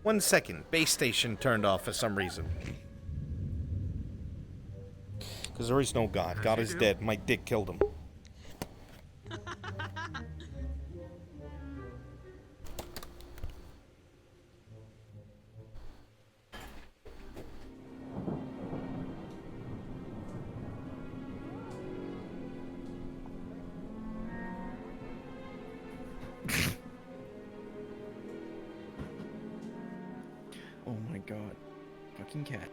1 second. Base station turned off for some reason. Because there is no God. God is dead. My dick killed him. Oh my god. Fucking cat.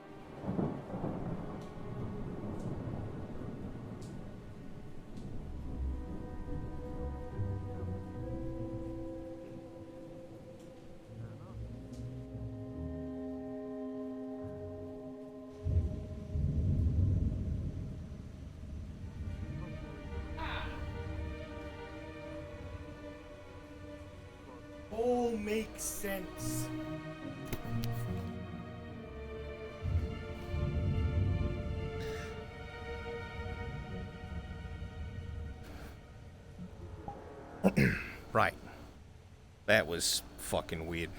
All makes sense. Right. That was fucking weird.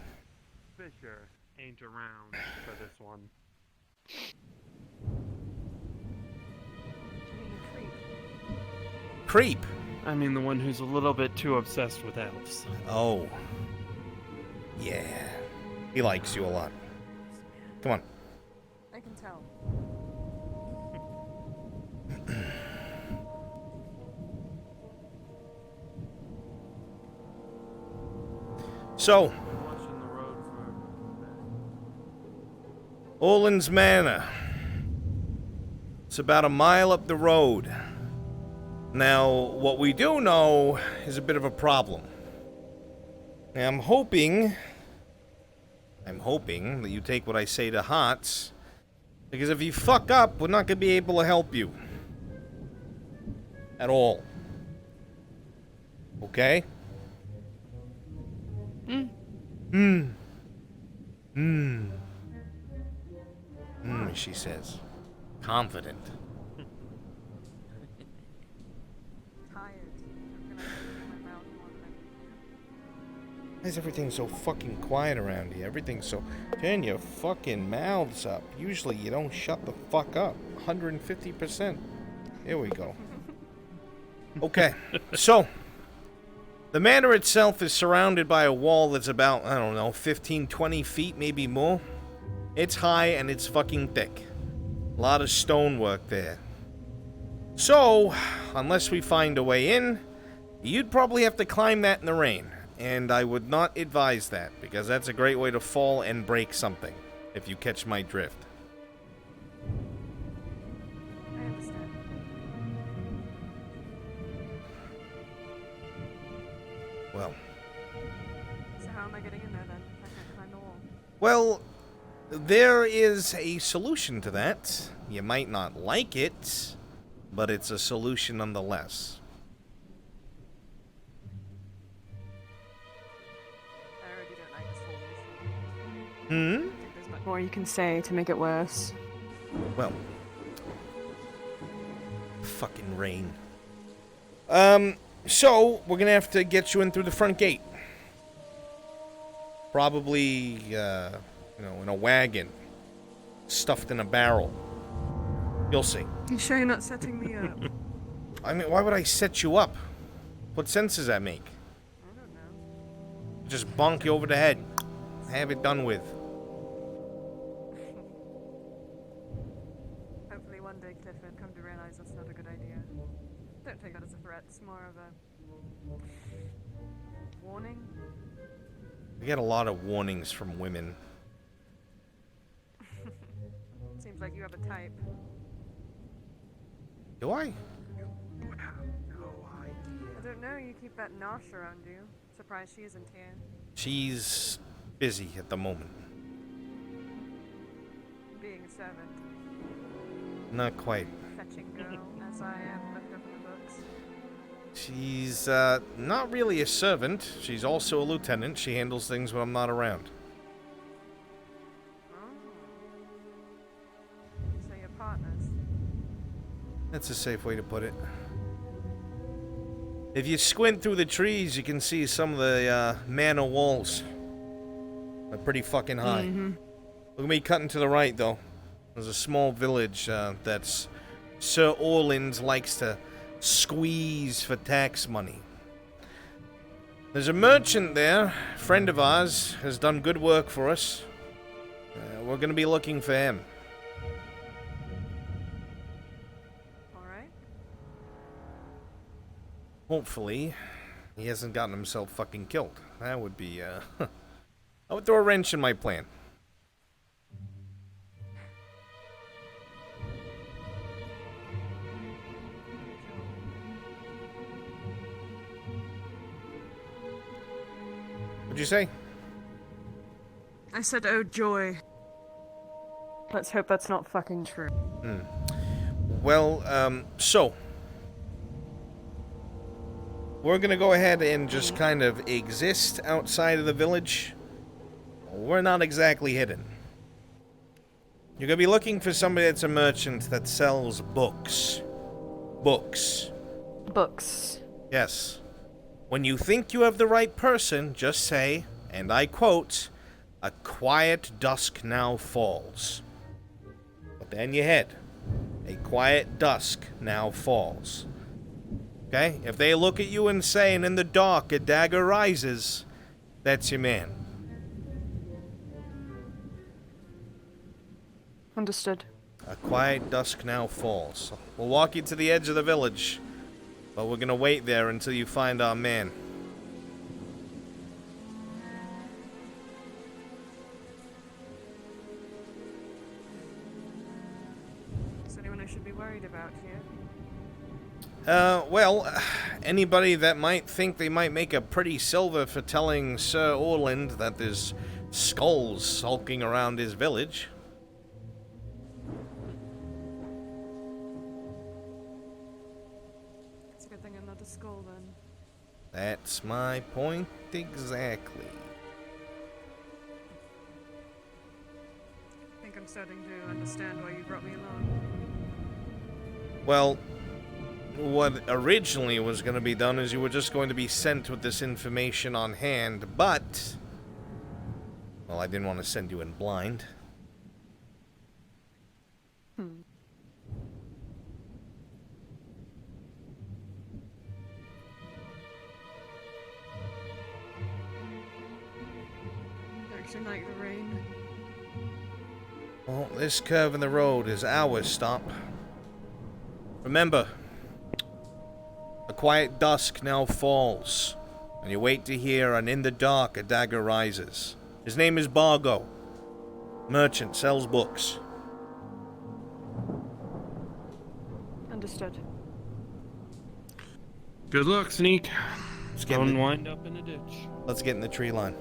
Fisher ain't around for this one. Creep. I mean the one who's a little bit too obsessed with elves. Oh. Yeah. He likes you a lot. Come on. I can tell. So, Been watching the road for Orland's Manor. It's about a mile up the road. Now, what we do know is a bit of a problem. Now, I'm hoping that you take what I say to heart, because if you fuck up, we're not going to be able to help you. At all. Okay? She says. Confident. Tired. I'm gonna open my mouth more than Why is everything so fucking quiet around here? Everything's so... Turn your fucking mouths up. Usually you don't shut the fuck up. 150%. Here we go. Okay, so... The manor itself is surrounded by a wall that's about, I don't know, 15, 20 feet, maybe more. It's high and it's fucking thick. A lot of stonework there. So, unless we find a way in, you'd probably have to climb that in the rain. And I would not advise that, because that's a great way to fall and break something, if you catch my drift. I understand. Well, So how am I getting in there then? If I can't climb the wall. well, there is a solution to that. You might not like it, but it's a solution nonetheless. I already don't like this whole mission. Hmm? I think there's much more you can say to make it worse. Well. Fucking rain. So, we're gonna have to get you in through the front gate. Probably, you know, in a wagon. Stuffed in a barrel. You'll see. You sure you're not setting me up? I mean, why would I set you up? What sense does that make? I don't know. Just bonk you over the head. Have it done with. Hopefully one day Clifford come to realize that's not a good idea. Don't take that as a threat, it's more of a warning. I get a lot of warnings from women. Seems like you have a type. Do I? I don't know, you keep that Nosh around you. Surprised she isn't here. She's busy at the moment. Being a servant. Not quite. Fetching girl, as I am looked up in the books. She's, not really a servant. She's also a lieutenant. She handles things when I'm not around. Oh. So you're partners? That's a safe way to put it. If you squint through the trees, you can see some of the, manor walls. They're pretty fucking high. Mm-hmm. Look at me cutting to the right, though. There's a small village that's Sir Orland likes to squeeze for tax money. There's a merchant there, a friend of ours, has done good work for us. We're gonna be looking for him. Alright. Hopefully, he hasn't gotten himself fucking killed. That would be, that would throw a wrench in my plan. What'd you say? I said, oh joy. Let's hope that's not fucking true. Well, so we're gonna go ahead and just kind of exist outside of the village. We're not exactly hidden. You're gonna be looking for somebody that's a merchant that sells books. Books. Books. Yes. When you think you have the right person, just say, and I quote, "A quiet dusk now falls." Put that in your head. A quiet dusk now falls. Okay? If they look at you and say, "And in the dark a dagger rises," that's your man. Understood. A quiet dusk now falls. We'll walk you to the edge of the village, but we're gonna wait there until you find our man. Is anyone I should be worried about here? Well, anybody that might think they might make a pretty silver for telling Sir Orland that there's skulls sulking around his village. It's a good thing I'm not a skull then. That's my point exactly. I think I'm starting to understand why you brought me along. Well, what originally was going to be done is you were just going to be sent with this information on hand, but... well, I didn't want to send you in blind. Actually like the rain. Well, this curve in the road is our stop. Remember, a quiet dusk now falls, and you wait to hear, and in the dark a dagger rises. His name is Bargo. Merchant, sells books. Understood. Good luck, Sneak. Let's get, Don't wind up in a ditch. let's get in the tree line.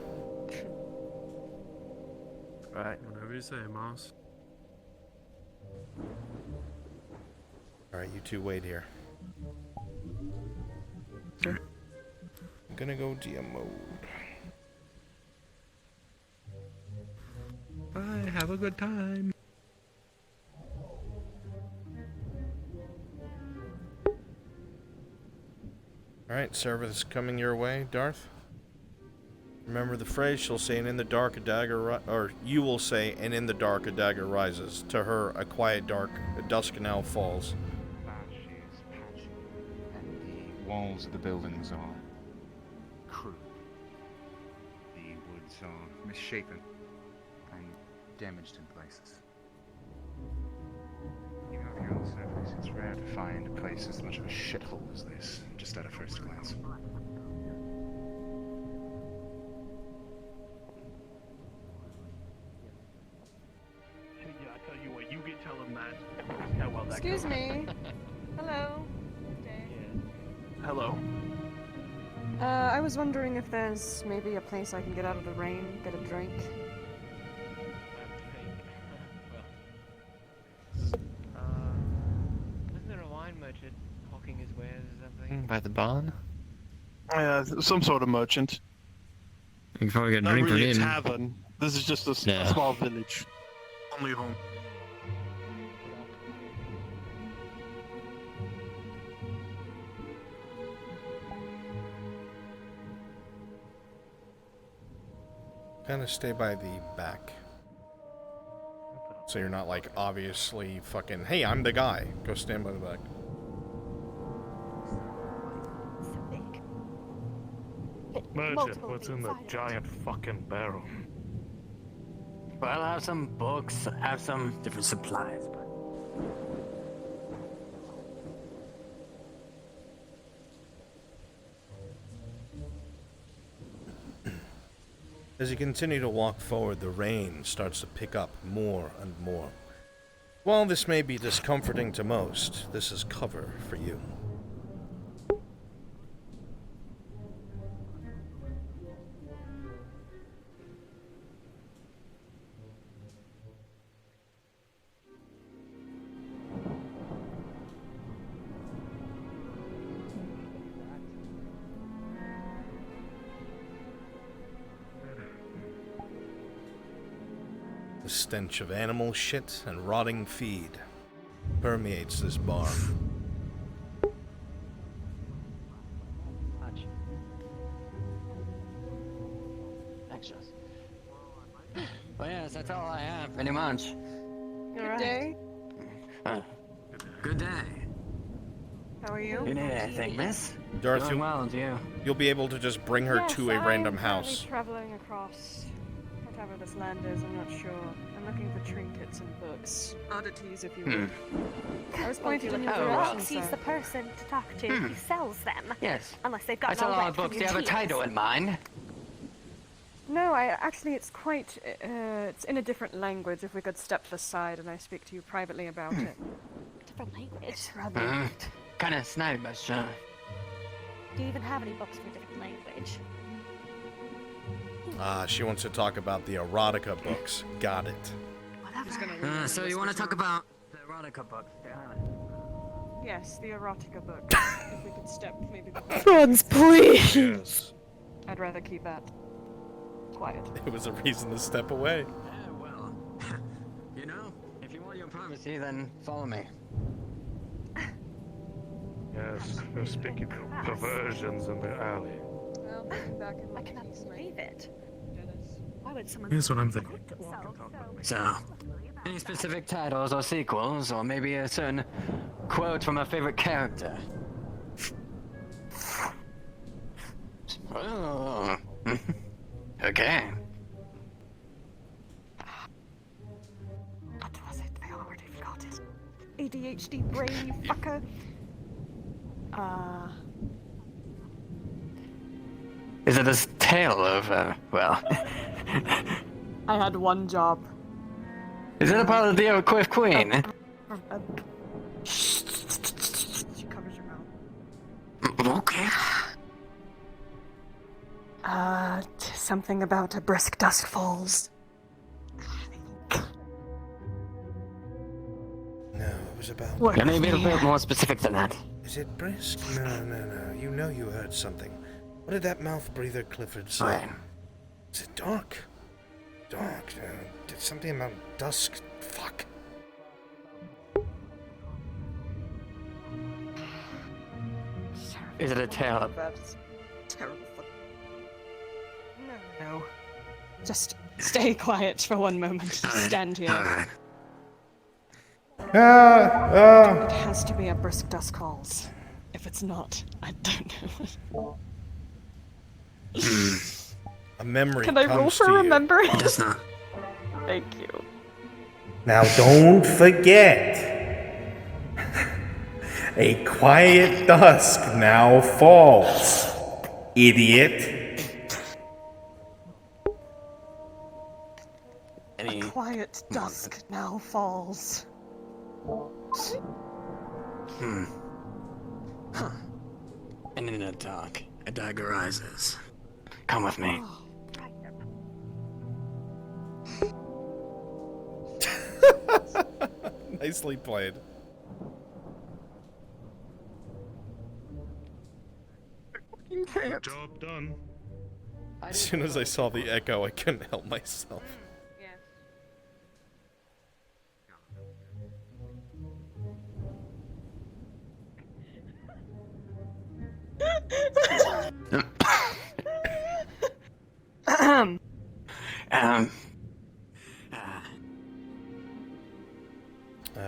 Right. Whatever you say, Moss. Alright, you two wait here. Sure. I'm gonna go DM mode. Bye. Have a good time. Alright, service coming your way, Darth. Remember the phrase, she'll say, "And in the dark a dagger or you will say, and in the dark a dagger rises. To her, a quiet dusk now falls." She is patchy, and the walls of the buildings are crude. The woods are misshapen and damaged in places. You have your own surface. It's rare to find a place as much of a shithole as this, just at a first glance. Yeah, I tell you what, you can tell him that. How well that Excuse goes. me. Hello. Okay. Hello. I was wondering if there's maybe a place I can get out of the rain, get a drink. Isn't there a wine merchant hawking his wares or something? By the barn? Some sort of merchant. You can probably get a Not drink really a from him. tavern. This is just a Yeah. small village. Only home. Kind of stay by the back. So you're not like obviously fucking, hey, I'm the guy. Go stand by the back. Merchant, what's in the giant fucking barrel? Well, I have some books, I have some different supplies, but... As you continue to walk forward, the rain starts to pick up more and more. While this may be discomforting to most, this is cover for you. The stench of animal shit and rotting feed permeates this bar. Extras. Well, yes, that's all I have, pretty much. Good day. Good day. How are you? You need anything, miss? Darth, Doing well, do you? you'll be able to just bring her to a random I'm house. traveling across whatever this land is, I'm not sure. I'm looking for trinkets and books. Oddities, if you will. I was pointed in your Oh, direction, He's sir. the person to talk to who sells them. Yes. Unless they've I got sell all all red the books. from Do you your have a title tears. in mind? No, actually, it's quite, it's in a different language. If we could step aside and I speak to you privately about it. Different language. It's rather... Kind of snide, but sure. Do you even have any books for a different language? Ah, she wants to talk about the erotica books. Got it. Whatever. So you want to talk about the erotica books? Yeah. Yes, the erotica book. If we could step maybe behind. Franz, please! Yes. I'd rather keep that quiet. It was a reason to step away. Yeah, well, you know, if you want your privacy, then follow me. Yes, we're speaking of perversions in the alley. Well, back in I cannot believe it. Why would someone Here's what I'm thinking. put themselves So, any specific titles or sequels, or maybe a certain quote from a favorite character? Oh. Okay. What was it? I already forgot it. ADHD brain, you fucker. Is it a tale of, well... I had one job. Is it a part of the Oak Queen? She covers your mouth. Okay. Something about a brisk dusk falls. No, it was about... Look, Can you be a bit more specific than that? Is it brisk? No. You know you heard something. What did that mouth breather Clifford say? Right. Is it dark? Dark. Did something about dusk? Fuck. Is it a tale of... That's terrible. No. Just stay quiet for one moment. Stand here. Alright. It has to be a brisk dusk falls. If it's not, I don't know. A memory Can I roll comes for to you. remembering? Does not. Thank you. Now don't forget, a quiet dusk now falls, idiot. Any... Quiet dusk now falls. Huh. And in the dark, a dagger rises. Come with me. Nicely played. Job done. As soon as I saw the echo, I couldn't help myself.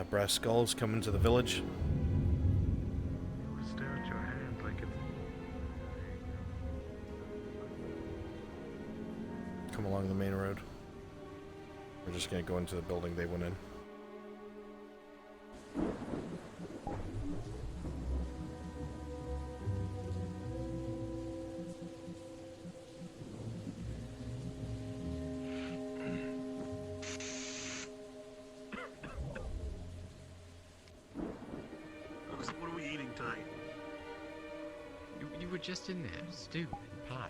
Brass skulls coming to the village. Stare at your hand like it's... Come along the main road. We're just gonna go into the building they went in. So what are we eating tonight? You were just in there, stew and pie.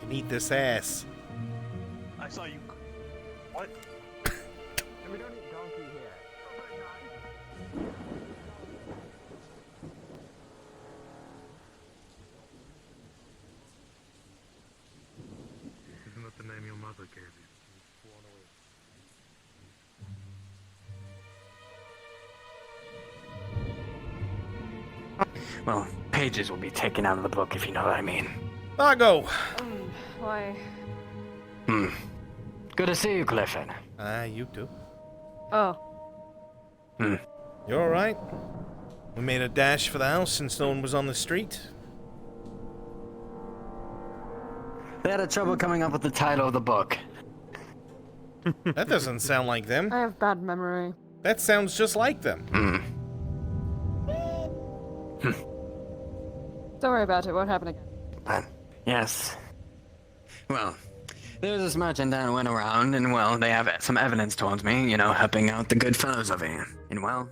You can eat this ass. I saw you. What? We don't eat donkey here. Isn't that the name your mother gave you? Well, pages will be taken out of the book, if you know what I mean. Margot! Why? Good to see you, Clifford. You too. Oh. You alright? We made a dash for the house since no one was on the street. They had trouble coming up with the title of the book. That doesn't sound like them. I have bad memory. That sounds just like them. Don't worry about it, won't happen again. But, yes. Well, there was this merchant that went around, and well, they have some evidence towards me, you know, helping out the good fellows of here. And well,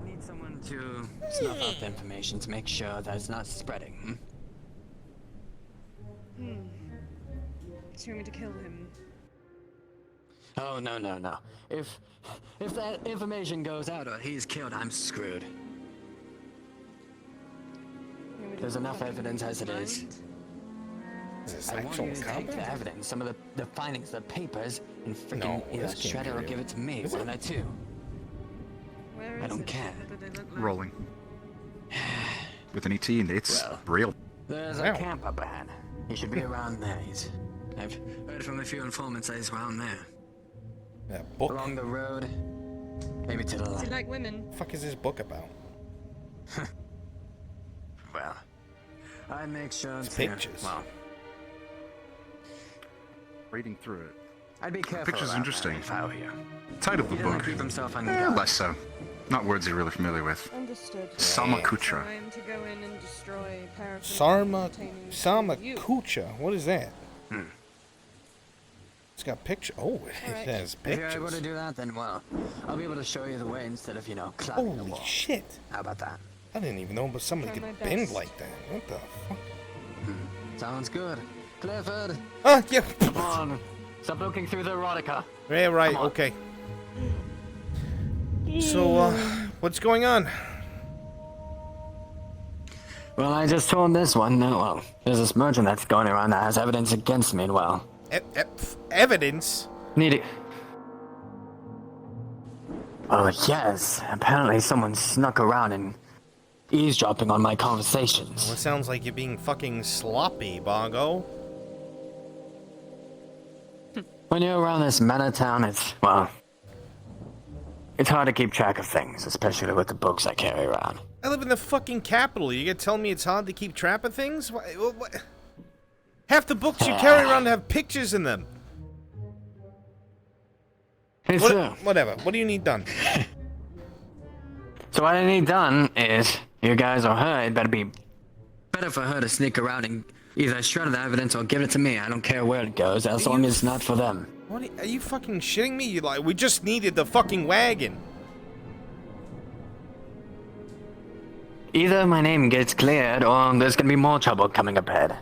I need someone to snuff out the information to make sure that it's not spreading. So you want me to kill him? Oh, no. If that information goes out or he's killed, I'm screwed. There's enough evidence as it is. Is this I want actual you to take combat? the evidence, some of the findings, the papers, and freaking No, either this can't shred be it or real. give it to me, Is one it? of the two. Where I is don't it? care. What do they look like? Rolling. With an ET, and it's Well. real. There's Wow. a camp up ahead. He should be around there. I've heard from a few informants that he's around there. That book? Along the road, maybe to the Does he left. like women? The fuck is this book about? Well, I make sure It's to... pictures. Well, Reading through it. I'd be careful picture's around interesting. there if I were you. Title of He the doesn't book. keep himself on Less so. Not words you're really familiar with. Understood. Samakutra. I'm to go in and destroy paraphernalia Sarma... pertaining to you. Samakucha. What is that? It's got picture. Oh, it Alright. has If you're able to pictures. do that, then well, I'll be able to show you the way instead of, you know, clapping the Holy wall. shit. How about that? I didn't even know but somebody Try my could bend best. like that. What the fuck? Sounds good. Clifford, Yeah. come on. Stop looking through the erotica. Yeah, right, Come on. okay. So, what's going on? Well, I just told this one that, well, there's this merchant that's going around that has evidence against me, and well, Evidence? need it. Oh, yes. Apparently someone snuck around and eavesdropping on my conversations. Well, it sounds like you're being fucking sloppy, Bongo. When you're around this Manor town, it's, well, it's hard to keep track of things, especially with the books I carry around. I live in the fucking capital. You gonna tell me it's hard to keep track of things? What? Half the books you carry around have pictures in them. It's Whatever. What do you need done? So what I need done is, you guys or her, it better be better for her to sneak around and either shred the evidence or give it to me. I don't care where it goes, as long as it's not for them. What? Are you fucking shitting me? We just needed the fucking wagon. Either my name gets cleared, or there's gonna be more trouble coming up ahead.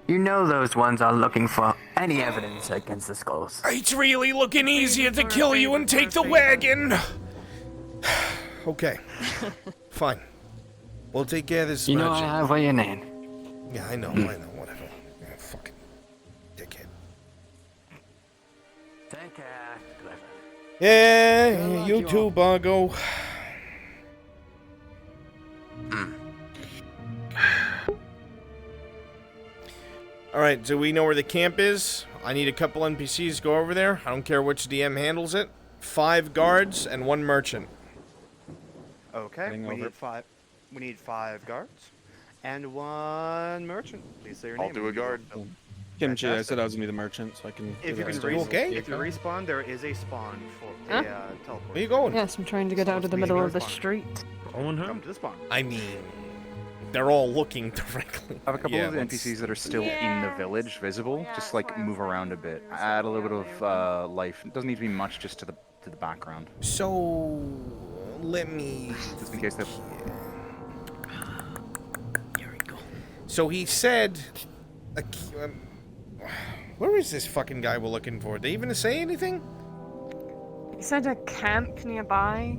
You know those ones are looking for any evidence against the skulls. It's really looking easier to kill you and take the wagon. Okay. Fine. We'll take care of this You know I merchant. have what you need. Yeah, I know, whatever. Yeah, fucking dickhead. Take care, Clifford. Yeah, Good luck, you you too, all. Bongo. Alright, do we know where the camp is? I need a couple NPCs to go over there. I don't care which DM handles it. 5 guards and 1 merchant. Okay, Heading we over. need 5. We need 5 guards and 1 merchant. Please say your name. I'll do a guard. Kimchi, I Fantastic. said I was gonna be the merchant, so I can. If do you that can stuff. okay? if you respawn, there is a spawn for Huh? a teleport. Where you going? Yes, I'm trying to get out of the Supposed to be middle of the respawn. street. Come to the spawn. I mean, they're all looking directly. I have a couple Yeah, of the let's- NPCs that are still in the village, visible. Just like move around a bit, add a little bit of life. It doesn't need to be much, just to the background, So, let me... just in case they. So he said... where is this fucking guy we're looking for? Did they even say anything? He said a camp nearby.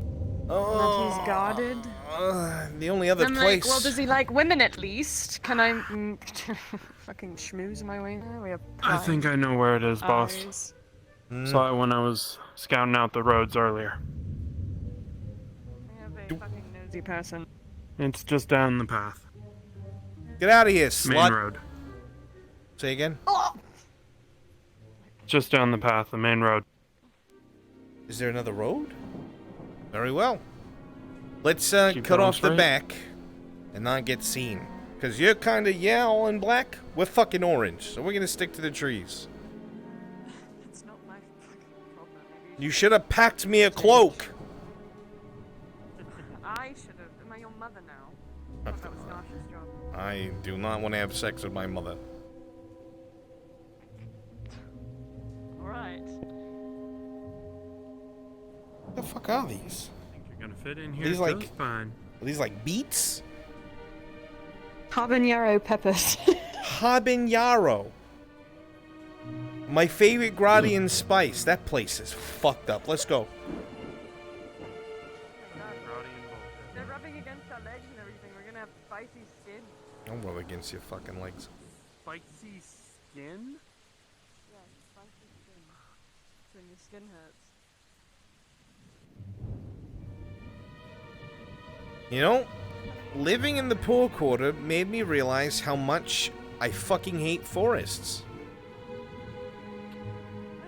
Oh, That he's guarded. the only other I'm place... like, well, does he like women at least? Can I fucking schmooze my way there? We have I think I know where it is, boss. eyes. Saw it when I was scouting out the roads earlier. We have a fucking nosy person. It's just down the path. Get out of here, Main slut! road. Say again? Just down the path, the main road. Is there another road? Very well. Let's Keep cut going off the straight. back and not get seen. Because you're kind of, all in black. We're fucking orange, so we're going to stick to the trees. It's not my fucking problem. Maybe You should have packed me a cloak. I should have. Am I your mother now? I thought that was Nasha's job. I do not want to have sex with my mother. Alright. What the fuck are these? Think you're gonna fit in here These, like- just fine. Are these like beets? Habanero peppers. Habanero. My favorite Gradian spice. That place is fucked up. Let's go. They're rubbing against our legs and everything. We're gonna have spicy skin. Don't rub against your fucking legs. Spicy skin? Yeah, spicy skin. It's when your skin hurts. You know, living in the poor quarter made me realize how much I fucking hate forests.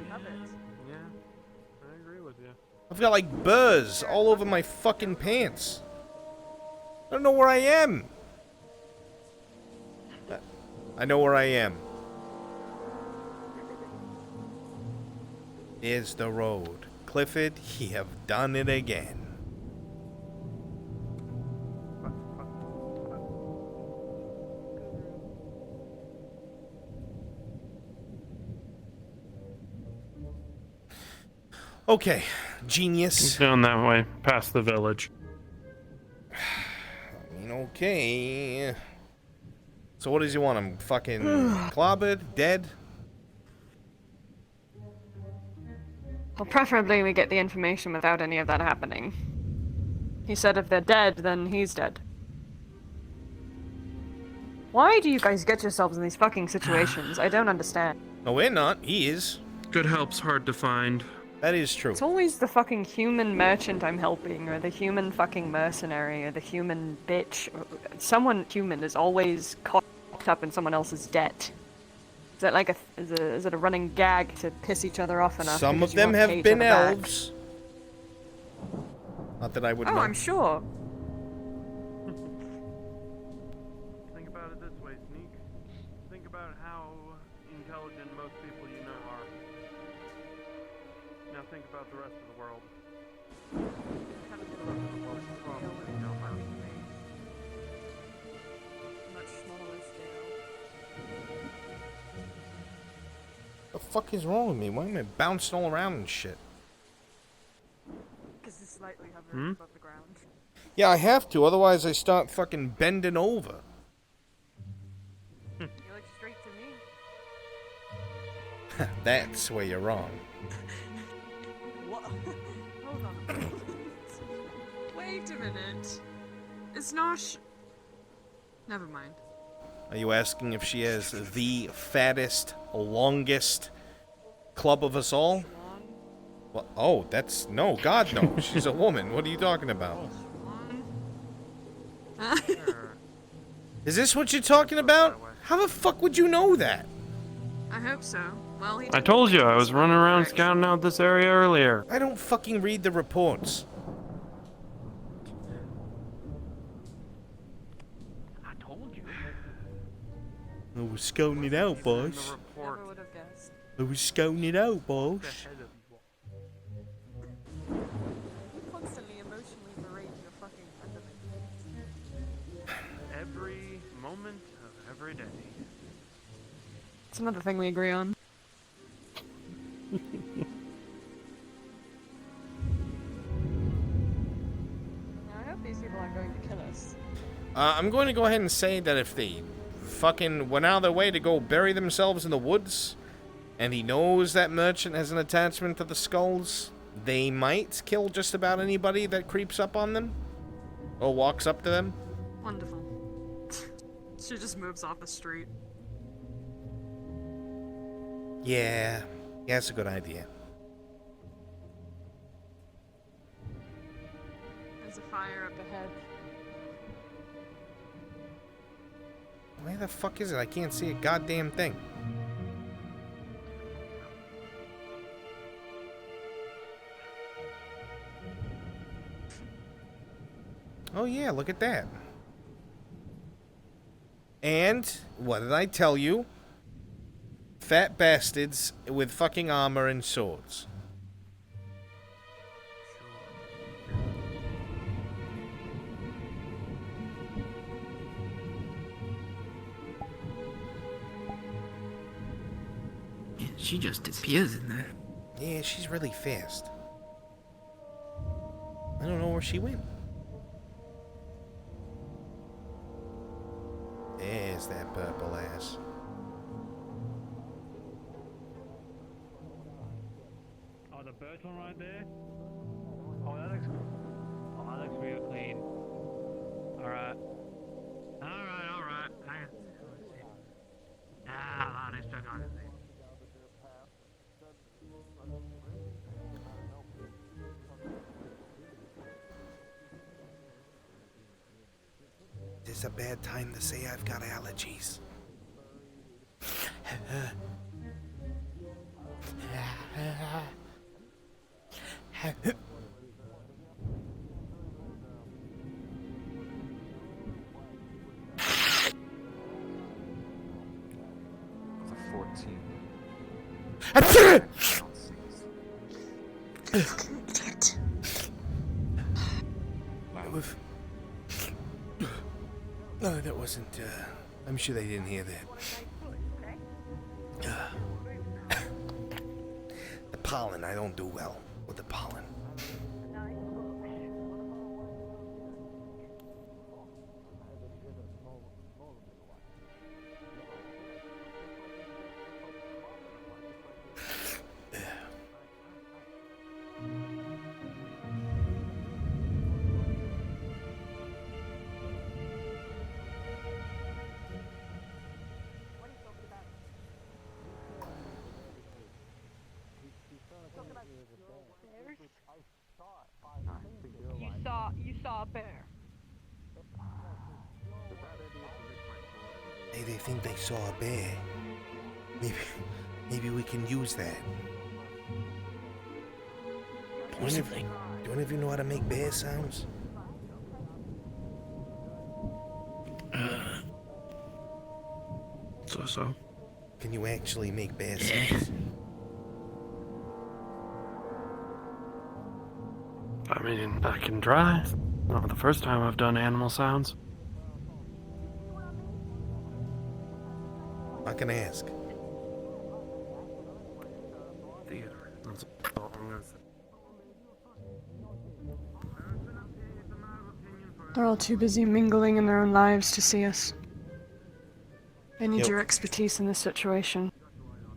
I love it. Yeah, I agree with you. I've got like burrs all over my fucking pants. I don't know where I am. I know where I am. Here's the road. Clifford, ye have done it again. Okay, genius. Down that way, past the village. I mean, okay. So what does he want? Him fucking clobbered? Dead? Well, preferably we get the information without any of that happening. He said if they're dead, then he's dead. Why do you guys get yourselves in these fucking situations? I don't understand. No, we're not. He is. Good help's hard to find. That is true. It's always the fucking human merchant I'm helping, or the human fucking mercenary, or the human bitch. Someone human is always caught up in someone else's debt. Is that like is it a running gag to piss each other off enough? Some because of you them won't have pay each been other back? elves. Not that I would Oh, know. I'm sure. Think about it this way, Sneak. Think about how intelligent most people you know are. Now think about the rest of the world. Much smaller scale. The fuck is wrong with me? Why am I bouncing all around and shit? Because it's slightly hovering above the ground. Yeah, I have to, otherwise I start fucking bending over. You look straight to me. That's where you're wrong. What? Hold on a minute. Wait a minute. It's not. Never mind. Are you asking if she has the fattest, longest club of us all? Well, oh, that's... No, God, no. She's a woman. What are you talking about? Is this what you're talking about? How the fuck would you know that? I hope so. Well, he I told you I was running around scouting out this area earlier. I don't fucking read the reports. I told you. I was scouting it out, boss. Never would have guessed. I was scouting it out, boss. You constantly emotionally berate your fucking enemy. Every moment of every day. It's another thing we agree on. I hope these people aren't going to kill us. I'm going to go ahead and say that if they fucking went out of their way to go bury themselves in the woods, and he knows that merchant has an attachment to the skulls, they might kill just about anybody that creeps up on them or walks up to them. Wonderful. She just moves off the street. Yeah, that's a good idea. There's a fire up ahead. Where the fuck is it? I can't see a goddamn thing. Oh yeah, look at that. And, what did I tell you? Fat bastards with fucking armor and swords. Yeah, she just disappears in there. Yeah, she's really fast. I don't know where she went. There's that purple ass. Oh, the birch one right there? Oh, that looks good. Oh, that looks real clean. Alright. Alright. Ah, let's check on it. This is a bad time to say I've got allergies. The 14. No, that wasn't, I'm sure they didn't hear that. The pollen, I don't do well with the pollen. You saw a bear. Hey, they think they saw a bear. Maybe we can use that. Do any of you know how to make bear sounds? So. Can you actually make bear sounds? I mean, I can try. Not the first time I've done animal sounds. I can ask. Theater. That's all I'm gonna say. They're all too busy mingling in their own lives to see us. I need your expertise in this situation.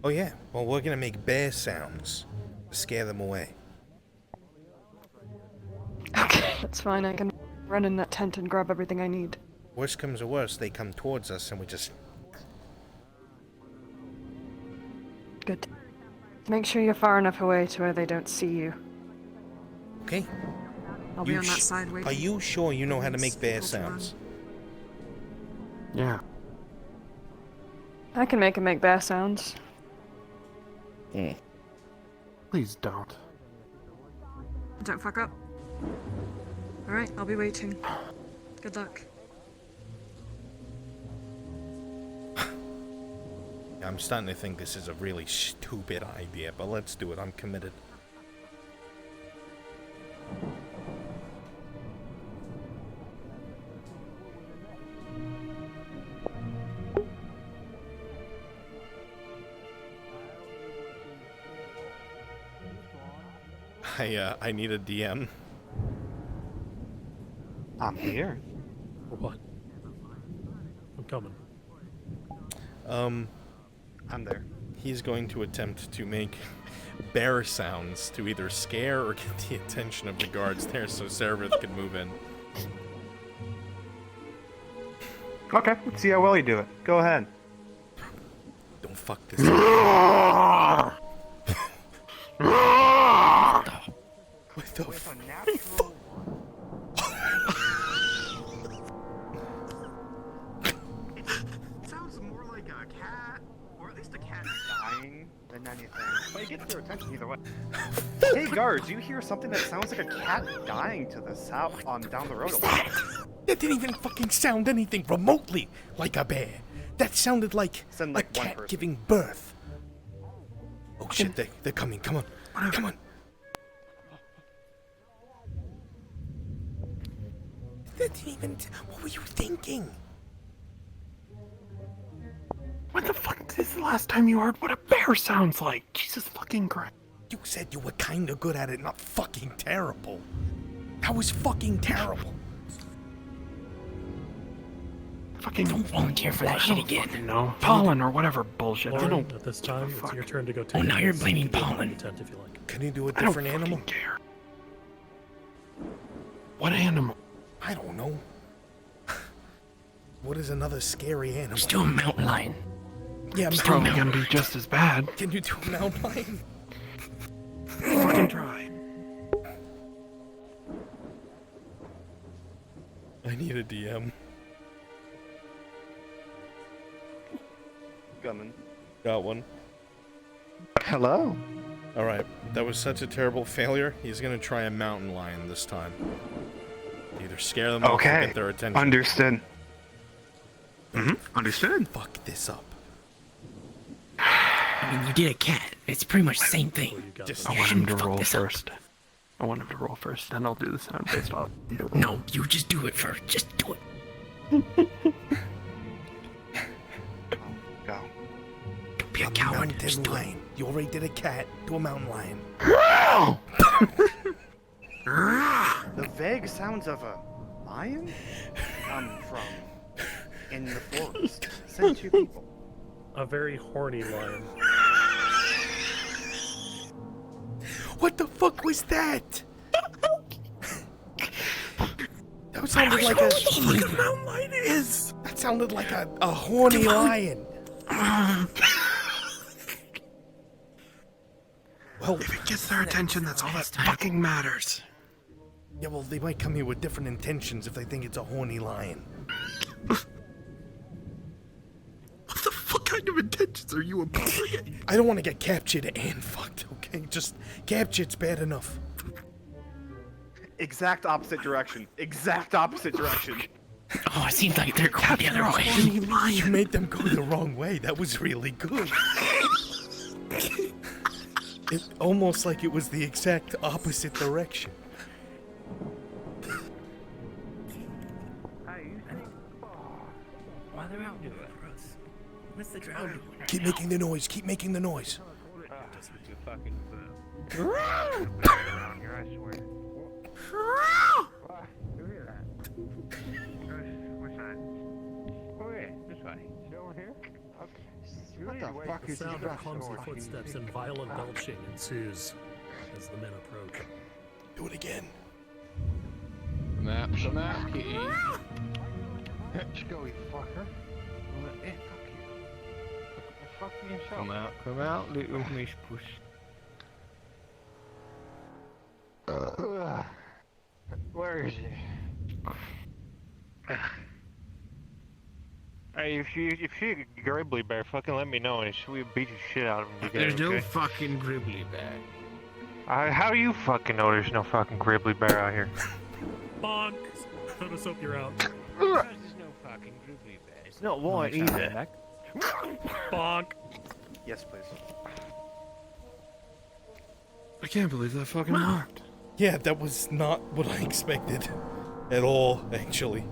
Oh yeah, well we're gonna make bear sounds to scare them away. Okay, that's fine. I can run in that tent and grab everything I need. Worst comes to worst, they come towards us and we just... Good. Make sure you're far enough away to where they don't see you. Okay. I'll be on that side waiting. Are you sure you know how to make bear sounds? Yeah. I can make bear sounds. Please don't. Don't fuck up. Alright, I'll be waiting. Good luck. I'm starting to think this is a really stupid idea, but let's do it. I'm committed. I need a DM. I'm here. For what? I'm coming. I'm there. He's going to attempt to make bear sounds to either scare or get the attention of the guards there so Seraph can move in. Okay, let's see how well you do it. Go ahead. Don't fuck this up. What the fuck? Sounds more like a cat, or at least a cat dying than anything. But it gets their attention either way. Hey guards, you hear something that sounds like a cat dying to the south down the road? That didn't even fucking sound anything remotely like a bear. That sounded like a like one cat person. giving birth. Oh shit, they're coming. Come on. Come on. That didn't even... What were you thinking? When the fuck is the last time you heard what a bear sounds like? Jesus fucking Christ. You said you were kinda good at it, not fucking terrible. That was fucking terrible. Fucking Don't volunteer for that shit again. No, pollen or whatever bullshit. I Lauren, don't. at this time, it's your turn to go Oh, take now a you're seat blaming in the pollen. tent if you like. Can you do a I don't different animal? fucking care. What animal? I don't know. What is another scary animal? Just do a mountain lion. Yeah, It's mountain. probably gonna be just as bad. Can you do a mountain lion? Fucking try. I need a DM. Coming. Got one. Hello. Alright, that was such a terrible failure. He's gonna try a mountain lion this time. Either scare them off or Okay. get their attention. Understood. Understood. Fuck this up. I mean, you did a cat. It's pretty much the same Well, thing. you got Just- this. I want him to Fuck roll this up. first. I want him to roll first, then I'll do the sound based off. No, you just do it first. Just do it. Go. Don't be a A coward. mountain Just do it. lion. You already did a cat. Do a mountain lion. The vague sounds of a lion come from in the forest. Sent to people. A very horny lion. What the fuck was that? That sounded like a mountain lion is. That sounded like a horny lion. Well, If it gets their attention, that's all that fucking matters. yeah, well, they might come here with different intentions if they think it's a horny lion. What the fuck kind of intentions are you imposing? I don't want to get captured and fucked, okay? Just captured's bad enough. Exact opposite direction. Exact opposite direction. Oh, it seems like they're going the other way. You made them go the wrong way. That was really good. It almost like it was the exact opposite direction. Why they're out doing it for us? What's the drown doing? Keep making the noise. Keep making the noise. What the fuck The is sound this? of clumsy footsteps and violent belching ensues as the men approach. Do it again. Come out, kitty. Let's go, you fucker. Eh, fuck you. Fuck yourself. Come out, little miss puss. Where is he? Hey, Alright, if you a grizzly bear, fucking let me know and we beat the shit out of him together. There's no okay? fucking grizzly bear. How do you fucking know there's no fucking grizzly bear out here? Bonk! Soda soap, you're out. There's no fucking grizzly bear. It's not white either. Bonk! Yes, please. I can't believe that fucking worked. Yeah, that was not what I expected. At all, actually.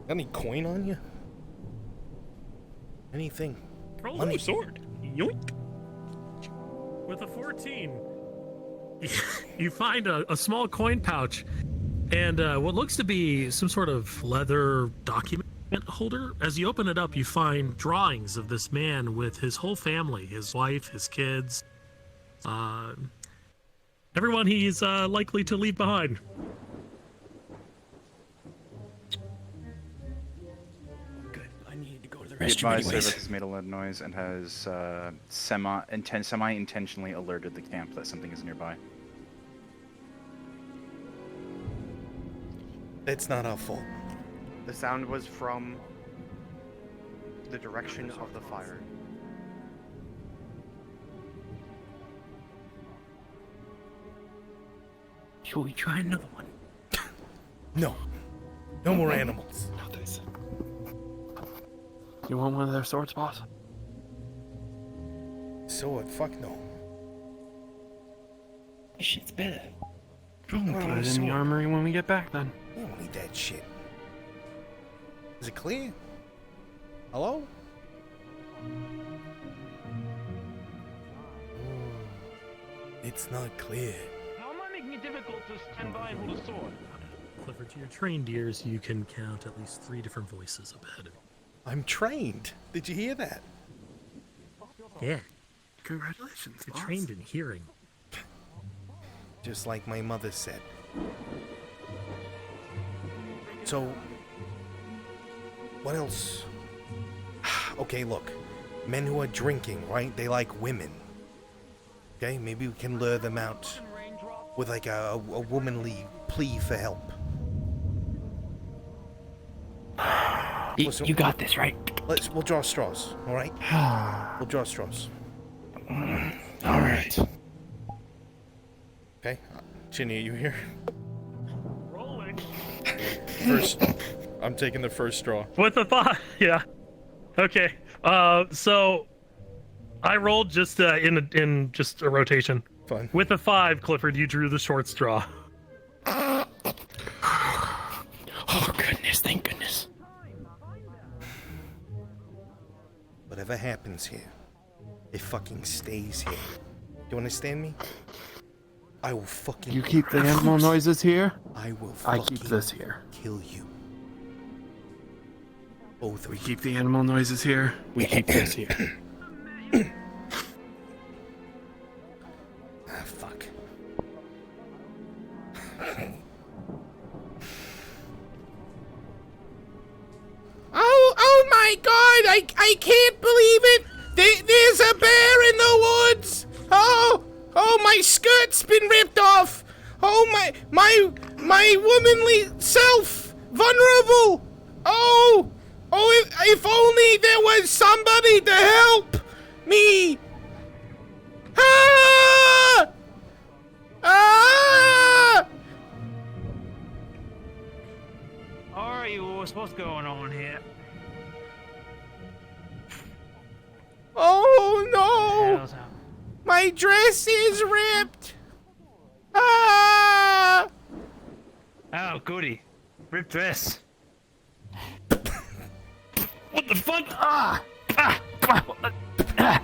Got any coin on you? Anything? Roll Money. a sword. Yoink! With a 14, you find a small coin pouch and what looks to be some sort of leather document holder. As you open it up, you find drawings of this man with his whole family, his wife, his kids, everyone he's likely to leave behind. Good. I need to go to the The restroom advised anyways. service has made a loud noise and has semi-intentionally alerted the camp that something is nearby. It's not our fault. The sound was from the direction of the fire. Should we try another one? No. No more animals. No, you want one of their swords, boss? Sword? Fuck no. This shit's better. We'll put it in the armory when we get back then. We don't need that shit. Is it clear? Hello? It's not clear. How am I making it difficult to stand by and hold a sword? Clifford, to your trained ears, you can count at least 3 different voices up ahead of you. I'm trained. Did you hear that? Yeah, Congratulations, you're boss. trained in hearing. Just like my mother said. So, what else? Okay, look. Men who are drinking, right? They like women. Okay, maybe we can lure them out with like a womanly plea for help. Listen, You got this, right? we'll draw straws, all right? We'll draw straws. All right. Okay, Ginny, are you here? Rolling. First, I'm taking the first straw. With the 5, yeah. Okay. So I rolled just in just a rotation. Fine. With a 5, Clifford, you drew the short straw. Oh goodness, thank goodness. Whatever happens here, it fucking stays here. You understand me? I will fucking. You keep the animal noises here. I will. I Fucking keep this here. Kill you. Both We of you. keep the animal noises here. We keep this here. Ah, fuck. Oh my God! I can't believe it. There's a bear in the woods. Oh, my skirt's been ripped off. Oh, my womanly self vulnerable. Oh, if only there was somebody to help me. Ah! Ah! Alright, what's going on here? Oh no! Hell's out. My dress is ripped! Ah! Oh, goody. Ripped dress. What the fuck? Ah! Ah! Ah!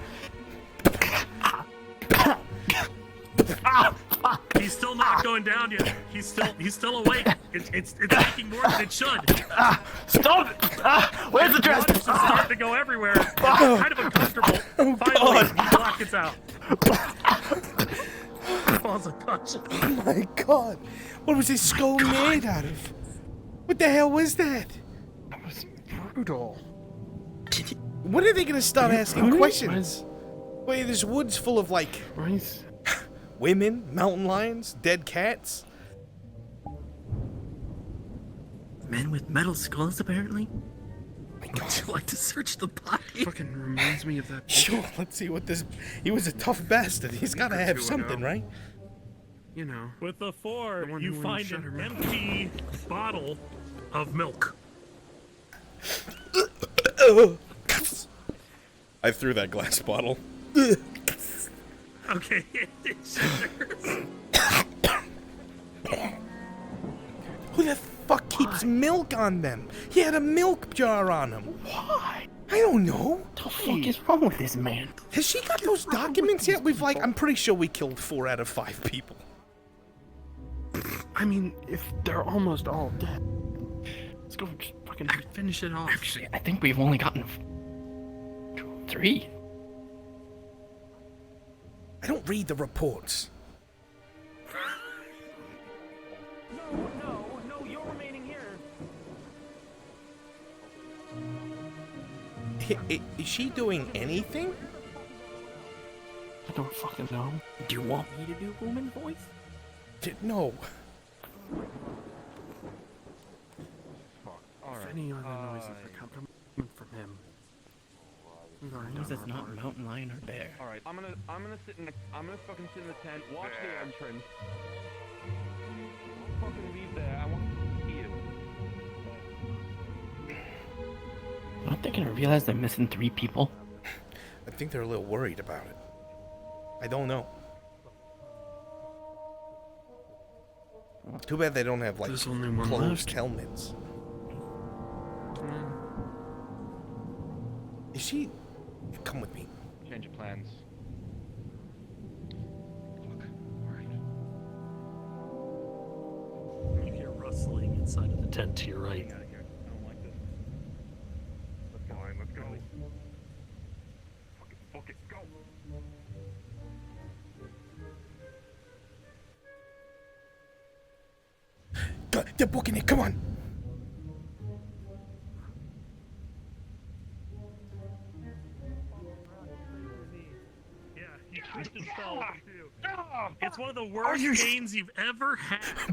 Ah! Ah! He's still not going down yet. He's still awake. It's taking more than it should. Ah! Stop! Ah! Where's the dress? Blood is just starting to go everywhere. It's kind of uncomfortable. Finally, he blackens out. Falls unconscious. Oh my God! What was his skull made out of? What the hell was that? That was brutal. When are they gonna start asking What? questions? Wait, this wood's full of like Right. women, mountain lions, dead cats. Men with metal skulls, apparently. Would you like to search the body? Fucking reminds me of that. Sure, let's see what this... He was a tough bastard. He's gotta have something, right? You know. With the 4, The one you who find shut her an mouth. empty bottle of milk. I threw that glass bottle. Okay. Who the fuck keeps milk on them? He had a milk jar on him. Why? I don't know. What the fuck is wrong with this man? Has she got those documents yet? I'm pretty sure we killed 4 out of 5 people. I mean, if they're almost all dead, let's go just fucking finish it off. Actually, I think we've only gotten 3. I don't read the reports. No, you're remaining here. Is she doing anything? I don't fucking know. Do you want me to do woman voice? No. If any other noises are coming from him. Is this not mountain lion or bear? All right, I'm gonna fucking sit in the tent. Watch the entrance. Don't fucking leave there. I want to see you. Aren't they gonna realize they're missing 3 people? I think they're a little worried about it. I don't know. Too bad they don't have, like, There's only one closed left. helmets. Is she... Come with me. Change of plans. You hear rustling inside of the tent to your right. I don't like this. Let's go. Let's go. Fuck it, go. Go, they're booking it, come on! Yeah, he tripped and fell. It's one of the worst gains you've ever had.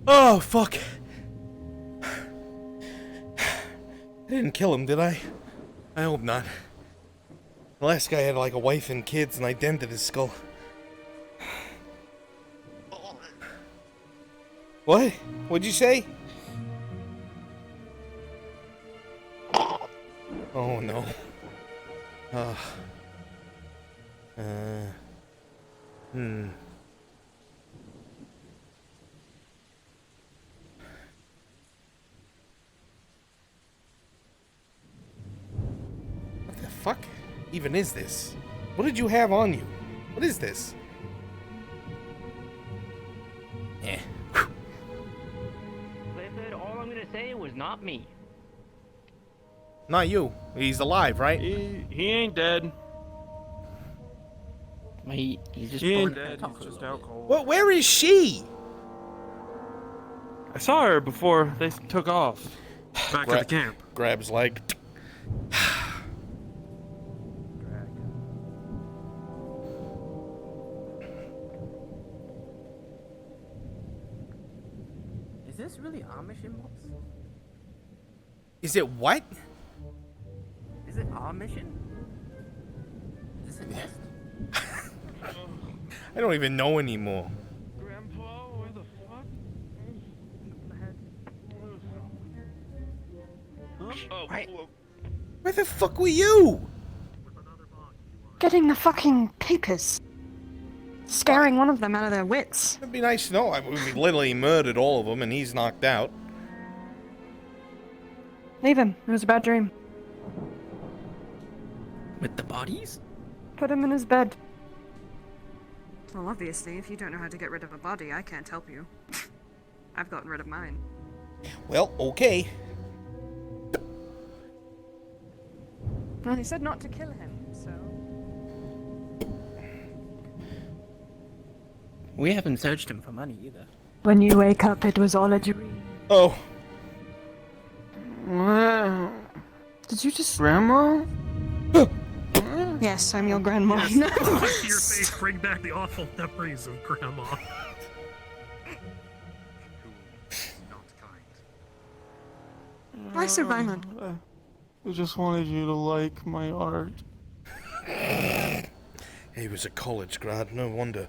Oh, fuck. I didn't kill him, did I? I hope not. The last guy had like a wife and kids and I dented his skull. What? What'd you say? Oh no. What the fuck even is this? What did you have on you? What is this? Eh. They said all I'm gonna say was not me. Not you. He's alive, right? He ain't dead. He's just He ain't bored. dead. He's just out cold. Well, where is she? I saw her before they took off. Back at the camp. Grabs leg. Is this really Amish in books? Is it what? Is it our mission? Is this a test? I don't even know anymore. Grandpa, where the fuck? Oh, Right. Where the fuck were you? Getting the fucking papers. Scaring one of them out of their wits. It'd be nice to know. We literally murdered all of them and he's knocked out. Leave him. It was a bad dream. With the bodies? Put him in his bed. Well, obviously, if you don't know how to get rid of a body, I can't help you. I've gotten rid of mine. Well, okay. Well, he said not to kill him, so... We haven't searched him for money either. When you wake up, it was all a dream. Oh. Did you just... Grandma? Yes, I'm your grandma. Yes, No. your face bring back the awful memories of Grandma. Why so violent? I just wanted you to like my art. He was a college grad, no wonder.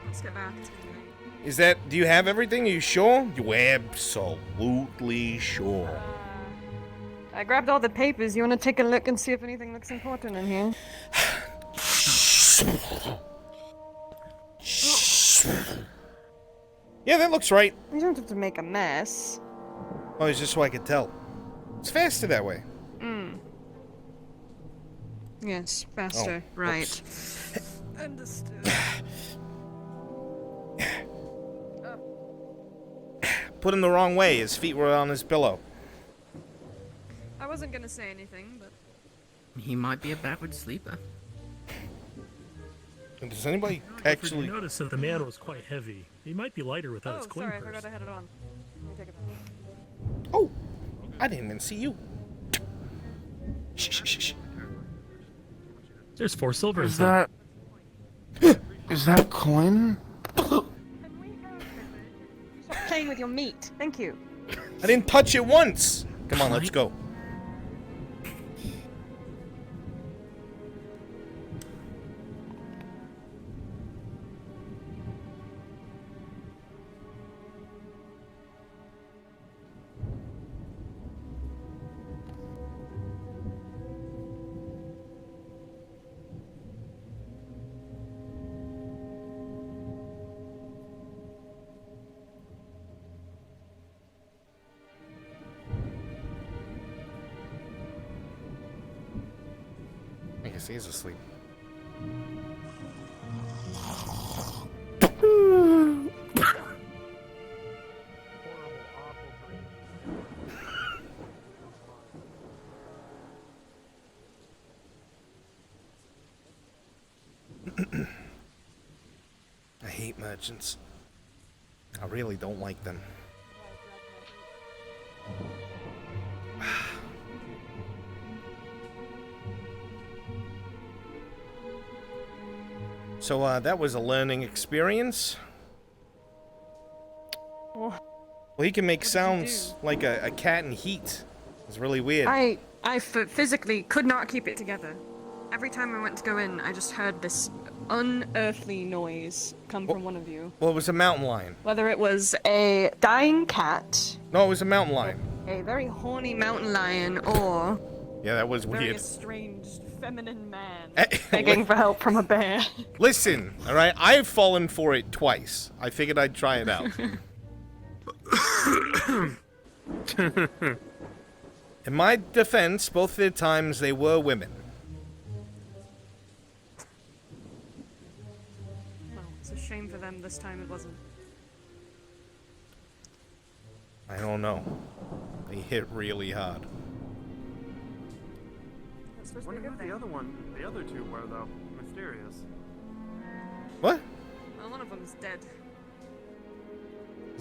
Let's get back. Is that... Do you have everything? Are you sure? You absolutely sure. I grabbed all the papers. You want to take a look and see if anything looks important in here? Yeah, that looks right. You don't have to make a mess. Oh, it's just so I could tell. It's faster that way. Yes, faster. Oh, right. Understood. Put him the wrong way. His feet were on his pillow. I wasn't gonna say anything, but... He might be a backward sleeper. Does anybody Actually, actually... you notice that the man was quite heavy. He might be lighter without his coin sorry, I purse. forgot I had it on. Let me take it. Oh! I didn't even see you. Shh, shh, shh, shh. There's 4 silver Is inside. that... Is that coin? Stop playing with your meat. Thank you. I didn't touch it once! Come on, let's go. I guess he is asleep. I hate merchants. I really don't like them. So, that was a learning experience. Well, he can make sounds like a cat in heat. It's really weird. I physically could not keep it together. Every time I went to go in, I just heard this unearthly noise come from one of you. Well, it was a mountain lion. Whether it was a dying cat, No, it was a mountain lion. a very horny mountain lion, or Yeah, that was a very weird. estranged feminine man begging for help from a bear. Listen, alright, I've fallen for it twice. I figured I'd try it out. In my defense, both the times they were women. Well, it's a shame for them this time it wasn't. I don't know. They hit really hard. I wonder who the other two were, though. Mysterious. What? Well, one of them's dead.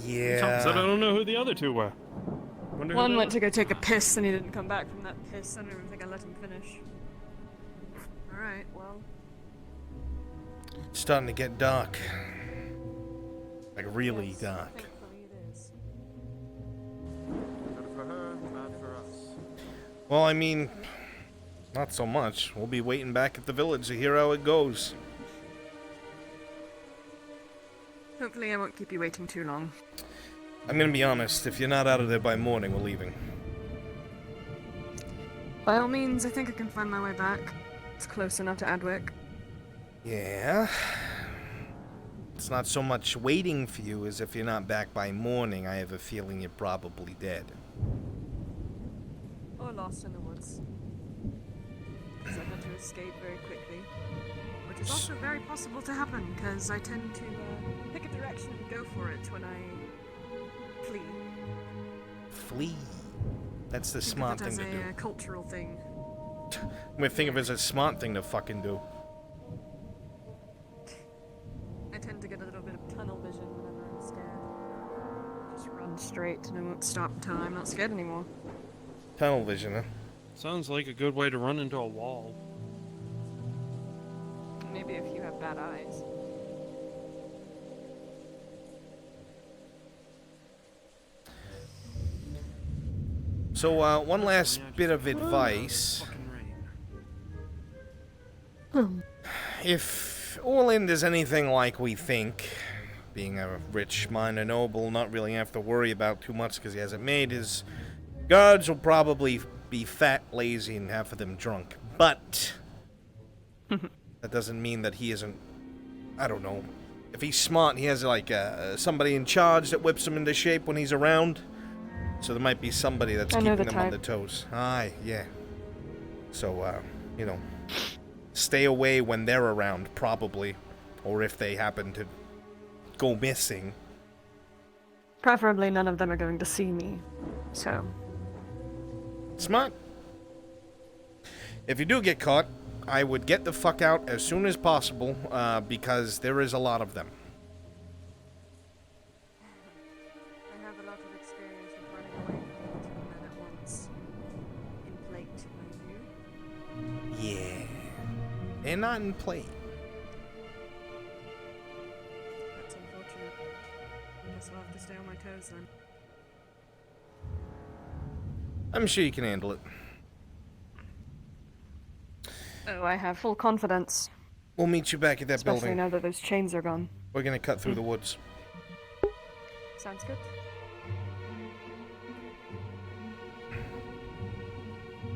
Yeah. Said I don't know who the other two were. Wonder who One they went were. to go take a piss and he didn't come back from that piss. I don't even think I let him finish. Alright, well. It's starting to get dark. Like really dark. Thankfully it is. Good for her, bad for us. Well, I mean, not so much. We'll be waiting back at the village to hear how it goes. Hopefully I won't keep you waiting too long. I'm gonna be honest, if you're not out of there by morning, we're leaving. By all means, I think I can find my way back. It's close enough to Adwick. Yeah. It's not so much waiting for you as if you're not back by morning, I have a feeling you're probably dead. Or lost in the woods. Because I had to escape very quickly. Which is also very possible to happen, because I tend to pick a direction and go for it when I flee. Flee. That's the Think smart of it thing as to do. a cultural thing. I'm gonna think of it as a smart thing to fucking do. straight and I won't stop until I'm not scared anymore. Tunnel vision, huh? Sounds like a good way to run into a wall. Maybe if you have bad eyes. So, one last bit of advice. If Orland is anything like we think, being a rich minor noble, not really have to worry about too much because he hasn't made, his guards will probably be fat, lazy, and half of them drunk. But that doesn't mean that he isn't, I don't know, if he's smart, he has like somebody in charge that whips him into shape when he's around. So there might be somebody that's keeping them on their toes. Aye, yeah. So, you know, stay away when they're around, probably. Or if they happen to go missing. Preferably none of them are going to see me, so... Smart. If you do get caught, I would get the fuck out as soon as possible, because there is a lot of them. I have a lot of experience with running away from two men at once. In plate, mind you. Yeah. And not in plate. That's unfortunate. I guess I'll have to stay on my toes then. I'm sure you can handle it. Oh, I have full confidence. We'll meet you back at that Especially building. now that those chains are gone. We're gonna cut through the woods. Sounds good.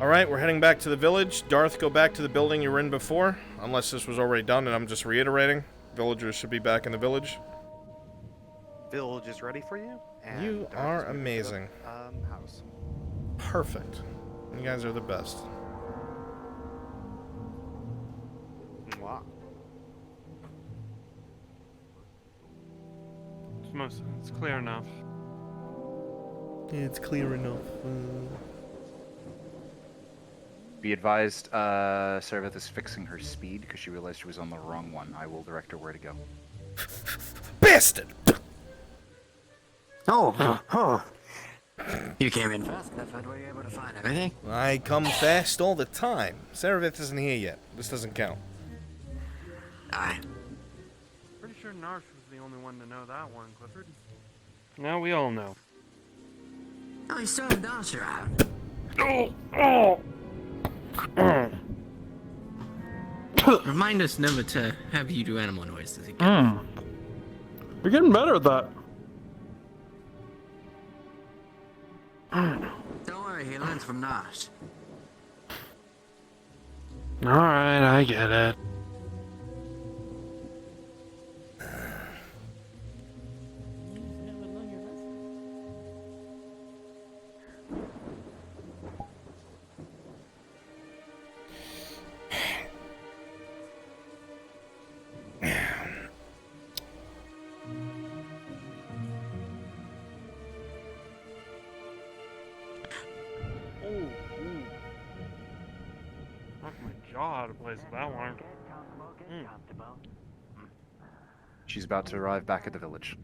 Alright, we're heading back to the village. Darth, go back to the building you were in before. Unless this was already done and I'm just reiterating. Villagers should be back in the village. Village is ready for you. And You are amazing. House. Perfect. You guys are the best. Wow. It's clear enough. Yeah, it's clear enough. Be advised, Serveth is fixing her speed because she realized she was on the wrong one. I will direct her where to go. Bastard! Oh. You came in fast enough. Were you able to find everything? I come fast all the time. Serveth isn't here yet. This doesn't count. Aye. Pretty sure Narsh was the only one to know that one, Clifford. Now we all know. Oh, you still have Darsh around. Remind us never to have you do animal noises again. You're getting better at that. Don't worry, he learns from Narsh. Alright, I get it. Knock my jaw out of place with that one. She's about to arrive back at the village.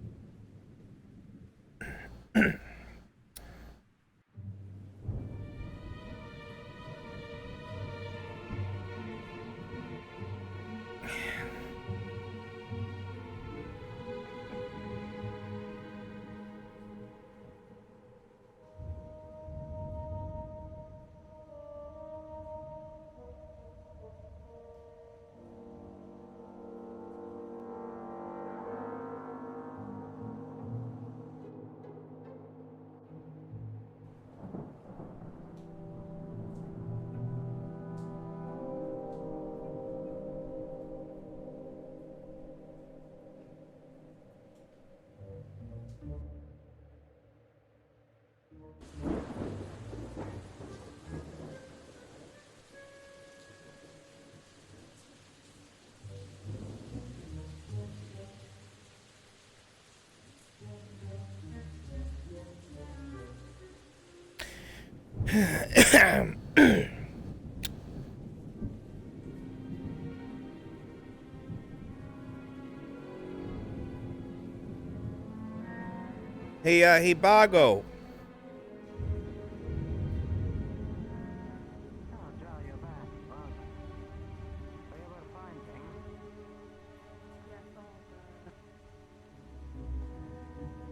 Hey, Bago.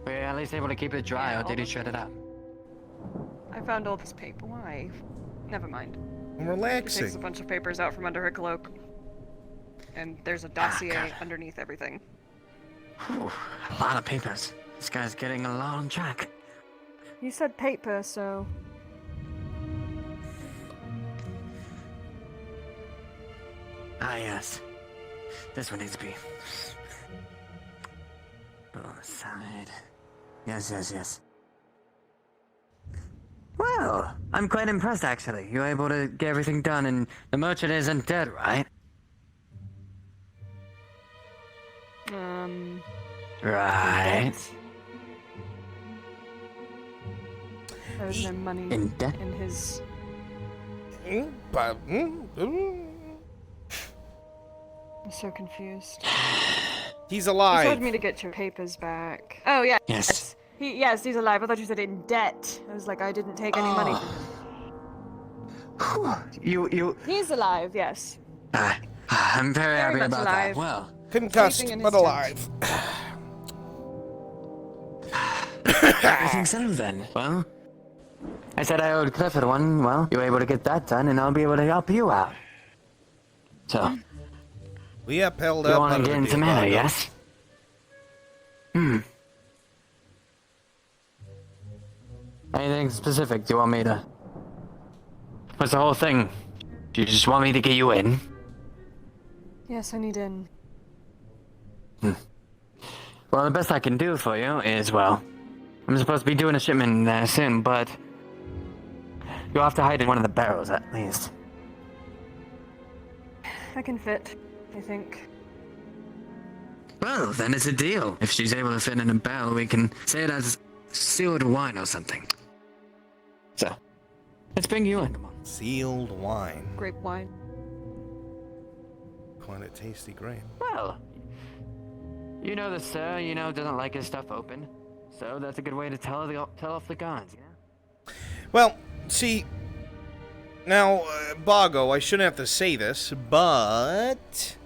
Were you at least able to keep it dry, Yeah, or did all you shred it up? I found all this paper. Why? Never mind. I'm She takes a relaxing. bunch of papers out from under her cloak. And there's a dossier underneath everything. Whew, a lot of papers. This guy's getting a lot on track. You said paper, so... Ah, yes. This one needs to be... on the side. Yes. Well, I'm quite impressed, actually. You were able to get everything done, and the merchant isn't dead, right? Right. There was no money In debt? in his... Mm, I'm so confused. He's You alive. told me to get your papers back. Oh, yeah. Yes. Yes, he's alive. I thought you said in debt. I was like, I didn't take any money from him. You... He's alive, yes. I'm very happy much about alive. that. Well... Concussed, Sleeping in but his alive. Everything's settled then. Well... I said I owed Clifford one. Well, you were able to get that done, and I'll be able to help you out. So... We upheld You up want under to get the into deal, Manor, Bago. yes? Anything specific do you want me to... What's the whole thing? Do you just want me to get you in? Yes, I need in. Well, the best I can do for you is, well... I'm supposed to be doing a shipment there soon, but... You'll have to hide in one of the barrels, at least. I can fit, I think. Well, then it's a deal. If she's able to fit in a barrel, we can say it as sealed wine or something. So, let's bring you in. Come on. Sealed wine. Grape wine. Quite a tasty grape. Well, you know the sir, doesn't like his stuff open. So that's a good way to tell off the guns, you know? Well, see, now, Bago, I shouldn't have to say this, but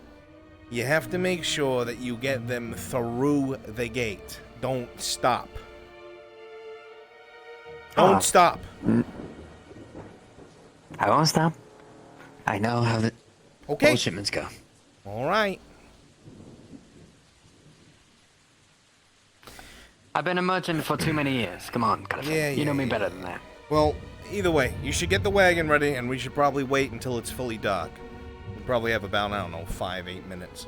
you have to make sure that you get them through the gate. Don't stop. Don't stop. I won't stop. I know how the all shipments go. All right. I've been a merchant for too many years. Come on, Clifford. You know me better than that. Well, either way, you should get the wagon ready, and we should probably wait until it's fully dark. We'll probably have about, I don't know, 5-8 minutes.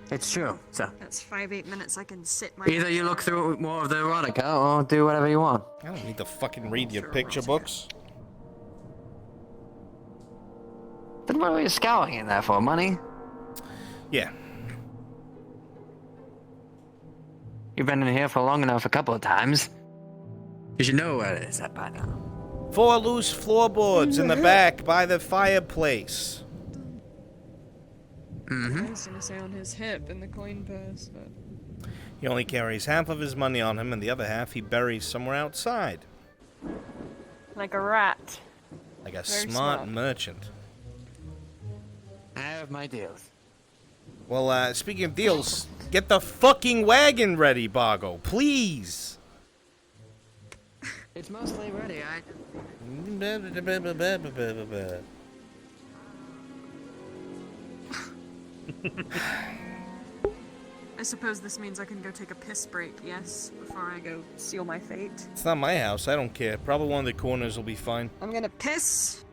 It's true, so. That's 5-8 minutes I can sit my... Either you look through more of the erotica, or do whatever you want. I don't need to fucking read your picture books. Then what are you scowling in there for, money? Yeah. You've been in here for long enough a couple of times. You should know where it is at by now. 4 loose floorboards in the back by the fireplace. I was gonna say on his hip in the coin purse, but... He only carries half of his money on him, and the other half he buries somewhere outside. Like a rat. Like a Very smart merchant. I have my deals. Well, speaking of deals, get the fucking wagon ready, Bago, please. It's mostly ready. I suppose this means I can go take a piss break, yes? Before I go seal my fate. It's not my house, I don't care. Probably one of the corners will be fine. I'm gonna piss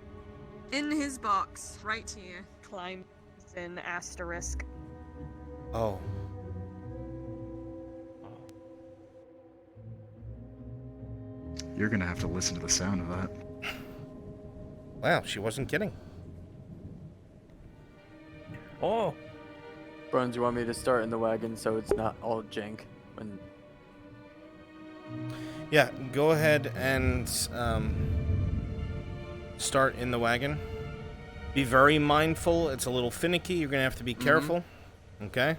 in his box, right here. Climb in asterisk. Oh. You're gonna have to listen to the sound of that. Wow, she wasn't kidding. Oh! Bruns, you want me to start in the wagon so it's not all jank when... Yeah, go ahead and start in the wagon. Be very mindful. It's a little finicky. You're going to have to be careful. Okay?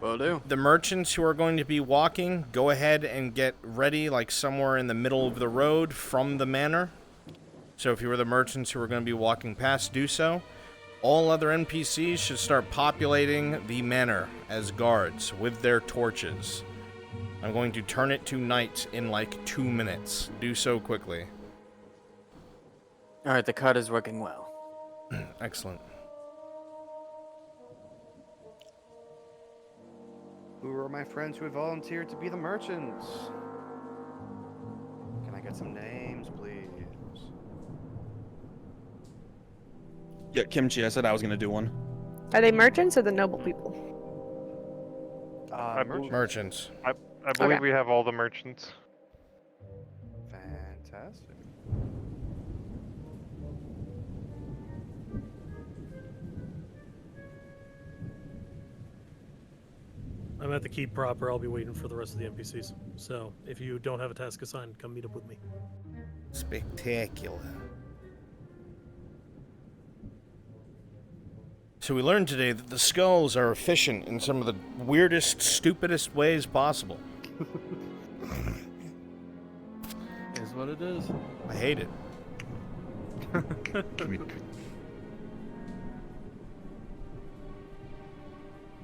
Will do. The merchants who are going to be walking, go ahead and get ready, like somewhere in the middle of the road from the manor. So if you were the merchants who are going to be walking past, do so. All other NPCs should start populating the manor as guards with their torches. I'm going to turn it to night in like 2 minutes. Do so quickly. Alright, the cut is working well. Excellent. Who are my friends who had volunteered to be the merchants? Can I get some names, please? Yeah, Kimchi, I said I was gonna do one. Are they merchants or the noble people? Merchants. I believe Okay. we have all the merchants. Fantastic. I'm at the keep proper. I'll be waiting for the rest of the NPCs. So if you don't have a task assigned, come meet up with me. Spectacular. So we learned today that the skulls are efficient in some of the weirdest, stupidest ways possible. Is what it is. I hate it.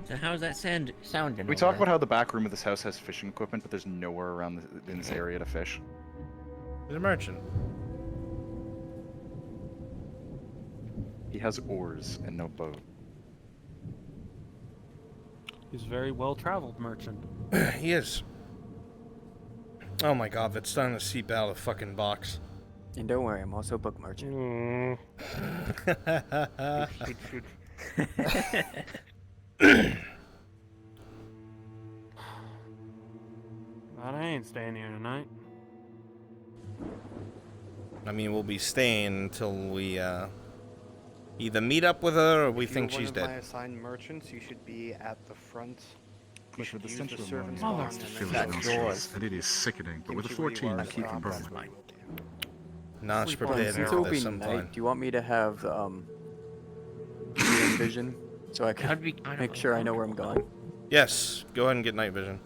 So how's that sounding? We talk about how the back room of this house has fishing equipment, but there's nowhere around in this area to fish. He's a merchant. He has oars and no boat. He's a very well-traveled merchant. He is. Oh my god, that's starting to seep out of the fucking box. And don't worry, I'm also a book merchant. But I ain't staying here tonight. I mean, we'll be staying until we either meet up with her or we think she's If you're one of my dead. assigned merchants, you should be at the front. You should the use central the servant's line box is and filled then with that monsters, door. and it is sickening. But with a Gives you where you 14, are, you keep from that's burning. Nosh Since prepared it for will this be night, sometime. do you want me to have night vision so I can make sure I know where I'm going? Yes, go ahead and get night vision.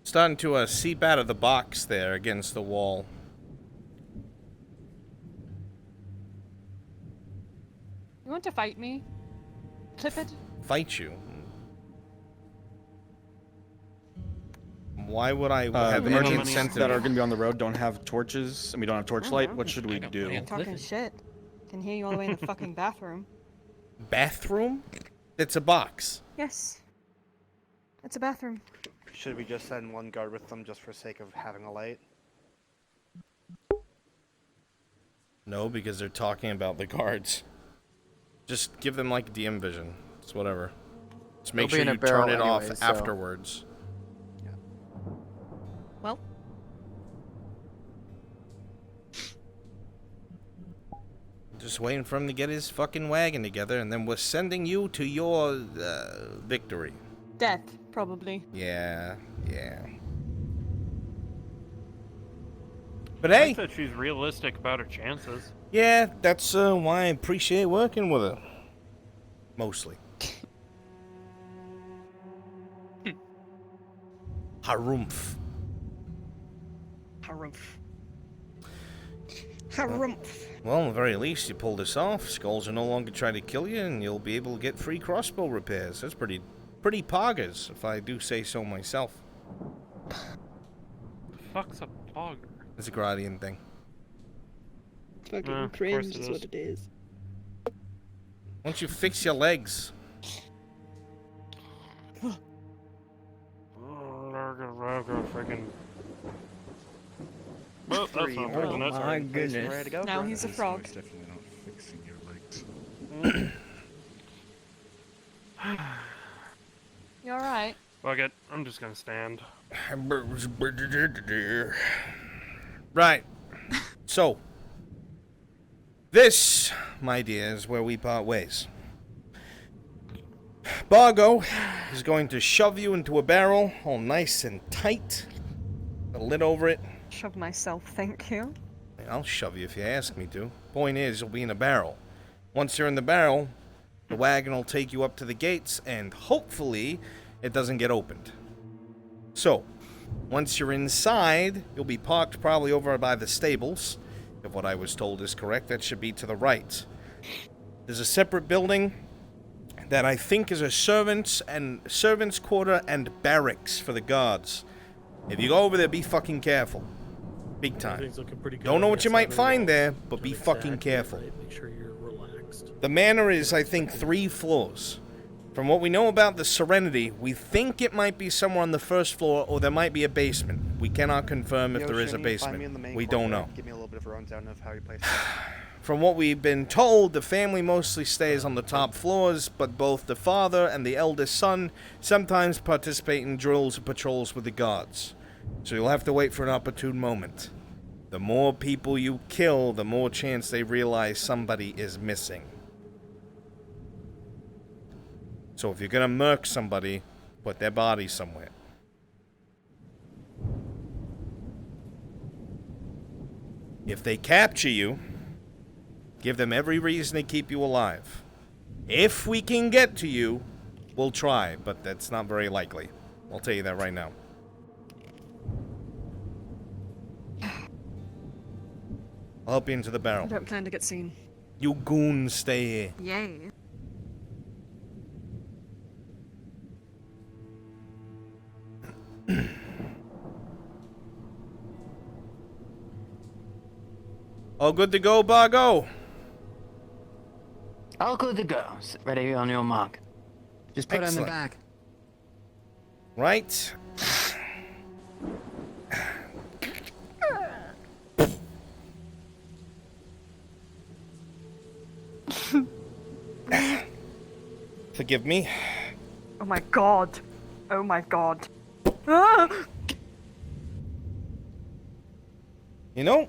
Starting to seep out of the box there against the wall. You want to fight me? Clip it? Fight you? Why would I have any merchants incentive? that are going to be on the road don't have torches, and we don't have torchlight. know. What should we do? Talking shit. Can hear you all the way in the fucking bathroom. Bathroom? It's a box. Yes. It's a bathroom. Should we just send one guard with them just for sake of having a light? No, because they're talking about the guards. Just give them like DM vision. It's whatever. Just make They'll be sure in a you barrel turn it off anyway, so- afterwards. Well. Just waiting for him to get his fucking wagon together, and then we're sending you to your victory. Death, probably. Yeah, yeah. But I hey, think that she's realistic about her chances. yeah, that's why I appreciate working with her. Mostly. Harumph. Harumph. Harumph. Well, at the very least, you pulled this off. Skulls are no longer trying to kill you, and you'll be able to get free crossbow repairs. That's pretty poggers, if I do say so myself. The fuck's a pogger? It's a Gradian thing. Fucking cringe is what it is. Once you fix your legs. Freaking. Well, that's not Oh my goodness. Now he's a frog. Definitely not fixing your legs. You alright? Fuck it. I'm just gonna stand. Right. So, this, my dear, is where we part ways. Bargo is going to shove you into a barrel, all nice and tight. A lid over it. Shove myself, thank you. I'll shove you if you ask me to. Point is, you'll be in a barrel. Once you're in the barrel, The wagon will take you up to the gates, and hopefully it doesn't get opened. So, once you're inside, you'll be parked probably over by the stables. If what I was told is correct, that should be to the right. There's a separate building that I think is a servants' quarter and barracks for the guards. If you go over there, be fucking careful. Big time. Everything's looking pretty good Don't know on what the you might outside find of there, the but be walls. fucking Exactly careful. right. Make sure you're relaxed. The manor is, I think, 3 floors. From what we know about the Serenity, we think it might be somewhere on the first floor, or there might be a basement. We cannot confirm if there is a basement. We don't know. Give me a little bit of a rundown of how you play. From what we've been told, the family mostly stays on the top floors, but both the father and the eldest son sometimes participate in drills and patrols with the guards. So you'll have to wait for an opportune moment. The more people you kill, the more chance they realize somebody is missing. So if you're gonna murk somebody, put their body somewhere. If they capture you, give them every reason to keep you alive. If we can get to you, we'll try, but that's not very likely. I'll tell you that right now. I'll help you into the barrel. I don't plan to get seen. You goons stay here. Yay. All good to go, Bargo? All good to go. Ready on your mark. Just put it in the Excellent. back. Right. Forgive me. Oh my god. Oh my god. Ah! You know,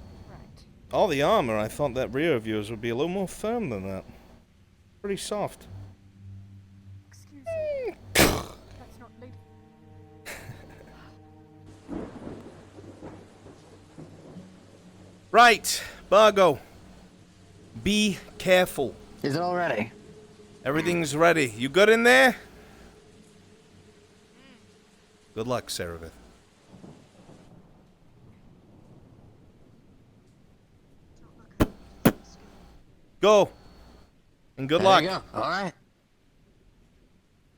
all the armor, I thought that rear of yours would be a little more firm than that. Pretty soft. Excuse me. That's not lady. Right, Bargo. Be careful. Is it all ready? Everything's ready. You good in there? Good luck, Serapith. Go. And good There luck. you go. All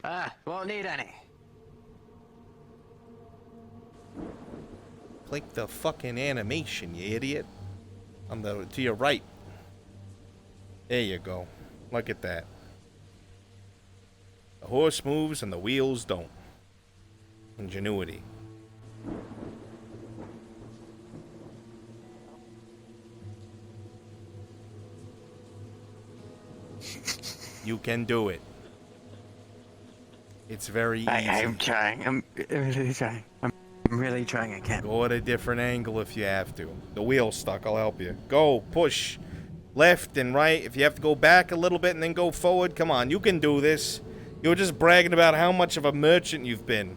right. Won't need any. Click the fucking animation, you idiot. To your right. There you go. Look at that. The horse moves and the wheels don't. Ingenuity. You can do it. It's very easy. I'm trying. I'm really trying. I'm really trying. I can't. Go at a different angle if you have to. The wheel's stuck. I'll help you. Go. Push. Left and right. If you have to go back a little bit and then go forward, come on. You can do this. You were just bragging about how much of a merchant you've been.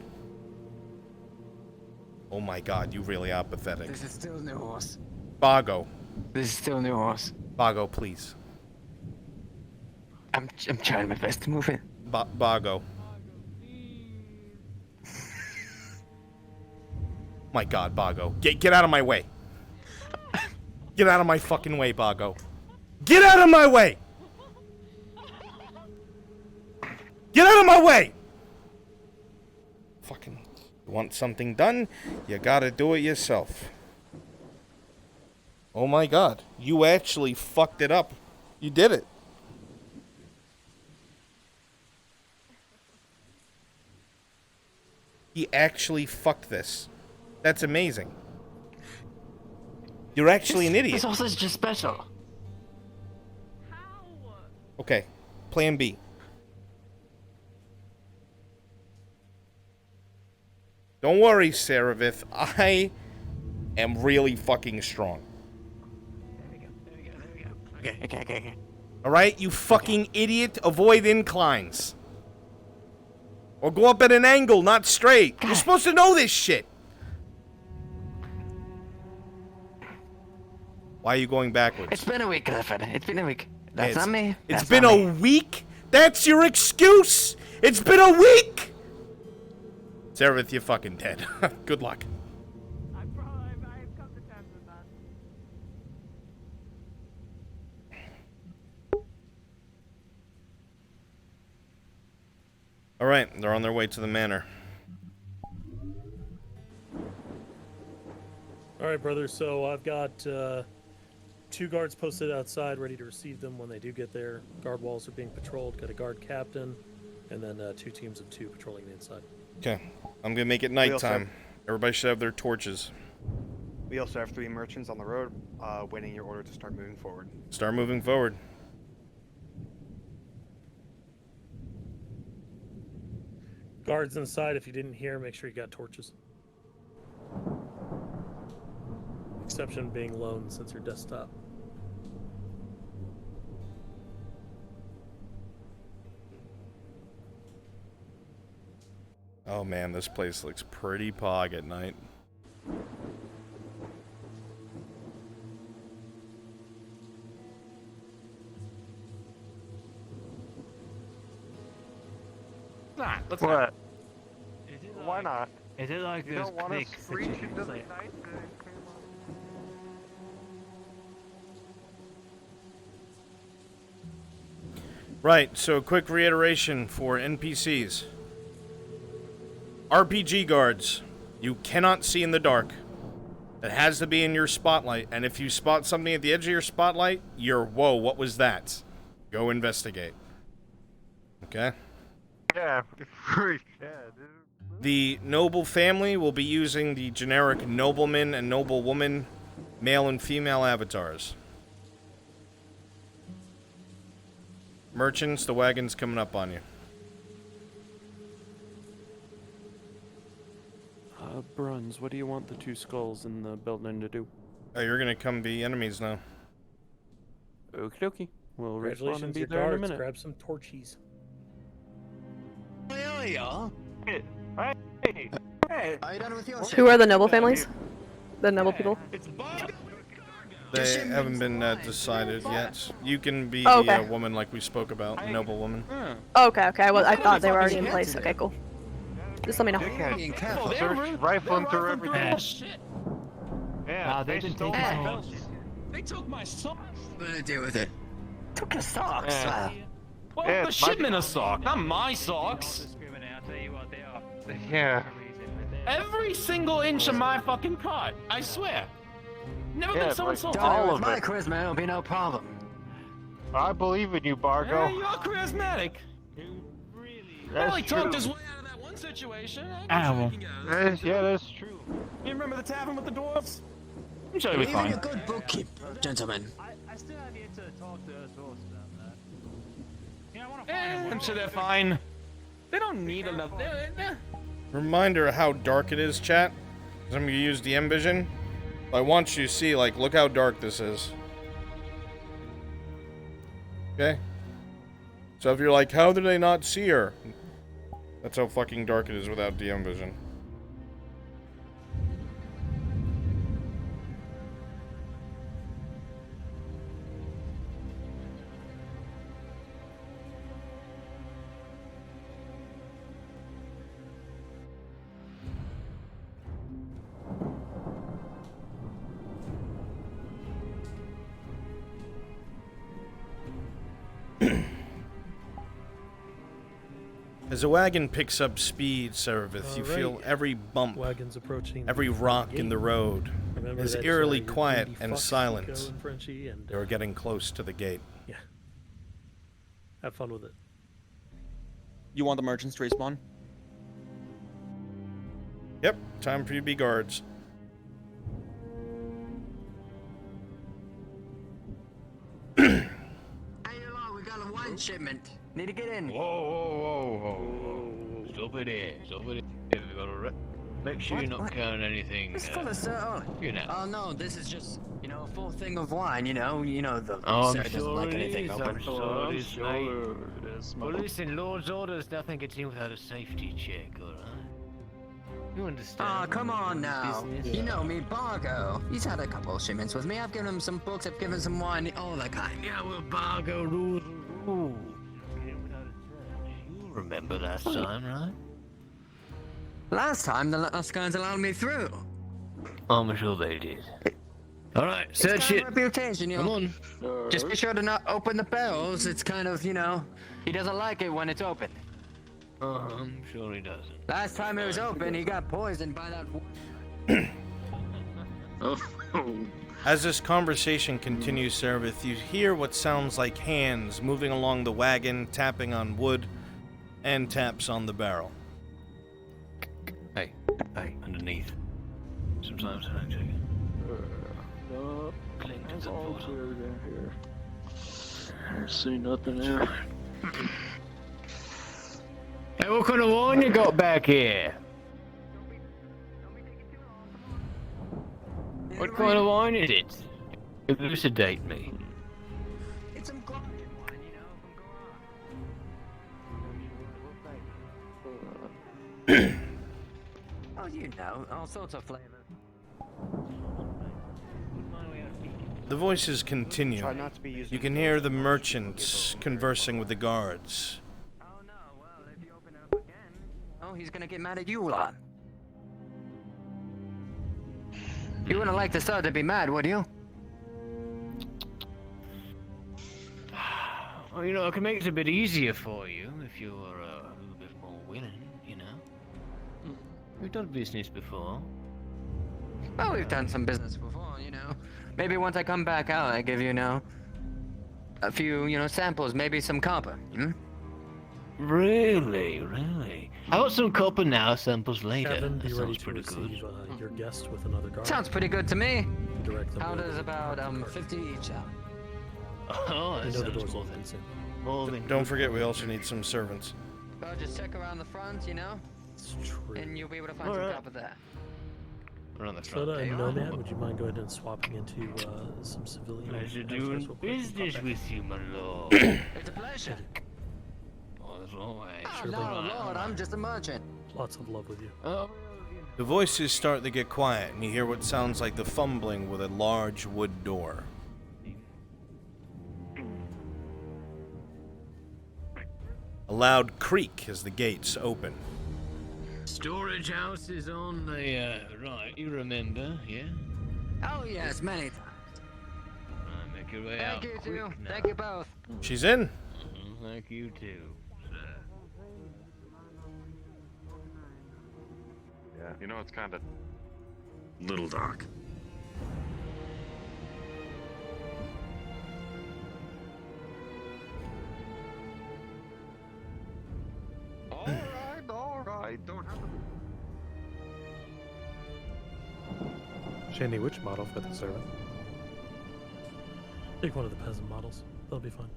Oh my god, you really are pathetic. This is still new horse. Bargo. This is still new horse. Bargo, please. I'm trying my best to move it. Bargo. My god, Bargo. Get out of my way. Get out of my fucking way, Bargo. Get out of my way! Get out of my way! Fucking... You want something done? You gotta do it yourself. Oh my god. You actually fucked it up. You did it. He actually fucked this. That's amazing. You're actually an idiot. This horse is just special. Okay, plan B. Don't worry, Saravith. I am really fucking strong. Okay. Alright, you fucking idiot. Avoid inclines. Or go up at an angle, not straight. You're supposed to know this shit. Why are you going backwards? It's been a week, Clifford. It's been a week. That's not me. It's That's been not a me. week? That's your excuse! It's been a week! Seraph, you're fucking dead. Good luck. I've come to terms with that. Alright, they're on their way to the manor. Alright, brother, so I've got 2 guards posted outside ready to receive them when they do get there. Guard walls are being patrolled, got a guard captain, and then 2 teams of 2 patrolling the inside. Okay, I'm gonna make it nighttime. Everybody should have their torches. We also have 3 merchants on the road, waiting your order to start moving forward. Start moving forward. Guards inside, if you didn't hear, make sure you got torches. Exception being lone since your desktop. Oh man, this place looks pretty pog at night. Let's What? Why not? Is it like You those don't want to clicks that screech you into can the say? night? Right, so quick reiteration for NPCs. RPG guards, you cannot see in the dark. It has to be in your spotlight, and if you spot something at the edge of your spotlight, you're, whoa, what was that? Go investigate. Okay? Yeah, The noble family will be using the generic nobleman and noblewoman, male and female avatars. Merchants, the wagon's coming up on you. Bruns, what do you want the 2 skulls in the building to do? Oh, you're gonna come be enemies now. Okie dokie. We'll respawn and Congratulations, be your there in a guards. minute. Grab some torchies. Hey, are you done with your Who are the noble families? The noble people? They haven't been decided yet. You can be Oh, the okay. woman like we spoke about, the noble woman. Oh, okay, okay. Well, I thought they were already in place. Okay, cool. Just let me know. Rifling through everything. Yeah, they didn't take my socks. They took my socks. What did I do with it? Took your socks. Well, Yeah, the it's my- shipment of socks, not my socks. I'll tell you what, they are. Yeah. Every single inch of my fucking cart, I swear. Never Yeah, been so but insulted. all With of my it. charisma, it'll be no problem. I believe in you, Bargo. Yeah, you're charismatic. I only talked his way out of that one situation. Ow. Yeah, that's true. You remember the tavern with the dwarves? I'm sure you'll be Even fine. a good bookkeeper, gentlemen. I still have yet to talk to us both about that. Yeah, I want to I'm sure they're fine. They don't need enough. Reminder of how dark it is, chat. 'Cause I'm gonna use DM vision. I want you to see, like, look how dark this is. Okay? So if you're like, how did I not see her? That's how fucking dark it is without DM vision. As the wagon picks up speed, Servith, you feel Alright. every bump, Wagons approaching. every rock in the road Remember is that, eerily your quiet greedy and fucks, silent. Nico and Frenchie, and, You're getting close to the gate. yeah. Have fun with it. You want the merchants to respawn? Yep, time for you to be guards. Hey, hello, we got a wine shipment. Need to get in. Whoa. Stop it here. We gotta make sure What? you're not What? carrying anything. It's full of sir. You know. Oh no, this is just, a full thing of wine. You know the Oh, sir I'm doesn't sure like it anything is, open. I'm sure it is, mate. Well, listen, Lord's orders, nothing gets in without a safety check, alright? You understand? Oh, come on now. Business. You know me, Bargo. He's had a couple of shipments with me. I've given him some books, I've given him some wine, all that kind. Yeah, well, Bargo rules. remember last time, right? Last time, the last guys allowed me through. I'm sure they did. Alright, search it. Reputation, you Come know. on. Just be sure to not open the barrels. It's kind of, you know, he doesn't like it when it's open. I'm sure he doesn't. Last time it was open, he got poisoned by that. As this conversation continues, Serveth, you hear what sounds like hands moving along the wagon, tapping on wood, and taps on the barrel. Hey, underneath. Sometimes I don't take it. It's all clear down here. I don't see nothing there. Hey, what kind of wine you got back here? What kind of wine is it? Elucidate me. It's some quiet wine, you know. Oh, you know, all sorts of flavor. The voices continue. Try not to be using You can hear the merchants conversing with the guards. Oh, he's gonna get mad at you lot. You wouldn't like the sir to be mad, would you? Well, you know, I can make it a bit easier for you if you were a little bit more willing, you know. We've done business before. Well, we've done some business before, you know. Maybe once I come back out, I give you, a few, samples, maybe some copper. Hmm? Really? How about some copper now, samples later? Kevin, be That ready sounds to pretty receive good. your guest with another guard. Sounds pretty good to me. Direct them How to does the about card. 50 each out? Oh, You that know the sounds doors more will than, open soon. more than Don't forget, we also need some servants. Well, just check around the front, It's true. and you'll be able to find some Alright. copper there. around the front. Soda and Nomad, would you mind going ahead and swapping into some civilian? Pleasure extras doing real quick? business Okay. with you, my lord. It's a pleasure. As always. Oh, no, Lord, I'm just a merchant. Lots of love with you. The voices start to get quiet, and you hear what sounds like the fumbling with a large wood door. A loud creak as the gates open. Storage house is on the right, you remember, yeah? Oh, yes, many times. Right, make your way Thank out you, quick too. now. Thank you both. She's in. Thank you, too, sir. Yeah, you know, it's kind of little dark. All right. Don't have to. Shandy, which model for the servant? Take one of the peasant models. They'll be fine.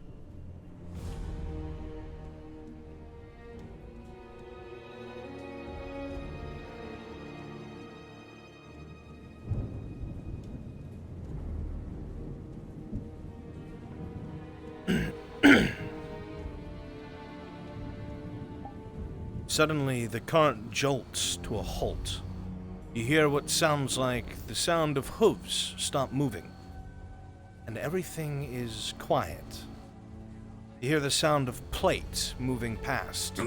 Suddenly, the cart jolts to a halt. You hear what sounds like the sound of hooves stop moving, and everything is quiet. You hear the sound of plate moving past.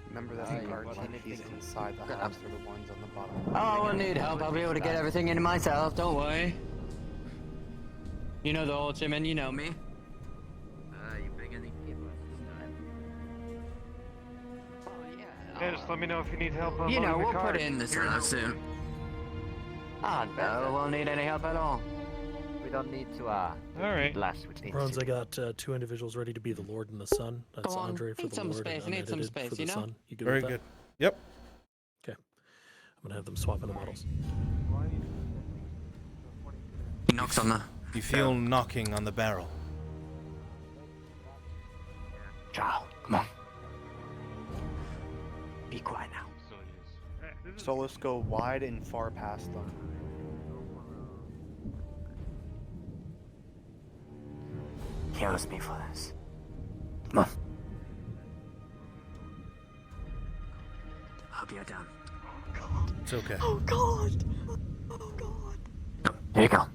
Remember that the guard he's inside the house are the ones on the bottom. Oh, I won't need help. I'll be able to get everything into myself. Don't worry. You know the old Jim, you know me. You bring any people Yeah, just let me know if you need help. You know, unloading the we'll cart. put in the cellar soon. Ah, no, won't need any help at all. We don't need to, Alright. blast with Bronze, I got two individuals ready to be the Lord and the Son. That's Go on, Andre for need the some Lord space, and need some unedited space, for the you know? Son. You good Very with that? good. Yep. Okay. I'm gonna have them swap into models. He knocks on the... You feel knocking on the barrel. Child, come on. Be quiet now. So let's go wide and far past them. Kills me for this. Come on. Hope you're done. It's okay. Oh God! Oh God! Here you go.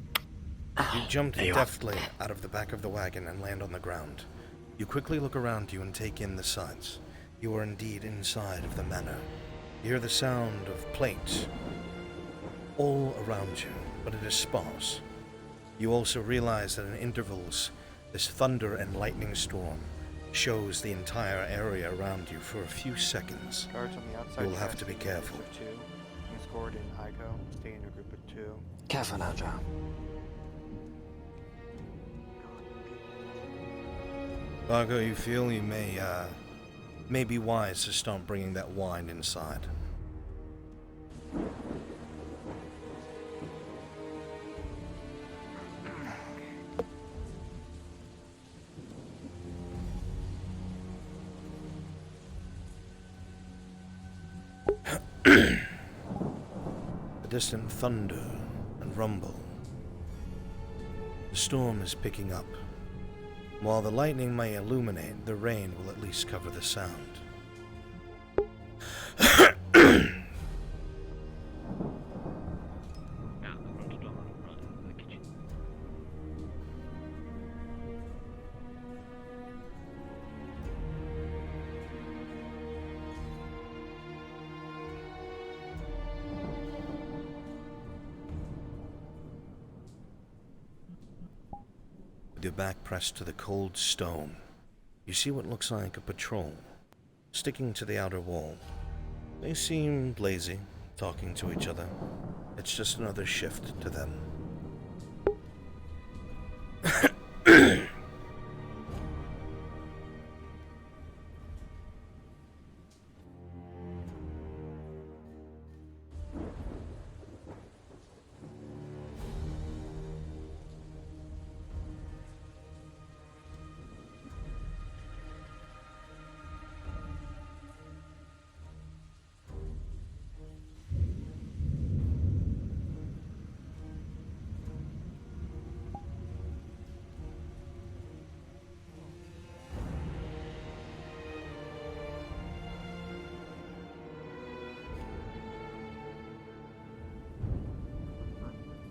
You jump There you are. deftly out of the back of the wagon and land on the ground. You quickly look around you and take in the sights. You are indeed inside of the manor. You hear the sound of plates all around you, but it is sparse. You also realize that in intervals, this thunder and lightning storm shows the entire area around you for a few seconds. Guards on the outside. You will have to be careful. Two. King scored in Ico. Stay in your group of 2. Careful now, Joe. Largo, you feel you may be wise to start bringing that wine inside. The distant thunder and rumble. The storm is picking up. While the lightning may illuminate, the rain will at least cover the sound. With your back pressed to the cold stone, you see what looks like a patrol, sticking to the outer wall. They seem lazy, talking to each other. It's just another shift to them.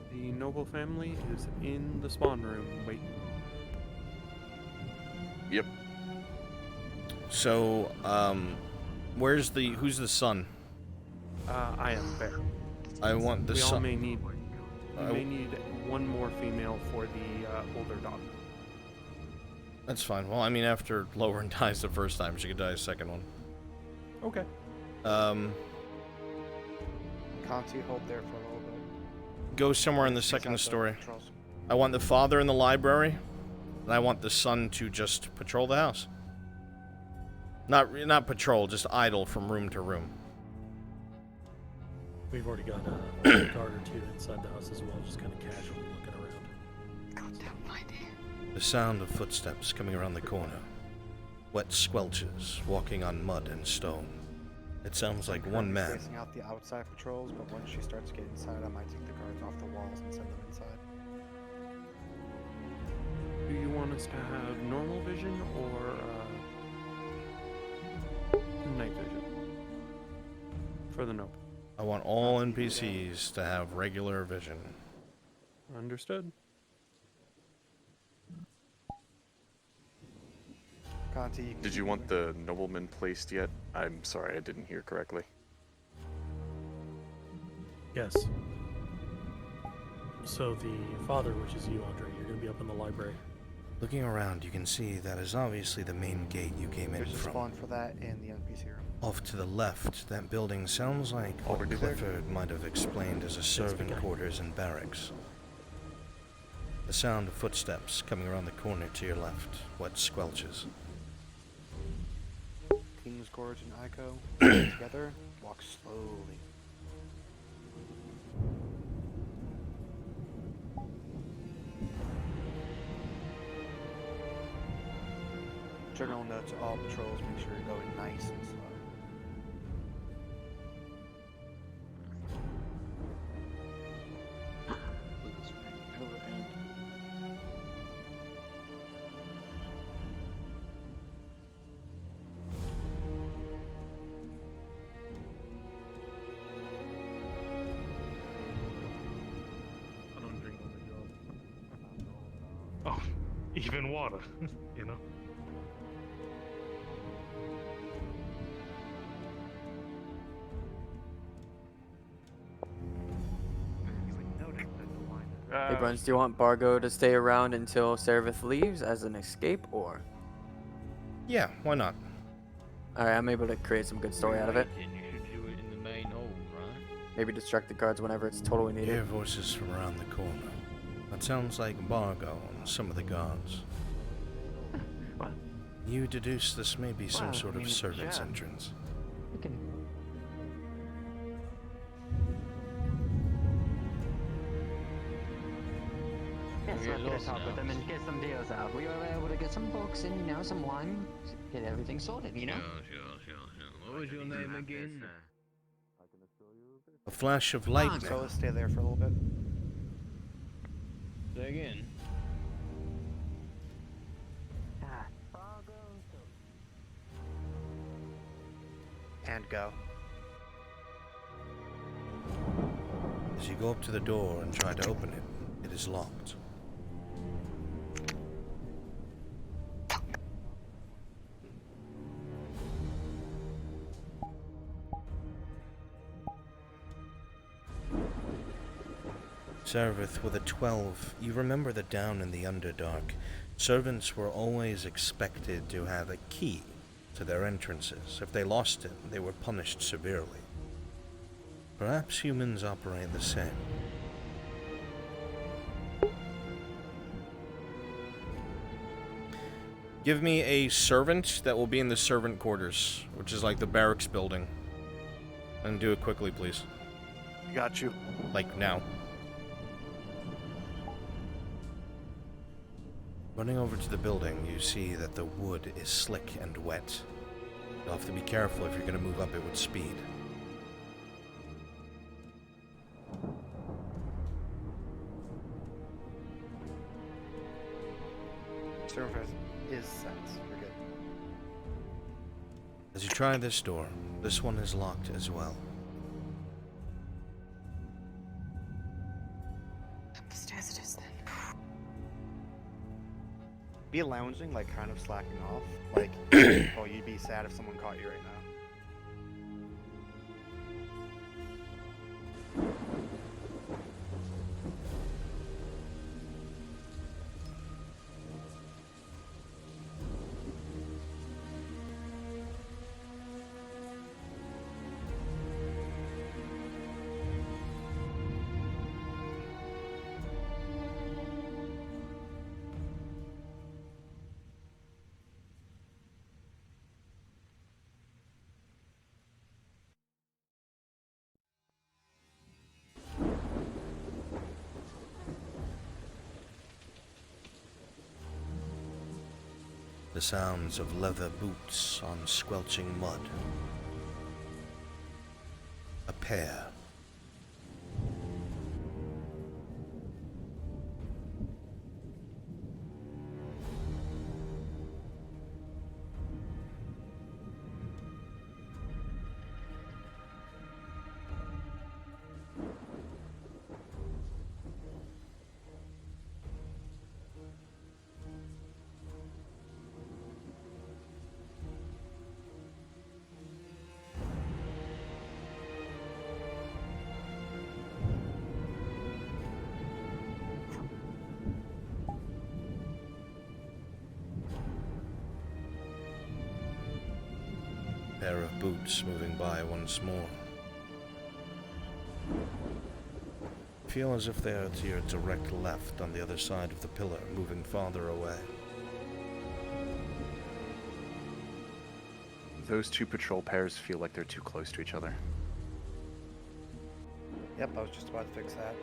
The noble family is in the spawn room waiting. Yep. So, who's the son? I am Bear. I want the We all son. may need. We may need one more female for the older daughter. That's fine. Well, I mean, after Lauren dies the first time, she could die a second one. Okay. Can't you hold there for a little bit? Go somewhere in the second story. I want the father in the library, and I want the son to just patrol the house. Not patrol, just idle from room to room. We've already got a guard or two inside the house as well, just kind of casually looking around. Goddamn idea. The sound of footsteps coming around the corner. Wet squelches walking on mud and stone. It sounds like one man. Spacing out the outside patrols, but once she starts getting inside, I might take the guards off the walls and send them inside. Do you want us to have normal vision or night vision for the noble? I want all NPCs to have regular vision. Understood. Conti, Did you want the nobleman placed yet? I'm sorry, I didn't hear correctly. Yes. So the father, which is you, Andre, you're going to be up in the library. Looking around, you can see that is obviously the main gate you came in there's a from. spawn for that in the NPC room. Off to the left, that building sounds like what Clifford might have explained as a servant quarters and barracks. The sound of footsteps coming around the corner to your left. Wet squelches. King's Gorge and Ico together. Walk slowly. Journal note to all patrols, make sure you're going nice and slow. I don't drink on the job. Oh, even water, you know? Bruns, do you want Bargo to stay around until Servith leaves as an escape, or? Yeah, why not? Alright, I'm able to create some good story out of it. You should do it in the main hall, right? Maybe distract the guards whenever it's totally You needed. hear voices from around the corner. That sounds like Bargo and some of the guards. Well, You deduce this may be some Well, sort I of mean, servant's yeah. entrance. we can. Yes, We're let's get a lost talk with now. them and get some deals out. We were able to get some books and, you know, some wine, get everything sorted, you know? Sure. What was your name again? A flash of lightning. So let's stay there for a little bit. Say again. And go. As you go up to the door and try to open it, it is locked. Servith with a 12, you remember that down in the Underdark, servants were always expected to have a key to their entrances. If they lost it, they were punished severely. Perhaps humans operate the same. Give me a servant that will be in the servant quarters, which is like the barracks building. And do it quickly, please. Got you. Like now. Running over to the building, you see that the wood is slick and wet. You'll have to be careful if you're going to move up it with speed. Service is set. We're good. As you try this door, this one is locked as well. Upstairs it is then. Be lounging, like kind of slacking off. Like, oh, you'd be sad if someone caught you right now. The sounds of leather boots on squelching mud. A pair. Pair of boots moving by once more. Feel as if they are to your direct left on the other side of the pillar, moving farther away. Those two patrol pairs feel like they're too close to each other. Yep, I was just about to fix that.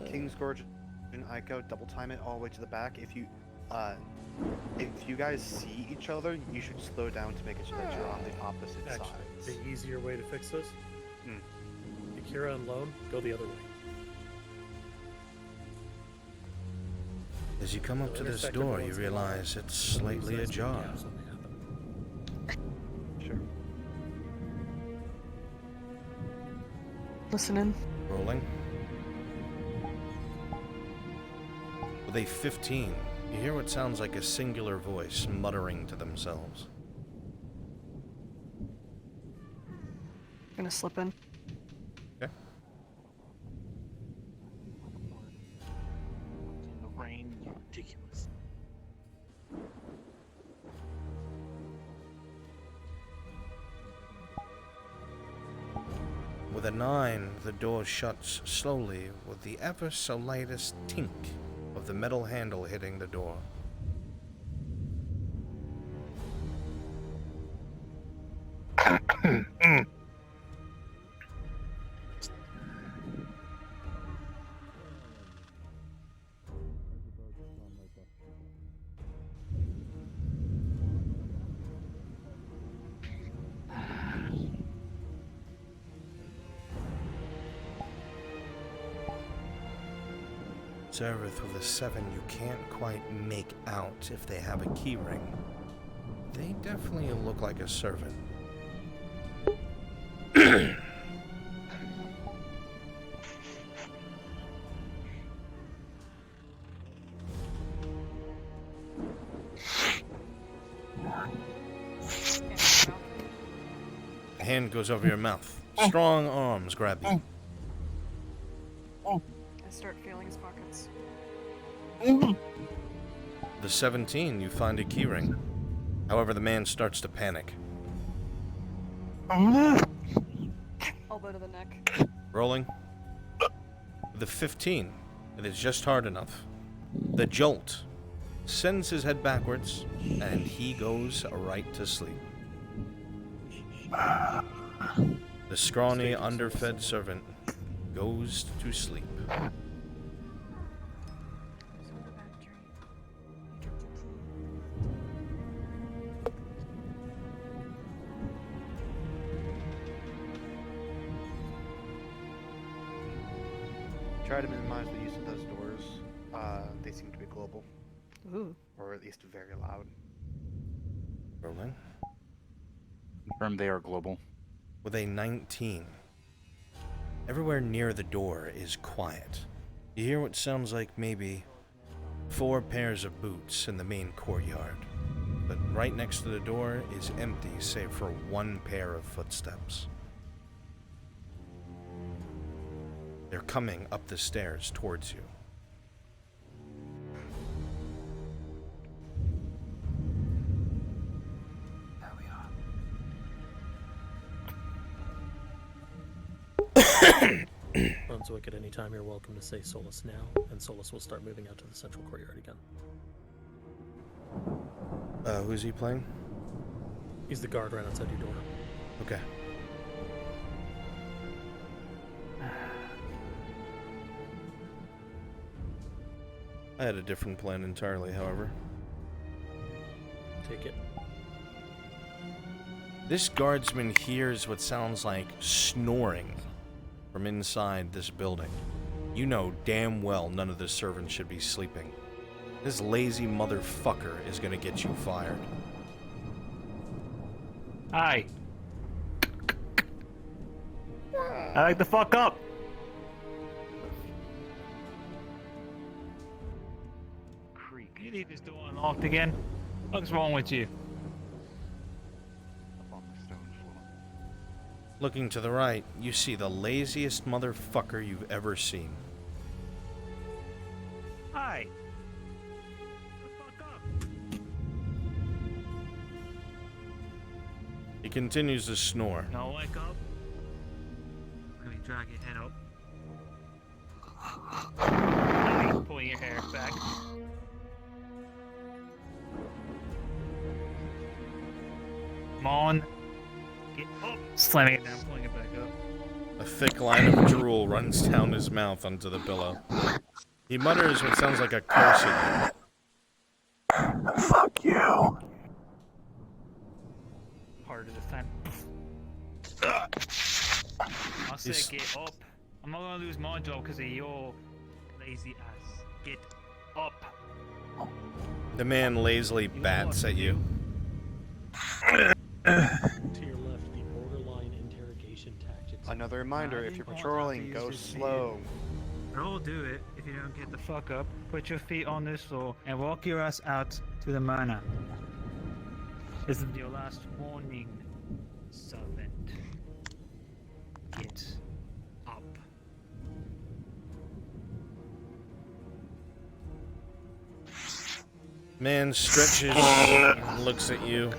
King's Gorge and Ico, double time it all the way to the back. If you guys see each other, you should slow down to make it so that you're on the opposite Actually, sides. the easier way to fix this, Akira and Lone, go the other way. As you come up to this door, you realize it's slightly ajar. Sure. Listening. Rolling. With a 15, you hear what sounds like a singular voice muttering to themselves. Gonna slip in. Okay. In the rain, you ridiculous. With a 9, the door shuts slowly with the ever so lightest tink of the metal handle hitting the door. Serveth with a 7, you can't quite make out if they have a key ring. They definitely look like a servant. A hand goes over your mouth. Strong arms grab you. I start feeling his pockets. The 17, you find a keyring. However, the man starts to panic. Elbow to the neck. Rolling. The 15, it is just hard enough. The jolt sends his head backwards, and he goes right to sleep. The scrawny, underfed servant goes to sleep. Try to minimize the use of those doors. They seem to be global. Ooh. Or at least very loud. Rolling. Confirm they are global. With a 19. Everywhere near the door is quiet. You hear what sounds like maybe 4 pairs of boots in the main courtyard. But right next to the door is empty save for 1 pair of footsteps. They're coming up the stairs towards you. Brunswick, at any time you're welcome to say Solus now, and Solus will start moving out to the central courtyard again. Who's he playing? He's the guard right outside your door. Okay. I had a different plan entirely, however. Take it. This guardsman hears what sounds like snoring from inside this building. You know damn well none of the servants should be sleeping. This lazy motherfucker is gonna get you fired. Hi. I like the fuck up. Creak. You leave this door unlocked again. What's wrong with you? Up on the stone floor. Looking to the right, you see the laziest motherfucker you've ever seen. Hi. He continues to snore. Now wake up. Let me drag your head up. Pull your hair back. Come on. Get up. Slamming it down, pulling it back up. A thick line of drool runs down his mouth onto the pillow. He mutters what sounds like a curse at you. Fuck you. Harder this time. I said get up. I'm not gonna lose my job because of your lazy ass. Get up. The man lazily bats at you. To your left, the borderline interrogation tactics. Another reminder, if you're patrolling, go slow. I'll do it if you don't get the fuck up. Put your feet on this floor and walk your ass out to the manor. This is your last warning, servant. Man stretches and looks at you,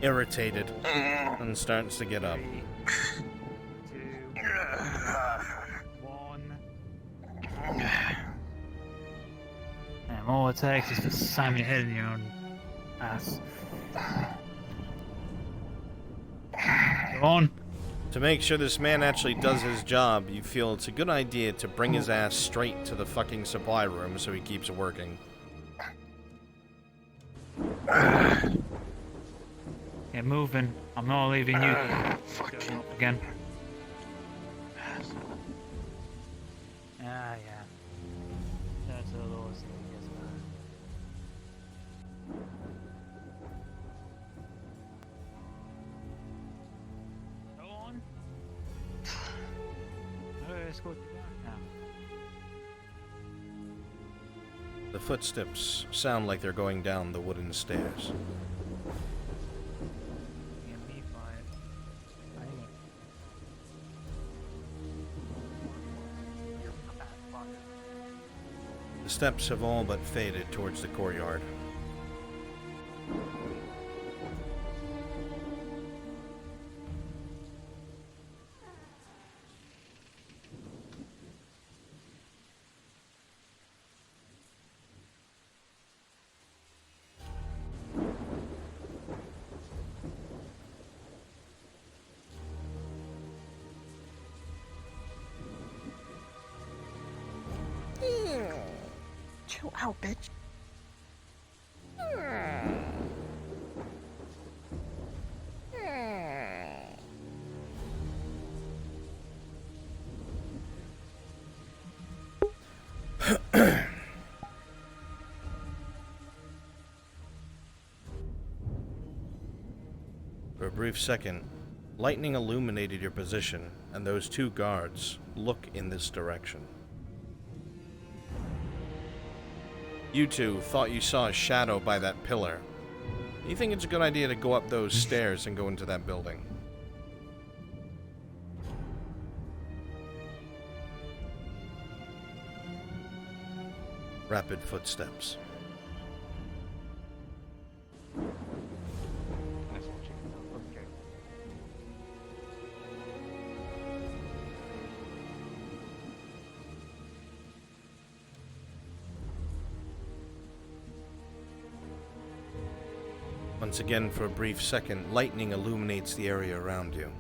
irritated, and starts to get up. 2, 1. And all it takes is to slam your head in your own ass. Go on. To make sure this man actually does his job, you feel it's a good idea to bring his ass straight to the fucking supply room so he keeps working. Get moving. I'm not leaving you. Again. Ah, yeah. That's a little sneaky as well. Go on. Let's go now. The footsteps sound like they're going down the wooden stairs. The steps have all but faded towards the courtyard. Chill out, bitch. For a brief second, lightning illuminated your position, and those two guards look in this direction. You two thought you saw a shadow by that pillar. You think it's a good idea to go up those stairs and go into that building? Rapid footsteps. Once again, for a brief second, lightning illuminates the area around you.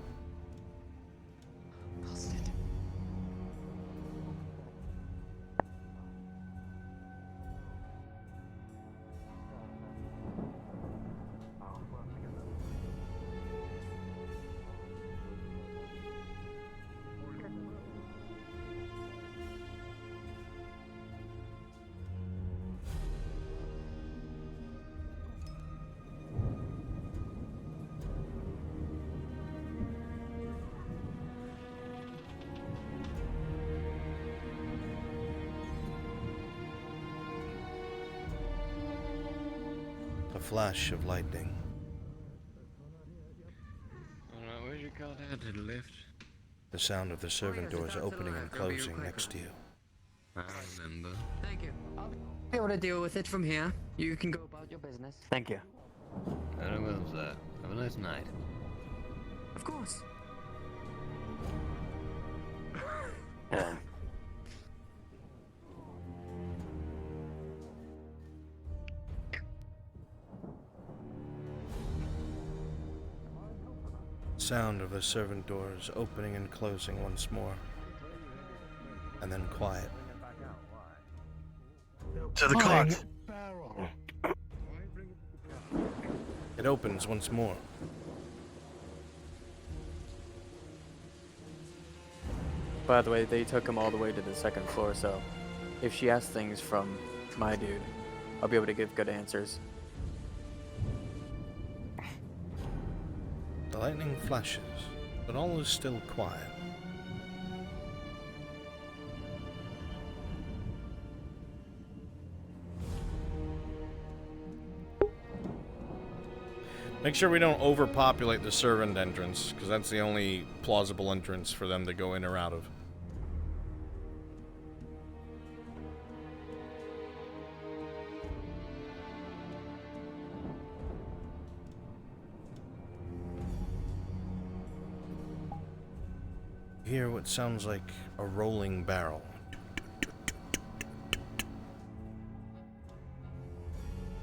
A flash of lightning. Alright, where's your car down to the left? The sound of the servant doors opening and closing next to you. I remember. Thank you. I'll be able to deal with it from here. You can go about your business. Thank you. Very well, sir. Have a nice night. Of course. Sound of the servant doors opening and closing once more. And then quiet. To the clock. It opens once more. By the way, they took him all the way to the second floor, so if she asks things from my dude, I'll be able to give good answers. The lightning flashes, but all is still quiet. Make sure we don't overpopulate the servant entrance, because that's the only plausible entrance for them to go in or out of. You hear what sounds like a rolling barrel.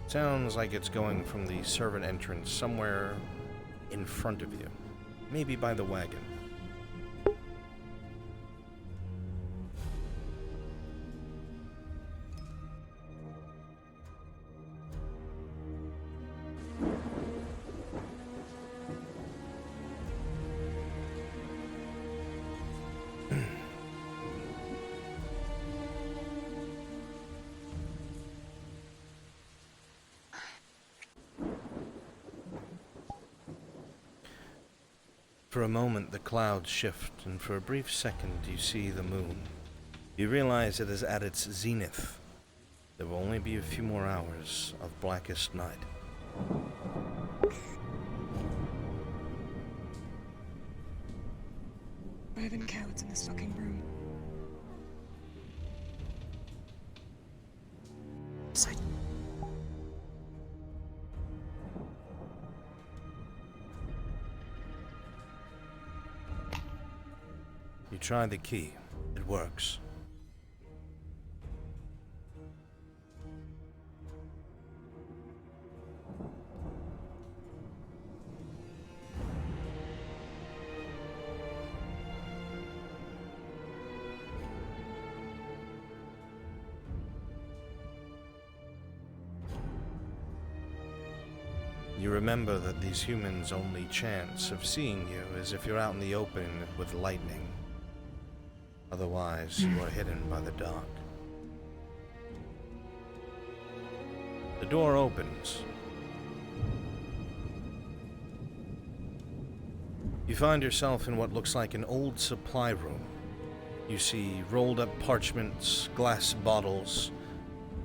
Sounds like it's going from the servant entrance somewhere in front of you. Maybe by the wagon. For a moment, the clouds shift, and for a brief second, you see the moon. You realize it is at its zenith. There will only be a few more hours of blackest night. Raven cowards in this fucking room. You try the key. It works. You remember that these humans' only chance of seeing you is if you're out in the open with lightning. Otherwise, you are hidden by the dark. The door opens. You find yourself in what looks like an old supply room. You see rolled up parchments, glass bottles,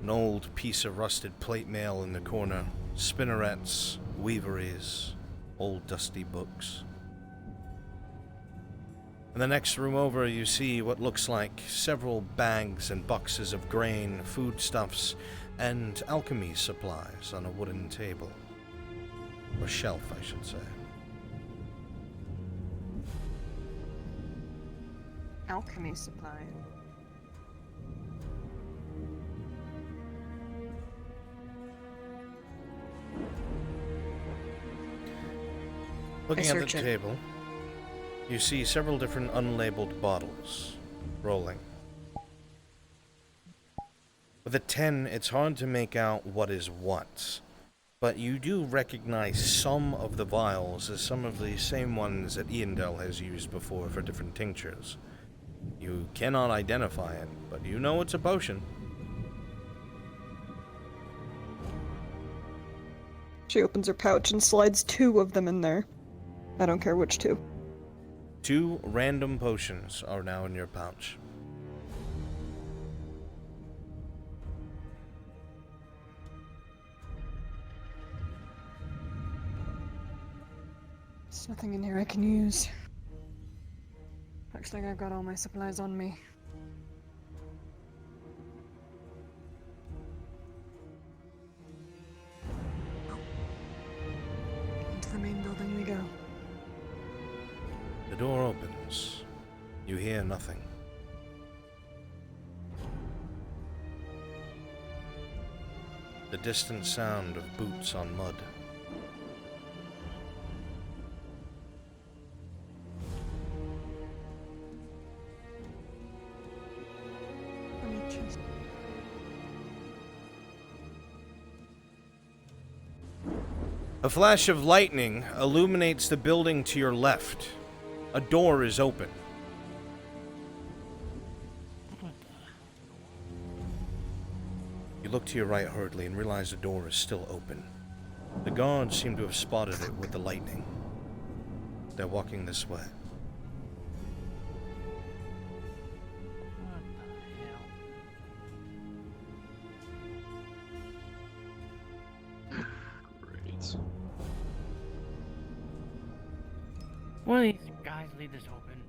an old piece of rusted plate mail in the corner, spinnerets, weaveries, old dusty books. In the next room over, you see what looks like several bags and boxes of grain, foodstuffs, and alchemy supplies on a wooden table. Or shelf, I should say. Alchemy supply. Looking at the table, you see several different unlabeled bottles rolling. With a 10, it's hard to make out what is what, but you do recognize some of the vials as some of the same ones that Iandel has used before for different tinctures. You cannot identify it, but you know it's a potion. She opens her pouch and slides 2 of them in there. I don't care which 2. 2 random potions are now in your pouch. There's nothing in here I can use. Looks like I've got all my supplies on me. Into the main building we go. The door opens. You hear nothing. The distant sound of boots on mud. A flash of lightning illuminates the building to your left. A door is open. You look to your right hurriedly and realize the door is still open. The guards seem to have spotted it with the lightning. They're walking this way. One of these guys leave this open.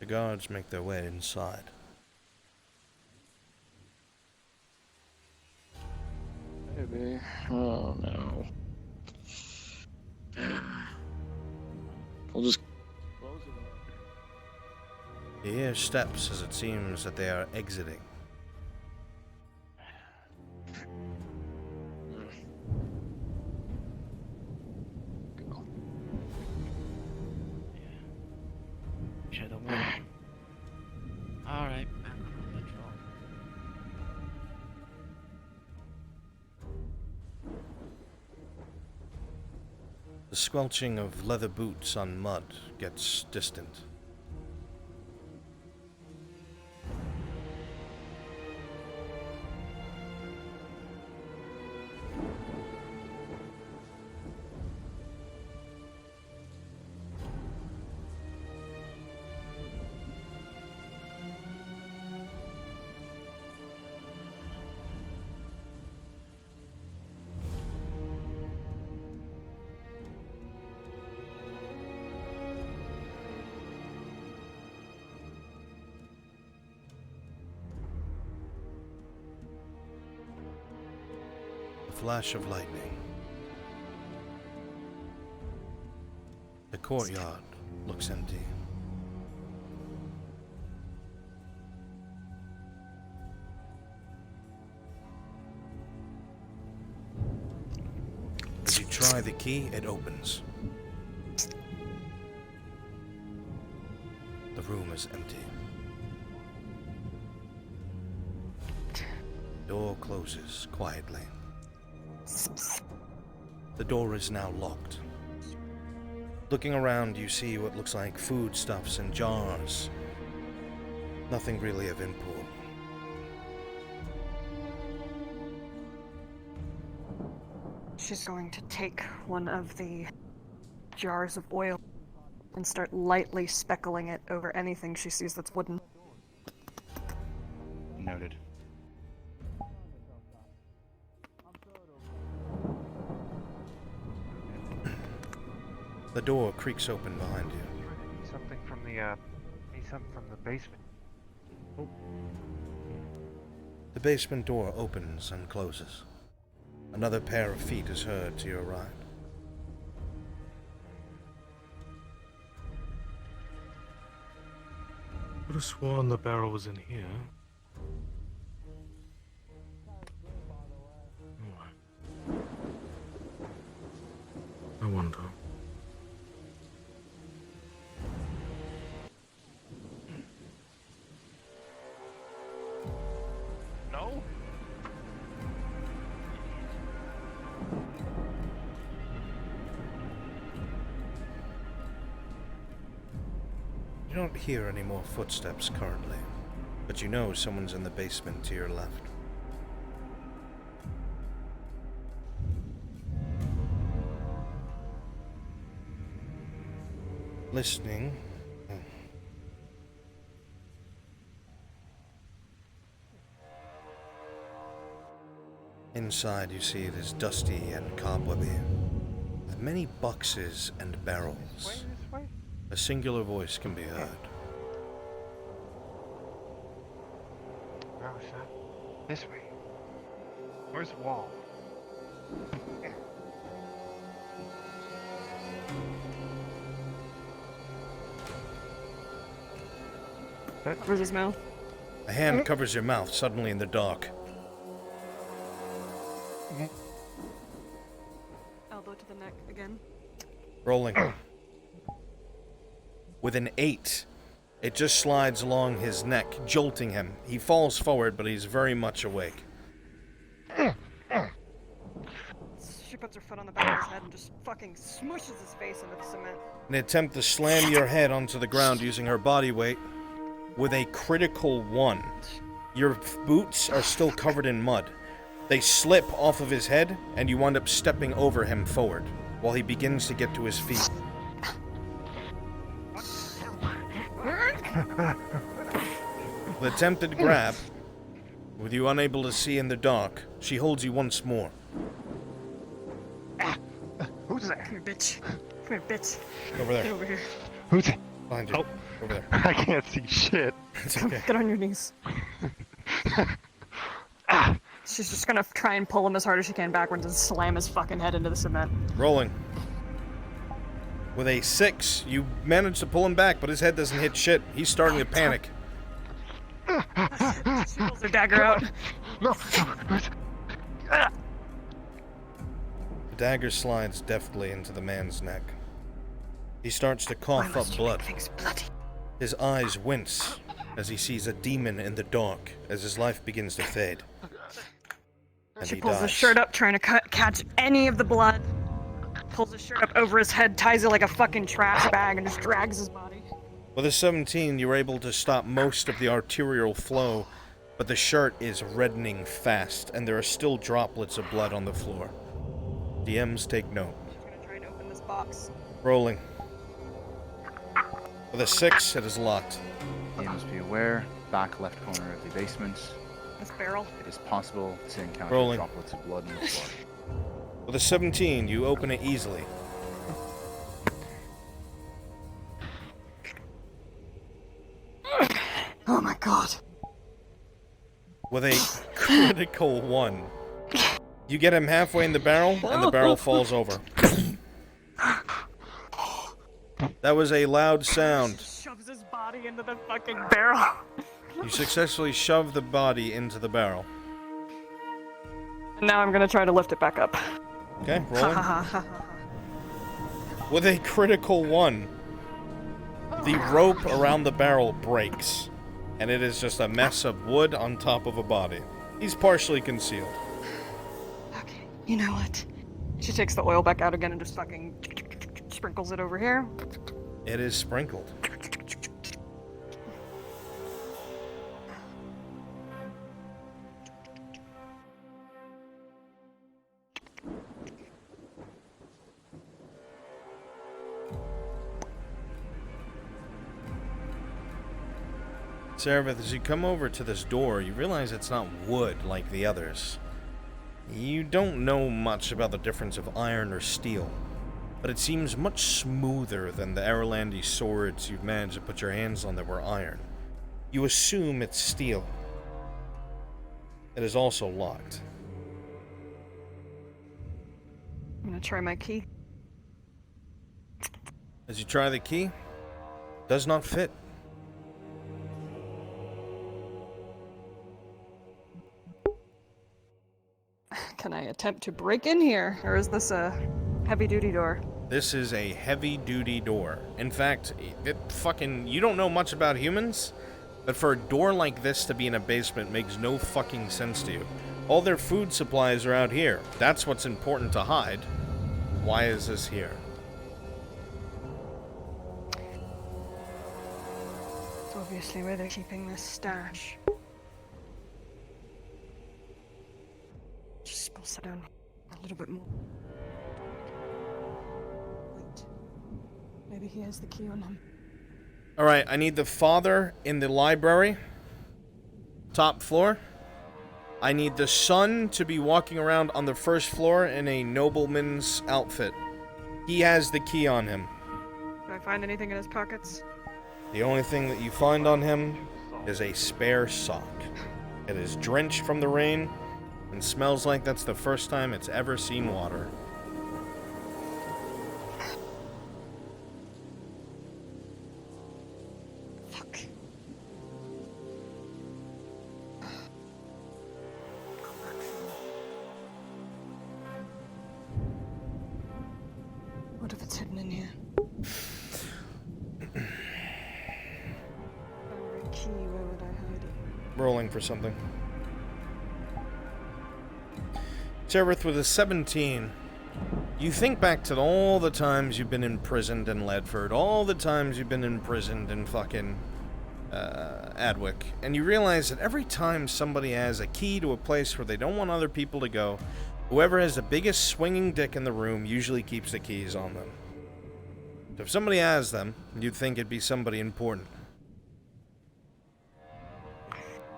The guards make their way inside. Maybe. Oh no. We'll just close it. You hear steps as it seems that they are exiting. Shut the window. Alright, back on patrol. The squelching of leather boots on mud gets distant. Flash of lightning. The courtyard looks empty. As you try the key, it opens. The room is empty. Door closes quietly. The door is now locked. Looking around, you see what looks like foodstuffs in jars. Nothing really of import. She's going to take one of the jars of oil and start lightly speckling it over anything she sees that's wooden. Noted. The door creaks open behind you. Something from the basement. Oh. The basement door opens and closes. Another pair of feet is heard to your right. I would have sworn the barrel was in here. I wonder. No? You don't hear any more footsteps currently, but you know someone's in the basement to your left. Listening. Inside you see it is dusty and cobwebby, with many boxes and barrels. A singular voice can be heard. Where was that? This way. Where's the wall? Covers his mouth. A hand covers your mouth suddenly in the dark. Elbow to the neck again. Rolling. With an 8, it just slides along his neck, jolting him. He falls forward, but he's very much awake. She puts her foot on the back of his head and just fucking smushes his face into the cement. In an attempt to slam your head onto the ground using her body weight, with a critical 1. Your boots are still covered in mud. They slip off of his head, and you wind up stepping over him forward, while he begins to get to his feet. The attempted grab, with you unable to see in the dark, she holds you once more. Who's that? Come here, bitch. Come here, bitch. Over there. Get over here. Who's that? Behind you. Oh. Over there. I can't see shit. It's okay. Get on your knees. She's just gonna try and pull him as hard as she can backwards and slam his fucking head into the cement. Rolling. With a 6, you manage to pull him back, but his head doesn't hit shit. He's starting to panic. She pulls her dagger out. The dagger slides deftly into the man's neck. He starts to cough up blood. His eyes wince as he sees a demon in the dark as his life begins to fade. And She he pulls dies. his shirt up, trying to catch any of the blood. Pulls his shirt up over his head, ties it like a fucking trash bag, and just drags his body. With a 17, you were able to stop most of the arterial flow, but the shirt is reddening fast, and there are still droplets of blood on the floor. DMs take note. She's gonna try and open this box. Rolling. With a 6, it is locked. DMs be aware, back left corner of the basement. This barrel. It is possible to encounter Rolling. droplets of blood on the floor. With a 17, you open it easily. Oh my god. With a critical 1. You get him halfway in the barrel, and the barrel falls over. That was a loud sound. Shoves his body into the fucking barrel. You successfully shove the body into the barrel. And now I'm gonna try to lift it back up. Okay, rolling. With a critical 1, the rope around the barrel breaks, and it is just a mess of wood on top of a body. He's partially concealed. Okay, you know what? She takes the oil back out again and just fucking sprinkles it over here. It is sprinkled. Seraph, as you come over to this door, you realize it's not wood like the others. You don't know much about the difference of iron or steel, but it seems much smoother than the Orlandi swords you've managed to put your hands on that were iron. You assume it's steel. It is also locked. I'm gonna try my key. As you try the key, does not fit. Can I attempt to break in here, or is this a heavy-duty door? This is a heavy-duty door. In fact, you don't know much about humans, but for a door like this to be in a basement makes no fucking sense to you. All their food supplies are out here. That's what's important to hide. Why is this here? It's obviously where they're keeping this stash. Just pulse it down a little bit more. Wait. Maybe he has the key on him. Alright, I need the father in the library. Top floor. I need the son to be walking around on the first floor in a nobleman's outfit. He has the key on him. Do I find anything in his pockets? The only thing that you find on him is a spare sock. It is drenched from the rain and smells like that's the first time it's ever seen water. Fuck. What if it's hidden in here? If I were a key, where would I hide it? Rolling for something. Seraph, with a 17, you think back to all the times you've been imprisoned in Ledford, all the times you've been imprisoned in fucking Adwick, and you realize that every time somebody has a key to a place where they don't want other people to go, whoever has the biggest swinging dick in the room usually keeps the keys on them. So if somebody has them, you'd think it'd be somebody important.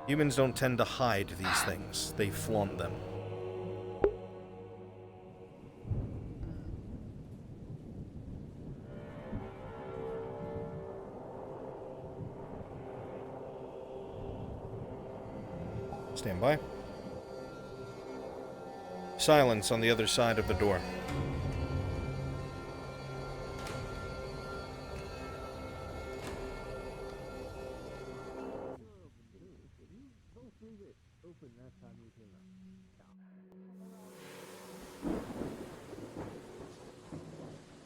Humans don't tend to hide these things, they flaunt them. Stand by. Silence on the other side of the door.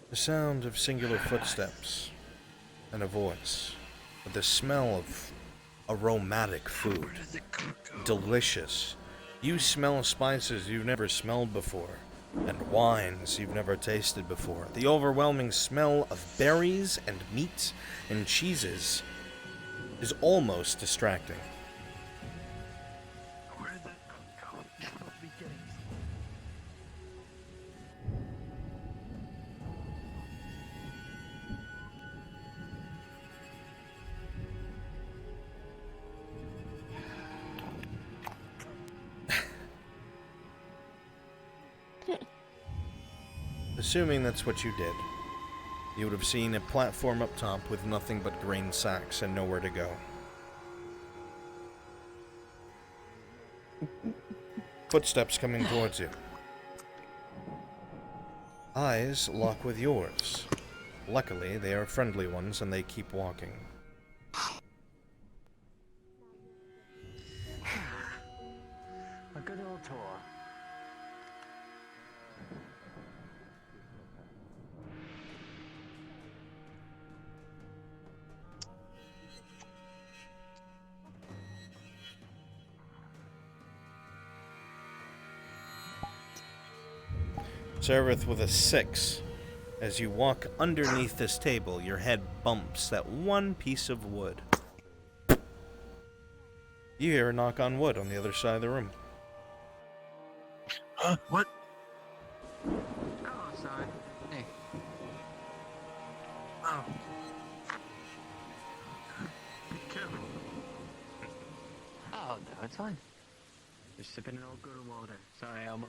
The sound of singular footsteps and a voice, with the smell of aromatic food. Delicious. You smell spices you've never smelled before, and wines you've never tasted before. The overwhelming smell of berries and meat and cheeses is almost distracting. Assuming that's what you did, you would have seen a platform up top with nothing but grain sacks and nowhere to go. Footsteps coming towards you. Eyes lock with yours. Luckily, they are friendly ones and they keep walking. A good old tour. Serveth with a 6. As you walk underneath this table, your head bumps that one piece of wood. You hear a knock on wood on the other side of the room. What? Oh, sorry. Hey. Oh. Be careful. Oh, no, it's fine. Just sipping an old good water. Sorry, Elmo.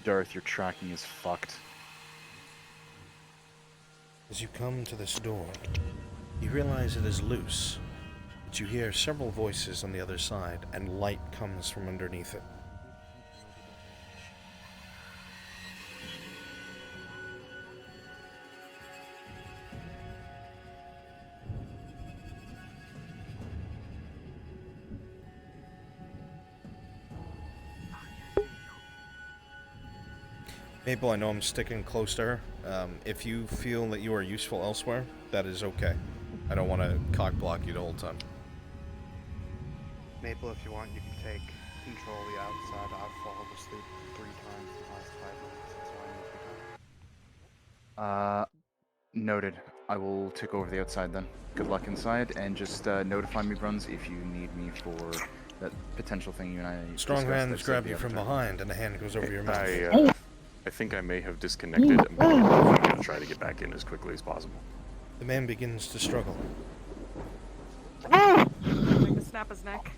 Darth, your tracking is fucked. As you come to this door, you realize it is loose, but you hear several voices on the other side, and light comes from underneath it. Maple, I know I'm sticking close to her. If you feel that you are useful elsewhere, that is okay. I don't want to cock block you the whole time. Maple, if you want, you can take control of the outside. I've fallen asleep 3 times in the last 5 minutes, so I need to go. Noted. I will take over the outside then. Good luck inside, and just notify me, Bruns, if you need me for that potential thing you and I Strong discussed hands that grab saved you the from other time. behind, and a hand goes over your mouth. I think I may have disconnected. I'm going to try to get back in as quickly as possible. The man begins to struggle. Going to snap his neck.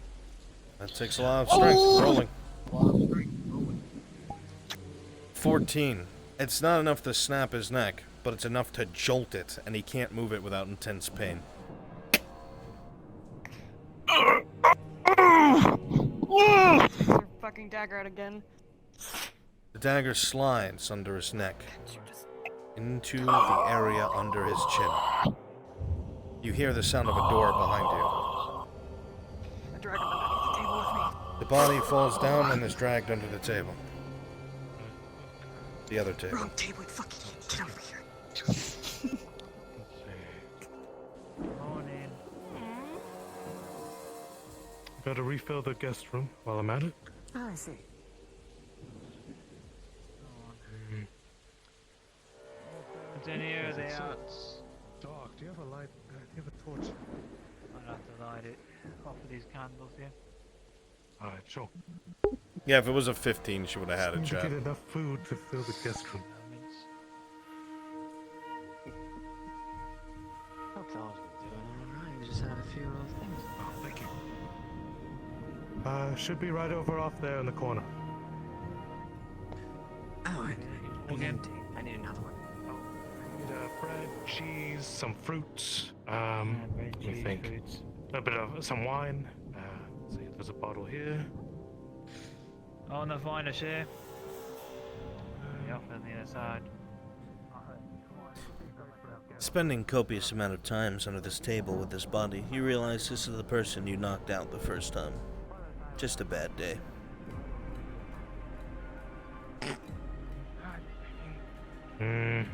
That takes a lot of strength. Rolling. 14. It's not enough to snap his neck, but it's enough to jolt it, and he can't move it without intense pain. Your fucking dagger out again. The dagger slides under his neck, into the area under his chin. You hear the sound of a door behind you. I drag him underneath the table with me. The body falls down and is dragged under the table. The other table. Wrong table, fucking get over here. Morning. Better refill the guest room while I'm at it. Oh, I see. What's in here? They are. Dark. Do you have a light? Do you have a torch? I'll have to light it off of these candles here. Alright, sure. Yeah, if it was a 15, she would have had it, Seem to chat. get enough food to fill the guest room. Hope all's been doing alright. We just had a few little things. Oh, thank you. Should be right over off there in the corner. Oh, I bread, cheese, some fruits. Let me think. A bit of some wine. See, there's a bottle here. On the finest here. Off on the other side. Spending copious amount of times under this table with this body, you realize this is the person you knocked out the first time. Just a bad day. Alright.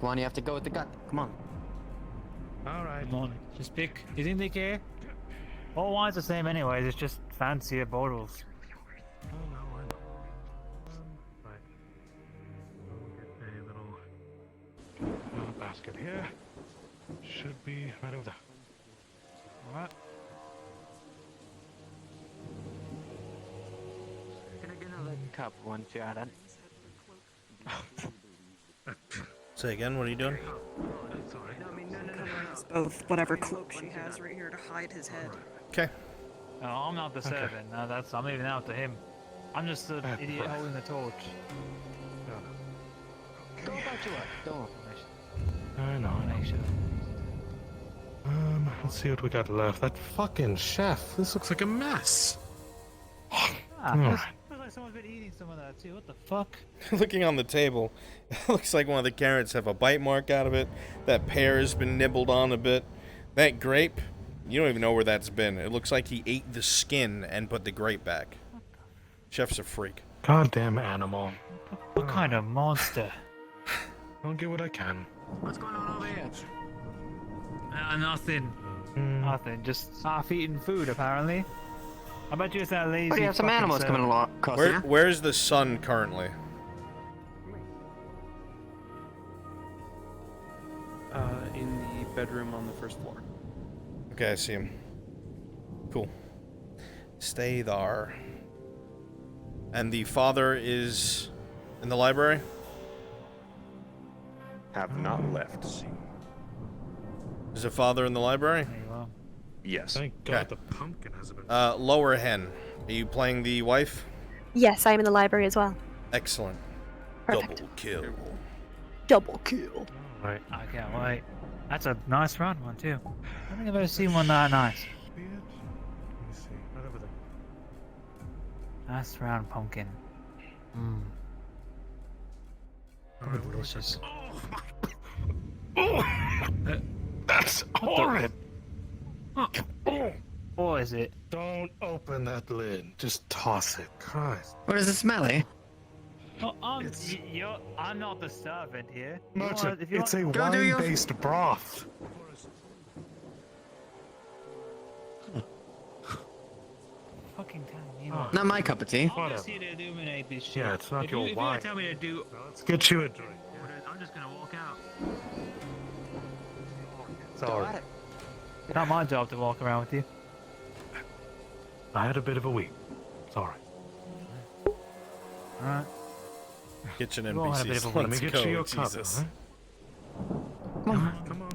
Come on, you have to go with the gut. Come on. Alright. Come on, just pick. You think they care? All wine's the same anyways, it's just fancier bottles. Oh no, I know. Right. We'll get a little basket here. Should be right over there. Alright. Can I get another cup once you're at it? Say again, what are you doing? Both whatever cloak she has right here to hide his head. Okay. No, I'm not the servant. No, I'm leaving out to him. I'm just the idiot holding the torch. Go about your work. Don't. I know. Let's see what we got left. That fucking chef. This looks like a mess. Looks like someone's been eating some of that too. What the fuck? Looking on the table, it looks like one of the carrots have a bite mark out of it. That pear has been nibbled on a bit. That grape, you don't even know where that's been. It looks like he ate the skin and put the grape back. Chef's a freak. Goddamn animal. What kind of monster? I'll get what I can. What's going on over here? Nothing. Nothing. Just half-eaten food, apparently. I bet you it's that lazy. Oh, you have some animals coming along across here. Where's the sun currently? In the bedroom on the first floor. Okay, I see him. Cool. Stay there. And the father is in the library? Have not left. Is the father in the library? There you are. Yes. Thank God the pumpkin hasn't been. Lower hen. Are you playing the wife? Yes, I am in the library as well. Excellent. Perfect. Double kill. Double kill. Right. I can't wait. That's a nice round one too. I don't think I've ever seen one that nice. Let me see. Right over there. Nice round pumpkin. Mmm. Alright, Delicious. That's horrid. What is it? Don't open that lid. Just toss it. Christ. What does it smell, eh? Oh, I'm not the servant here. Merchant, If you it's a want- wine-based broth. Fucking tell me. Not my cup of tea. I'm just here to illuminate this shit. Yeah, it's not if your you wine. tell me to do, Let's get you a drink. I'm just gonna walk out. Sorry. It's not my job to walk around with you. I had a bit of a week. Sorry. Alright. Kitchen You all had a bit NPCs. of a Let me Let's get go, you your cup. Jesus. Huh? Come on.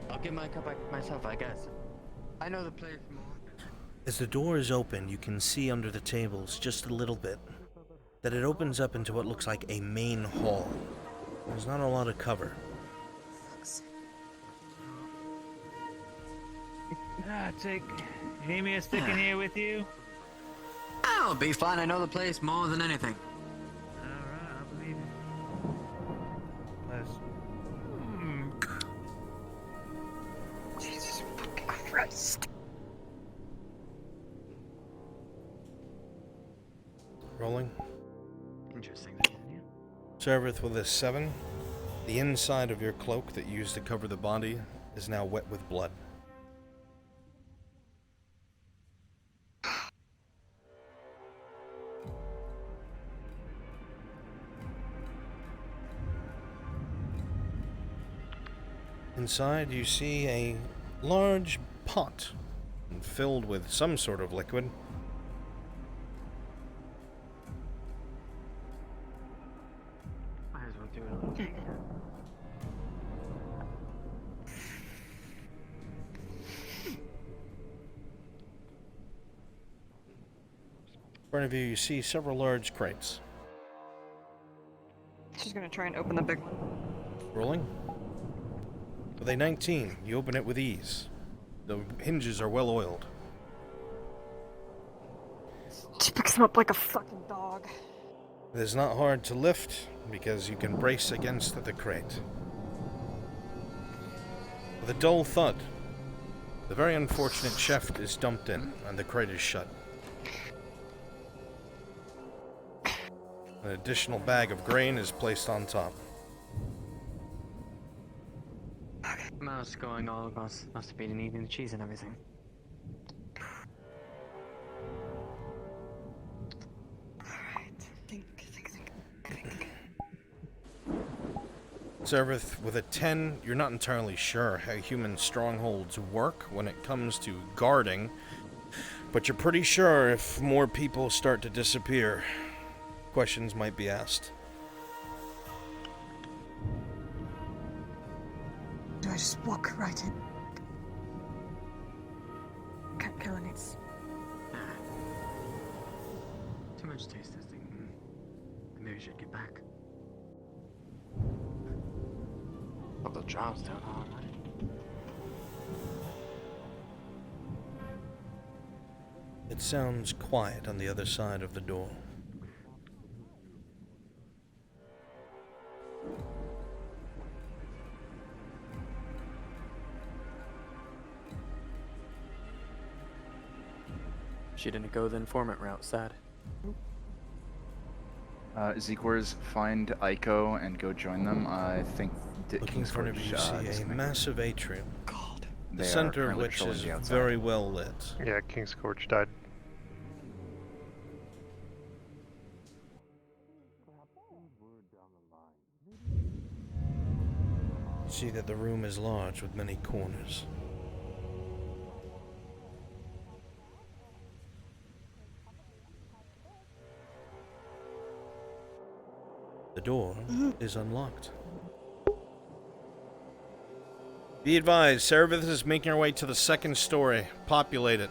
I'll get my cup back myself, I guess. I know the place more. As the door is open, you can see under the tables just a little bit that it opens up into what looks like a main hall. There's not a lot of cover. You need me to stick in here with you? I'll be fine. I know the place more than anything. Alright, I believe it. Jesus fucking Christ. Rolling. Interesting. Serveth with a 7. The inside of your cloak that you used to cover the body is now wet with blood. Inside you see a large pot filled with some sort of liquid. Might as well do it a little bit. In front of you, you see several large crates. She's gonna try and open the big one. Rolling. With a 19, you open it with ease. The hinges are well oiled. She picks him up like a fucking dog. It is not hard to lift because you can brace against the crate. With a dull thud, the very unfortunate chef is dumped in and the crate is shut. An additional bag of grain is placed on top. Mouse going all across. Must have been eating the cheese and everything. Zervith, with a 10, you're not entirely sure how human strongholds work when it comes to guarding, but you're pretty sure if more people start to disappear, questions might be asked. Do I just walk right in? Can't kill any. Too much taste testing. Maybe we should get back. Well, the job's done already. It sounds quiet on the other side of the door. She didn't go the informant route, sad. Zequors, find Aiko and go join them. I think Looking in front of you, you see a massive atrium. God. The center of which is very well lit. Yeah, King Scourge died. You see that the room is large with many corners. The door is unlocked. Be advised, Zervith is making her way to the second story. Populate it.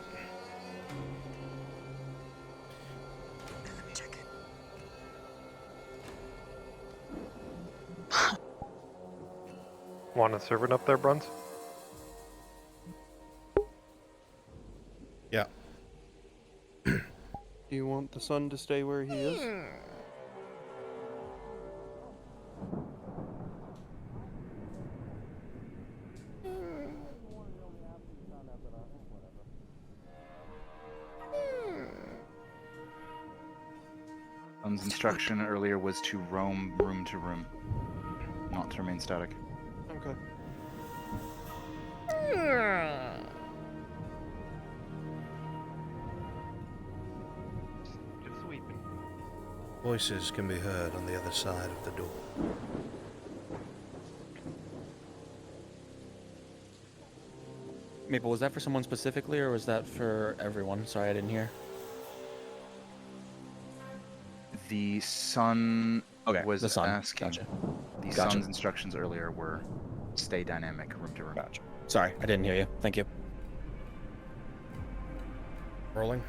Want a servant up there, Bruns? Yeah. Do you want the sun to stay where he is? Sun's instruction earlier was to roam room to room, not to remain static. Okay. Just sweeping. Voices can be heard on the other side of the door. Maple, was that for someone specifically, or was that for everyone? Sorry, I didn't hear. The sun was the sun. asking. Gotcha. The Gotcha. sun's instructions earlier were stay dynamic room to room. Gotcha. Sorry, I didn't hear you. Thank you. Rolling.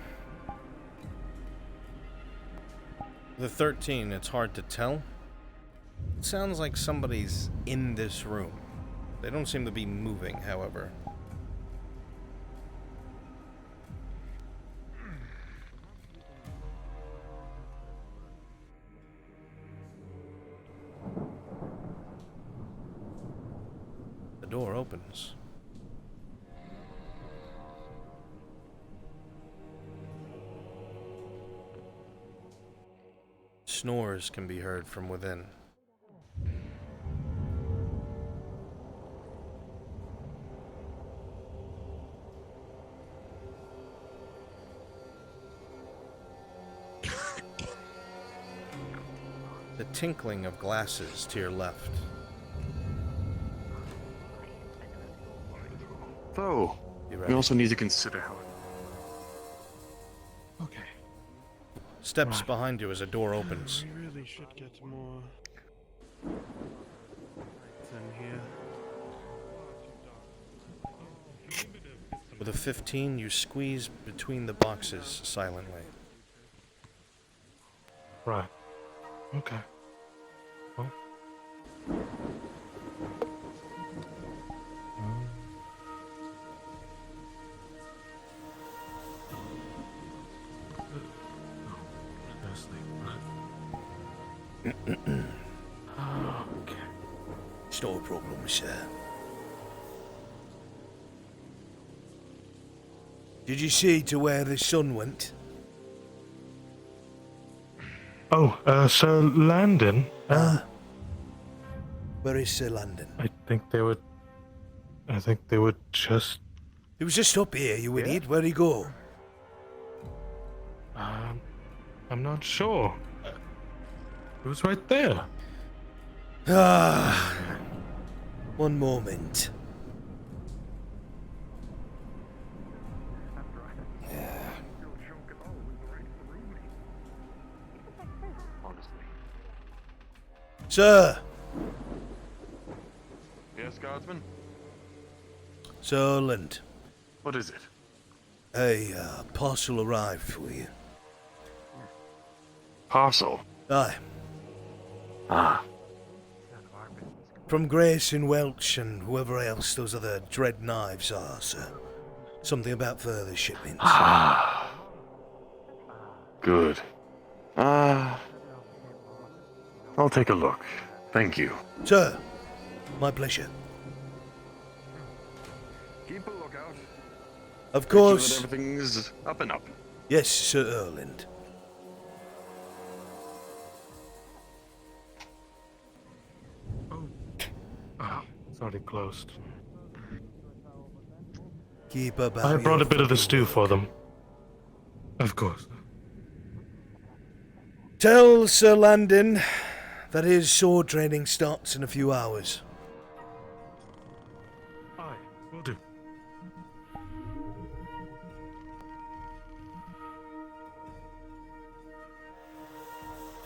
The 13, it's hard to tell. It sounds like somebody's in this room. They don't seem to be moving, however. The door opens. Snores can be heard from within. The tinkling of glasses to your left. Though, we also need to consider how. Okay. Steps behind you as a door opens. We really should get more than here. With a 15, you squeeze between the boxes silently. Right. Okay. Well. Okay. It's no problem, sir. Did you see to where the sun went? Oh, Sir Landon. Where is Sir Landon? I think they were just. He was just up here, you idiot. Where'd he go? I'm not sure. It was right there. Ah. One moment. Sir! Yes, Guardsman? Sir Orland. What is it? A parcel arrived for you. Parcel? Aye. Ah. From Grace in Welch and whoever else those other dread knives are, sir. Something about further shipments. Ah. Good. I'll take a look. Thank you. Sir, my pleasure. Keep a lookout. Of Make sure course. that everything's up and up. Yes, Sir Orland. Oh, it's already closed. Keep about I brought your a bit of the fucking stew work. for them. Of course. Tell Sir Landon that his sword training starts in a few hours. Aye, will do.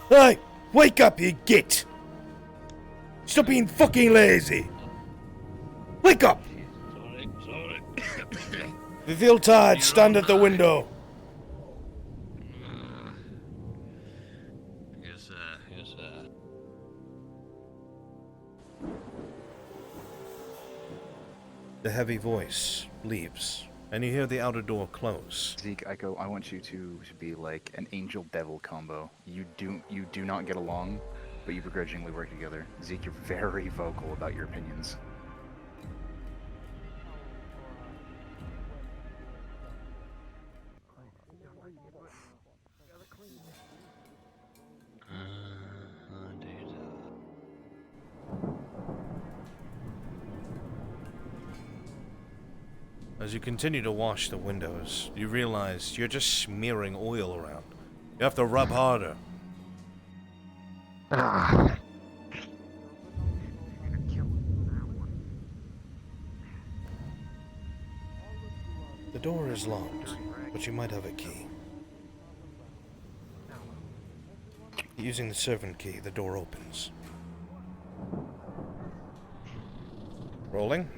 Hey, wake up, you git! Stop being fucking lazy! Wake up! If you feel tired, stand at the window. Yes, sir. Yes, sir. The heavy voice leaves, and you hear the outer door close. Zeke, I want you to be like an angel-devil combo. You do not get along, but you begrudgingly work together. Zeke, you're very vocal about your opinions. As you continue to wash the windows, you realize you're just smearing oil around. You have to rub harder. The door is locked, but you might have a key. Using the servant key, the door opens. Rolling.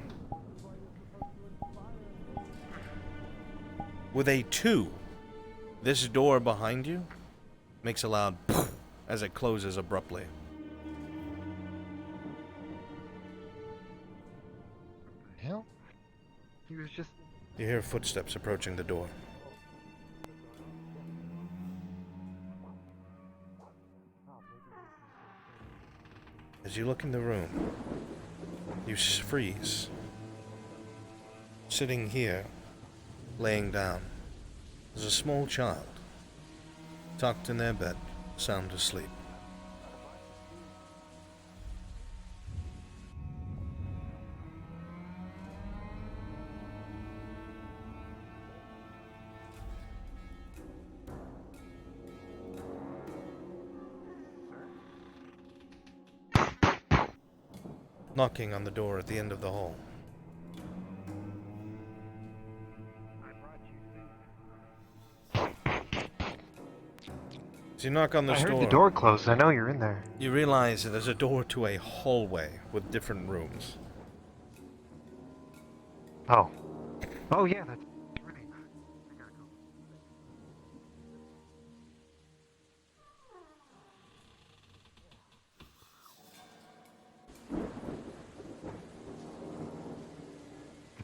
With a 2, this door behind you makes a loud poof as it closes abruptly. Hell? He was just... You hear footsteps approaching the door. As you look in the room, you freeze. Sitting here, laying down, is a small child, tucked in their bed, sound asleep. Knocking on the door at the end of the hall. As you knock on this I heard door, the door closed. I know you're in there. you realize that there's a door to a hallway with different rooms. Oh. Oh, yeah, that's right.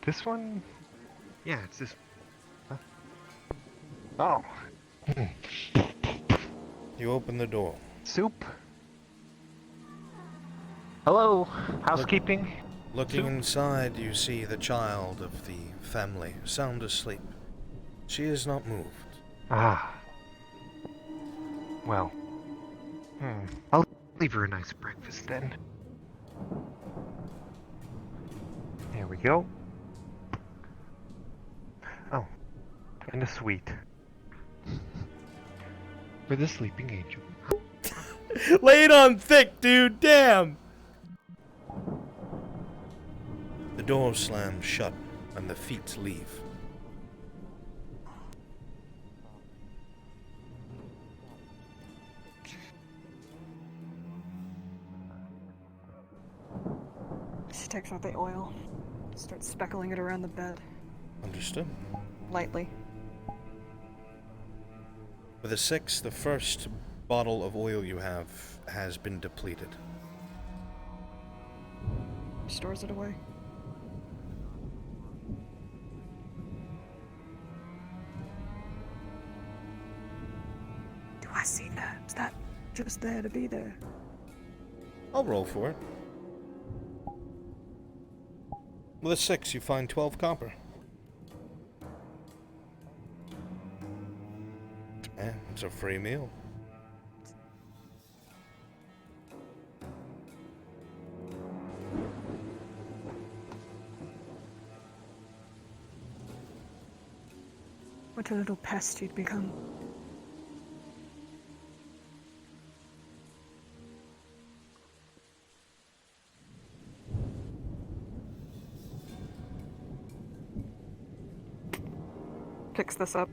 This one? Yeah, it's this. Huh? Oh. You open the door. Soup. Hello, housekeeping. Looking Soup? inside, you see the child of the family, sound asleep. She is not moved. Ah. Well. I'll leave her a nice breakfast then. There we go. Oh. And a sweet. For the sleeping angel. Lay it on thick, dude, damn! The door slams shut, and the feet leave. She takes out the oil, starts speckling it around the bed. Understood. Lightly. With a 6, the first bottle of oil you have has been depleted. Stores it away. Do I see that? Is that just there to be there? I'll roll for it. With a 6, you find 12 copper. It's a free meal. What a little pest you'd become. Picks this up.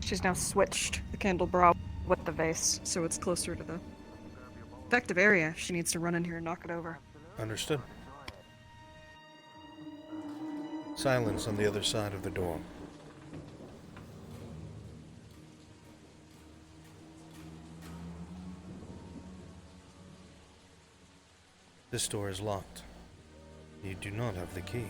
She's now switched the candelabra with the vase, so it's closer to the effective area. She needs to run in here and knock it over. Understood. Silence on the other side of the door. This door is locked. You do not have the key.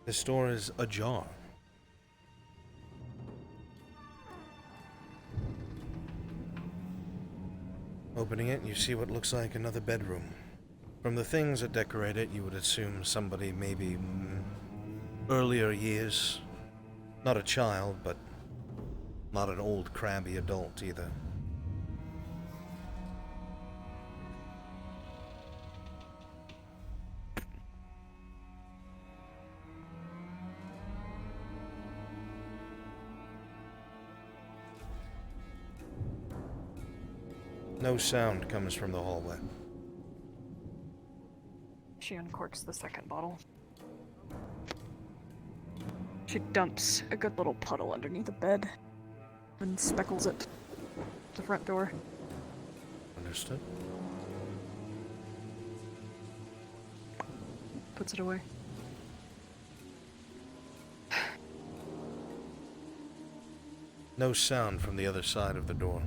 This door is ajar. Opening it, you see what looks like another bedroom. From the things that decorate it, you would assume somebody maybe earlier years. Not a child, but not an old crabby adult either. No sound comes from the hallway. She uncorks the second bottle. She dumps a good little puddle underneath the bed and speckles it to the front door. Understood. Puts it away. No sound from the other side of the door.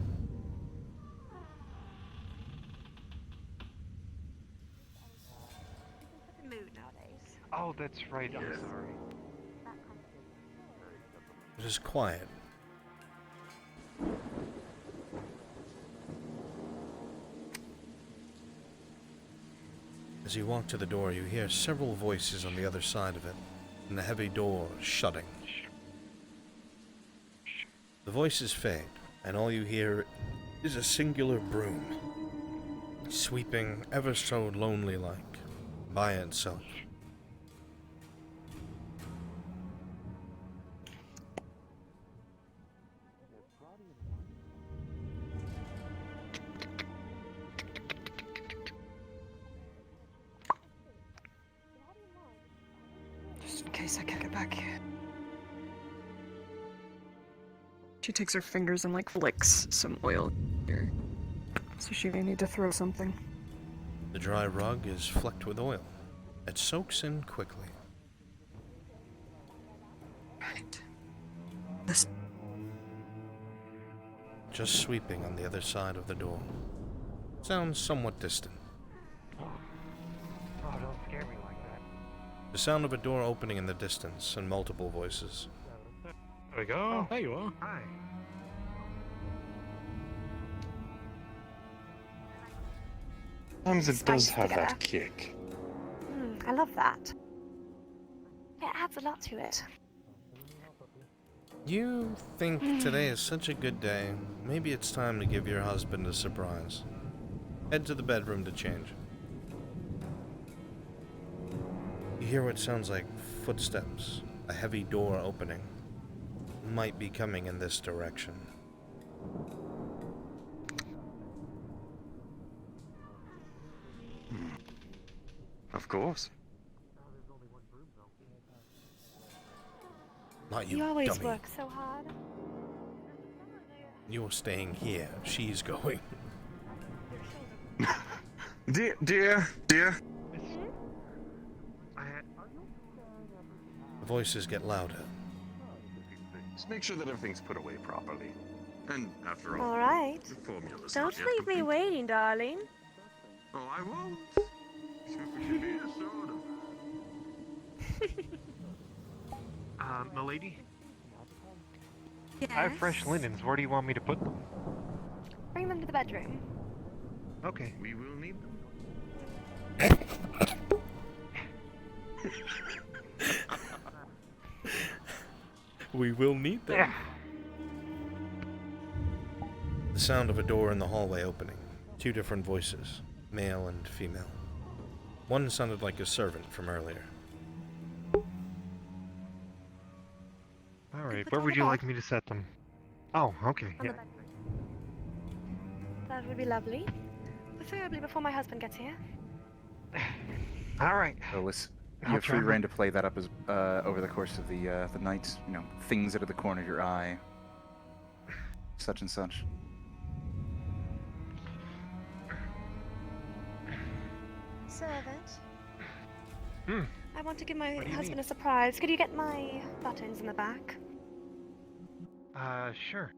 Oh, that's right. I'm sorry. It is quiet. As you walk to the door, you hear several voices on the other side of it, and the heavy door shutting. The voices fade, and all you hear is a singular broom, sweeping ever so lonely-like by itself. Just in case I can't get back here. She takes her fingers and like flicks some oil here. So she may need to throw something. The dry rug is flecked with oil. It soaks in quickly. Right. This. Just sweeping on the other side of the door. Sounds somewhat distant. Oh, don't scare me like that. The sound of a door opening in the distance and multiple voices. There we go. Oh, there you are. Hi. Sometimes it does Spice have together. that kick. I love that. It adds a lot to it. You think today is such a good day, maybe it's time to give your husband a surprise. Head to the bedroom to change. You hear what sounds like footsteps, a heavy door opening. Might be coming in this direction. Of course. Not You you, always dummy. work so hard. You're staying here. She's going. Dear. The voices get louder. Just make sure that everything's put away properly. And after all, All right. the formula's Don't not yet leave me complete. waiting, darling. Oh, I won't. Give me a soda. Milady? Yes? I have fresh linens. Where do you want me to put them? Bring them to the bedroom. Okay. We will need them. We will need them. The sound of a door in the hallway opening. Two different voices, male and female. One sounded like a servant from earlier. Alright, where would you like me to set them? Oh, okay, On yeah. the bedroom. That would be lovely. Preferably before my husband gets here. Alright. So listen, you I'll have free try. reign to play that up as over the course of the night. You know, things out of the corner of your eye, such and such. Servant. Hmm. I want to give my What do you husband need? a surprise. Could you get my buttons in the back? Sure.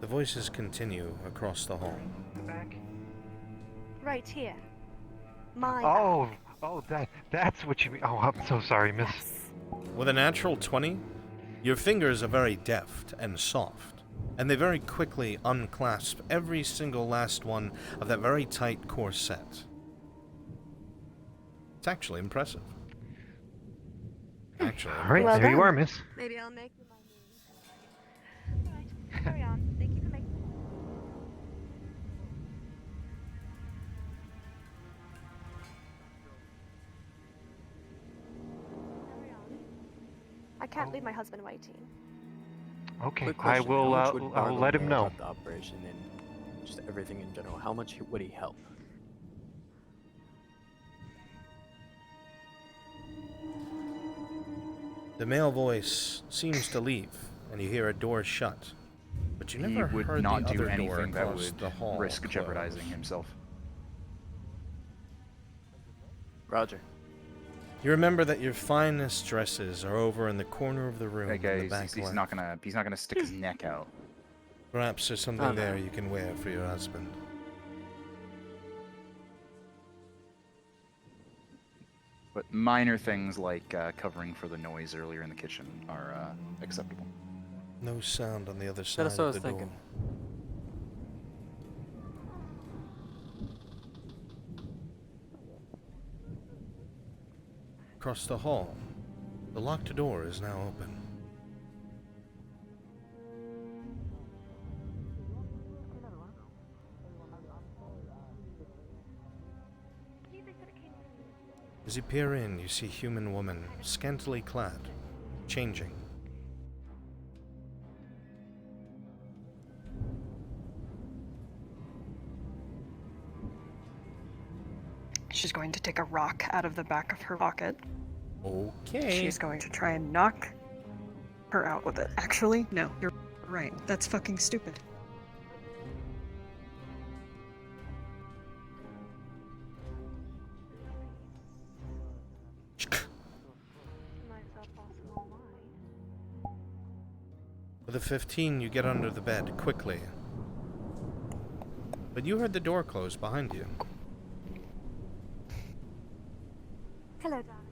The voices continue across the hall. The back? Right here. My Oh, that's what you mean. Oh, I'm so sorry, miss. With a natural 20, your fingers are very deft and soft, and they very quickly unclasp every single last one of that very tight corset. It's actually impressive. Actually, Alright, Well there you done. are, miss. Maybe I'll make you my moon. Alright, carry on. Thank you for making. Carry on. I can't leave my husband waiting. Okay, Quick I question, will, how much would I'll Barlow let him know. about the operation and just everything in general. How much would he help? the male voice seems to leave, and you hear a door shut. But you never He would heard not the do other door anything that across would the hall risk close. jeopardizing himself. Roger. You remember that your finest dresses are over in the corner of the room That in guy, the back he's left. not gonna stick his neck out. Perhaps there's something Oh, no. there you can wear for your husband. But minor things like covering for the noise earlier in the kitchen are acceptable. No sound on the other side That's what I of was the door. thinking. Across the hall, the locked door is now open. As you peer in, you see a human woman, scantily clad, changing. She's going to take a rock out of the back of her pocket. Okay. She's going to try and knock her out with it. Actually, no, you're right. That's fucking stupid. the 15, you get under the bed quickly. But you heard the door close behind you. Hello, darling.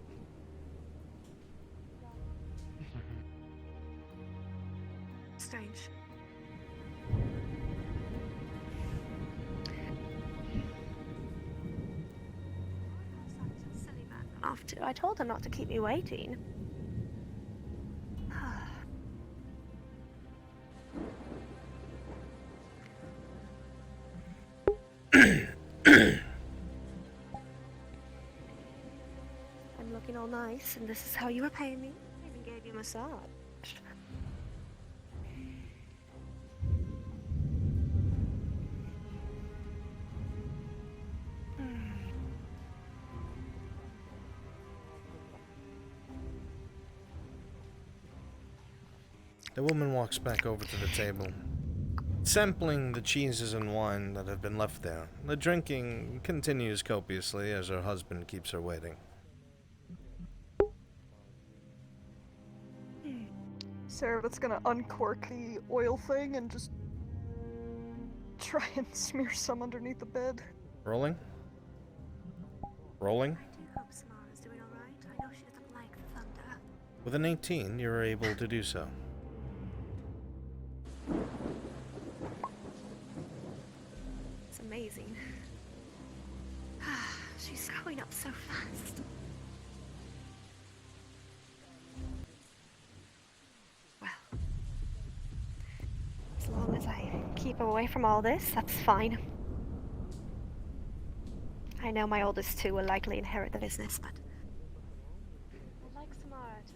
Strange. Silly man. After I told him not to keep me waiting. I'm looking all nice, and this is how you repay me. I even gave you a massage. The woman walks back over to the table, sampling the cheeses and wine that have been left there. The drinking continues copiously as her husband keeps her waiting. Sarah, that's gonna uncork the oil thing and just try and smear some underneath the bed. Rolling? Rolling? I hope Samara's doing alright. I know she doesn't like the thunder. With an 18, you're able to do so. It's amazing. She's growing up so fast. Well, as long as I keep away from all this, that's fine. I know my oldest two will likely inherit the business, but I'd like Samara to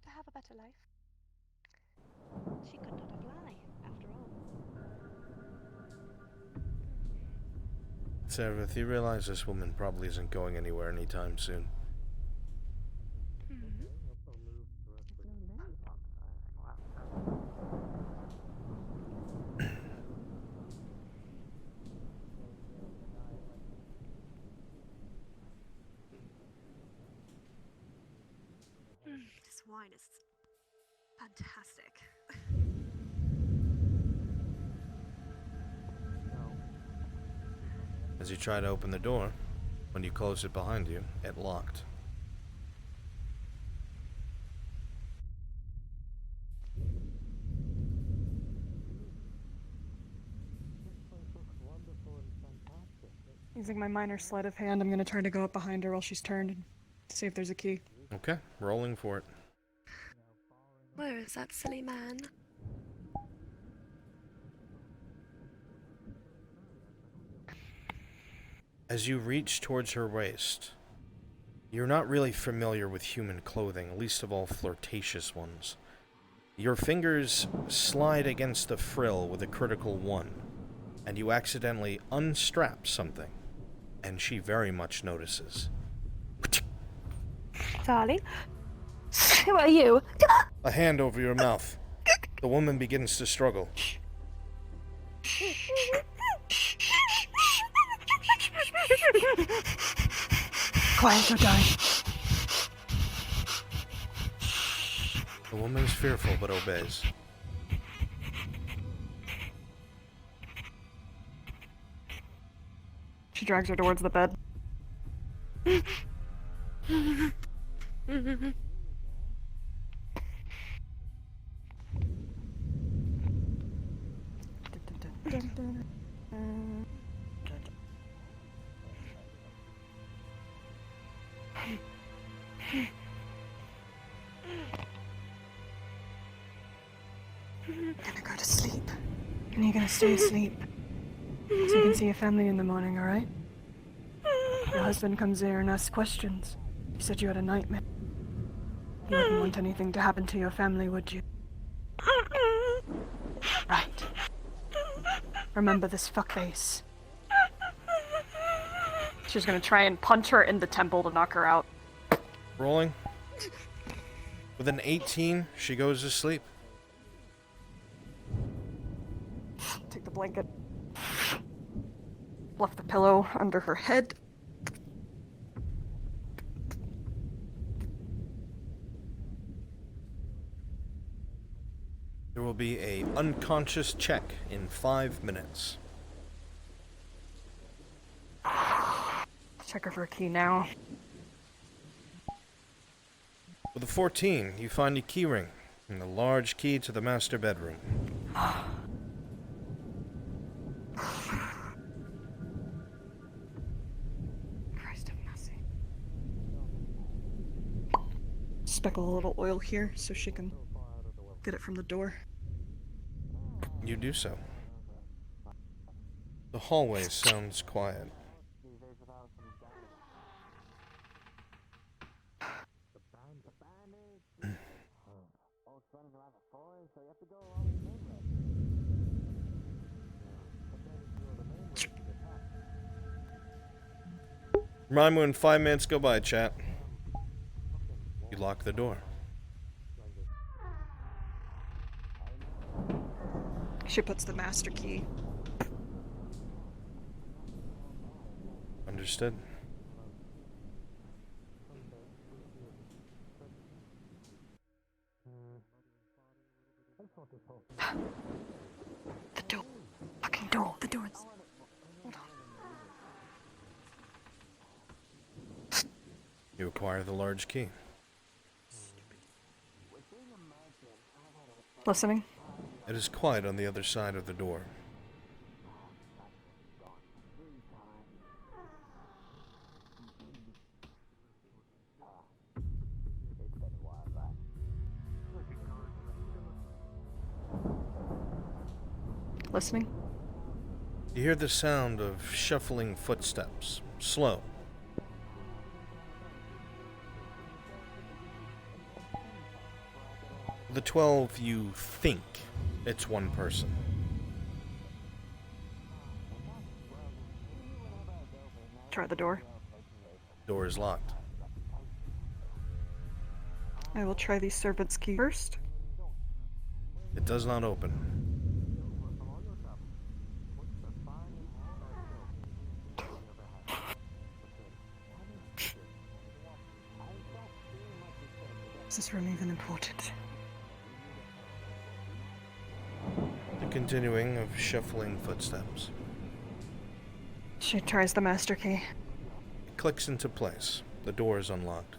have a better life. She could not have lied, after all. Seraph, you realize this woman probably isn't going anywhere anytime soon. This wine is fantastic. As you try to open the door, when you close it behind you, it locked. Using my minor sleight of hand, I'm gonna try to go up behind her while she's turned and see if there's a key. Okay, rolling for it. Where is that silly man? As you reach towards her waist, you're not really familiar with human clothing, least of all flirtatious ones. Your fingers slide against the frill with a critical 1, and you accidentally unstrap something, and she very much notices. Darling? Who are you? A hand over your mouth. The woman begins to struggle. Quiet, you're dying. The woman is fearful but obeys. She drags her towards the bed. You're gonna go to sleep. And you're gonna stay asleep. So you can see your family in the morning, alright? Your husband comes there and asks questions. You said you had a nightmare. You wouldn't want anything to happen to your family, would you? Right. Remember this fuckface. She's gonna try and punch her in the temple to knock her out. Rolling. With an 18, she goes to sleep. Take the blanket. Fluff the pillow under her head. be a unconscious check in 5 minutes. Check her for a key now. With a 14, you find a keyring and a large key to the master bedroom. Christ have mercy. Speckle a little oil here so she can get it from the door. You do so. The hallway sounds quiet. Remind me when 5 minutes go by, chat. You lock the door. She puts the master key. Understood. The door. Fucking door. The door. Hold on. You acquire the large key. Listening. It is quiet on the other side of the door. Listening. You hear the sound of shuffling footsteps. Slow. The 12, you think it's one person. Try the door. Door is locked. I will try the servant's key first. It does not open. Is this room even important? The continuing of shuffling footsteps. She tries the master key. It clicks into place. The door is unlocked.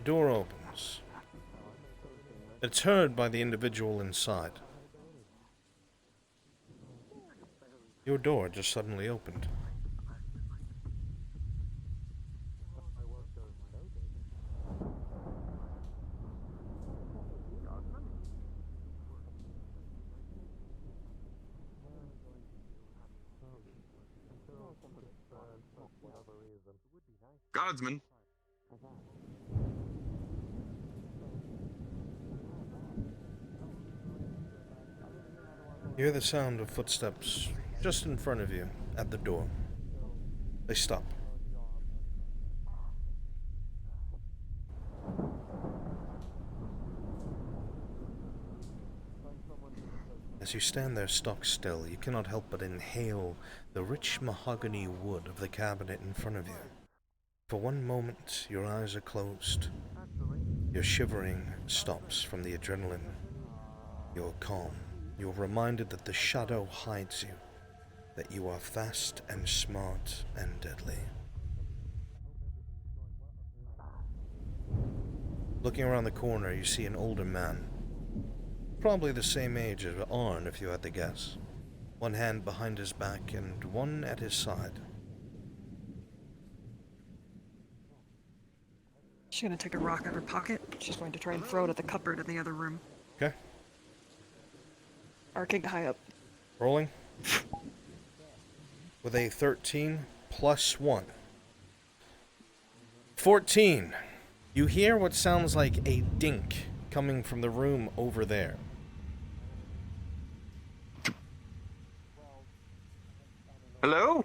Door opens. It's heard by the individual inside. Your door just suddenly opened. Guardsman. You hear the sound of footsteps just in front of you at the door. They stop. As you stand there stock still, you cannot help but inhale the rich mahogany wood of the cabinet in front of you. For one moment, your eyes are closed. Your shivering stops from the adrenaline. You're calm. You're reminded that the shadow hides you, that you are fast and smart and deadly. Looking around the corner, you see an older man, probably the same age as Arn if you had to guess. One hand behind his back and one at his side. She's gonna take a rock out of her pocket. She's going to try and throw it at the cupboard in the other room. Okay. Arcing high up. Rolling. With a 13 plus 1. 14. You hear what sounds like a dink coming from the room over there. Hello?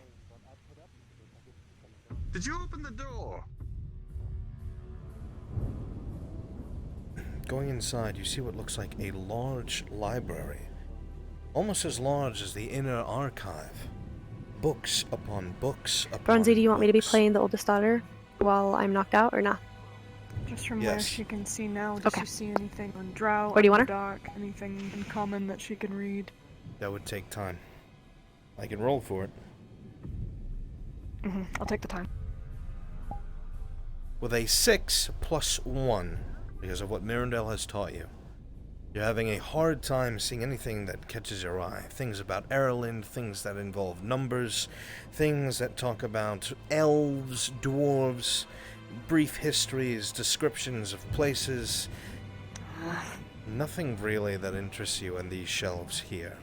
Did you open the door? Going inside, you see what looks like a large library. Almost as large as the inner archive. Books upon books upon Bronzy, do you want me to be books. playing the oldest daughter while I'm knocked out, or not? Just from Yes. where she can see now, does Okay. she see anything on Drow, Where do you want her? Dark, anything in common that she can read? That would take time. I can roll for it. I'll take the time. With a 6 plus 1, because of what Mirandel has taught you, you're having a hard time seeing anything that catches your eye. Things about Orland, things that involve numbers, things that talk about elves, dwarves, brief histories, descriptions of places. Nothing really that interests you in these shelves here.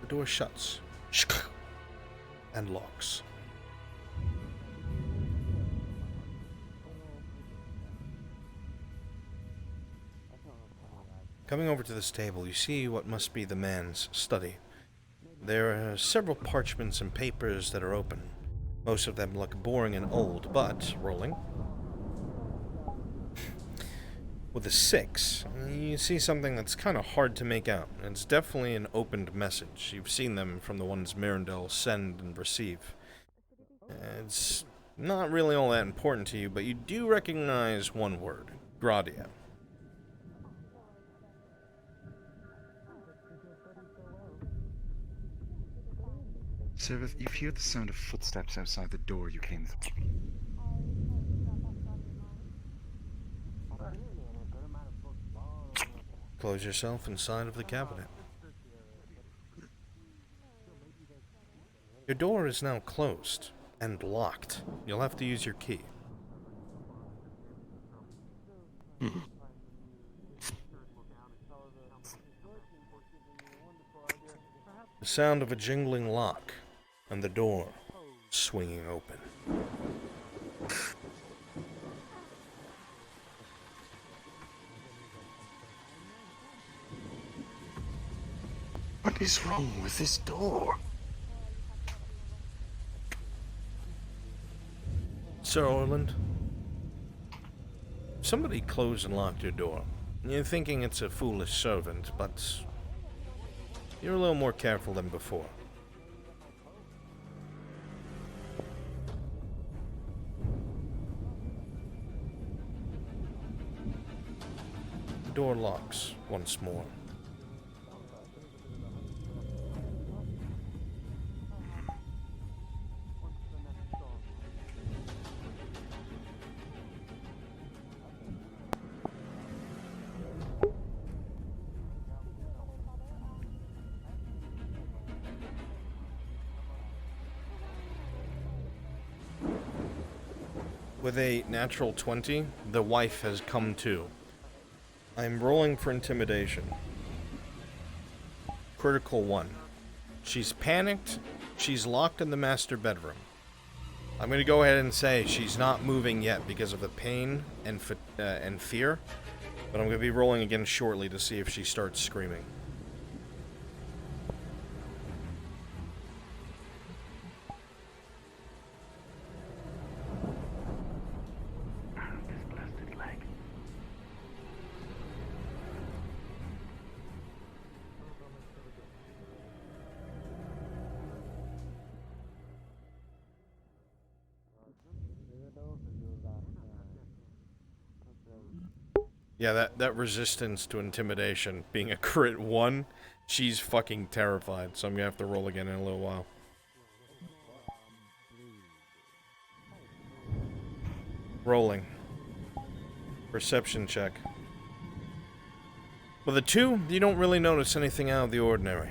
The door shuts and locks. Coming over to this table, you see what must be the man's study. There are several parchments and papers that are open. Most of them look boring and old, but rolling. With a 6, you see something that's kind of hard to make out. It's definitely an opened message. You've seen them from the ones Mirandel send and receive. It's not really all that important to you, but you do recognize one word. Gradia. Sir, if you hear the sound of footsteps outside the door you came through. Close yourself inside of the cabinet. Your door is now closed and locked. You'll have to use your key. The sound of a jingling lock and the door swinging open. What is wrong with this door? Sir Orland, somebody closed and locked your door. You're thinking it's a foolish servant, but you're a little more careful than before. The door locks once more. With a natural 20, the wife has come to. I'm rolling for intimidation. Critical 1. She's panicked. She's locked in the master bedroom. I'm going to go ahead and say she's not moving yet because of the pain and fear, but I'm going to be rolling again shortly to see if she starts screaming. Yeah, that resistance to intimidation being a crit 1, she's fucking terrified, so I'm gonna have to roll again in a little while. Rolling. Perception check. With a 2, you don't really notice anything out of the ordinary.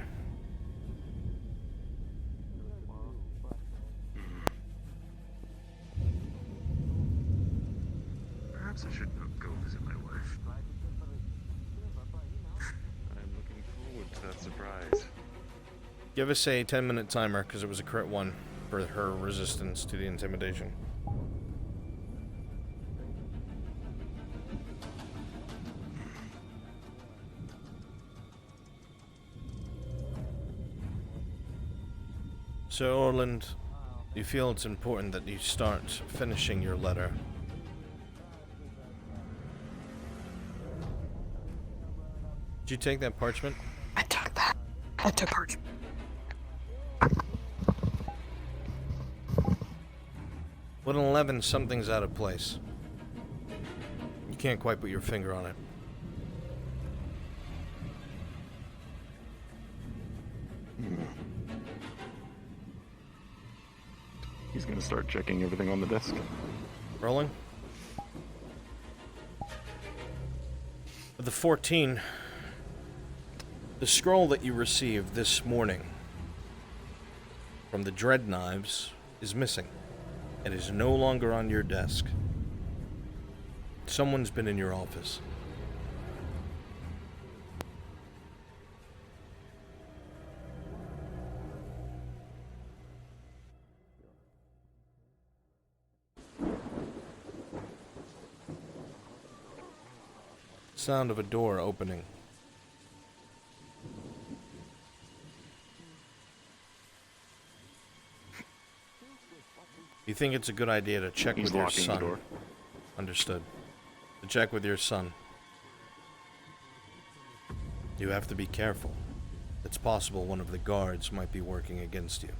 Perhaps I should not go visit my wife. I'm looking forward to that surprise. Give us a 10-minute timer, because it was a crit 1 for her resistance to the intimidation. Sir Orland, you feel it's important that you start finishing your letter. Did you take that parchment? I took that. I took parchment. With an 11, something's out of place. You can't quite put your finger on it. He's gonna start checking everything on the desk. Rolling. With the 14, the scroll that you received this morning from the Dread Knives is missing. It is no longer on your desk. Someone's been in your office. Sound of a door opening. You think it's a good idea to check with your son? The door. Understood. To check with your son. You have to be careful. It's possible one of the guards might be working against you.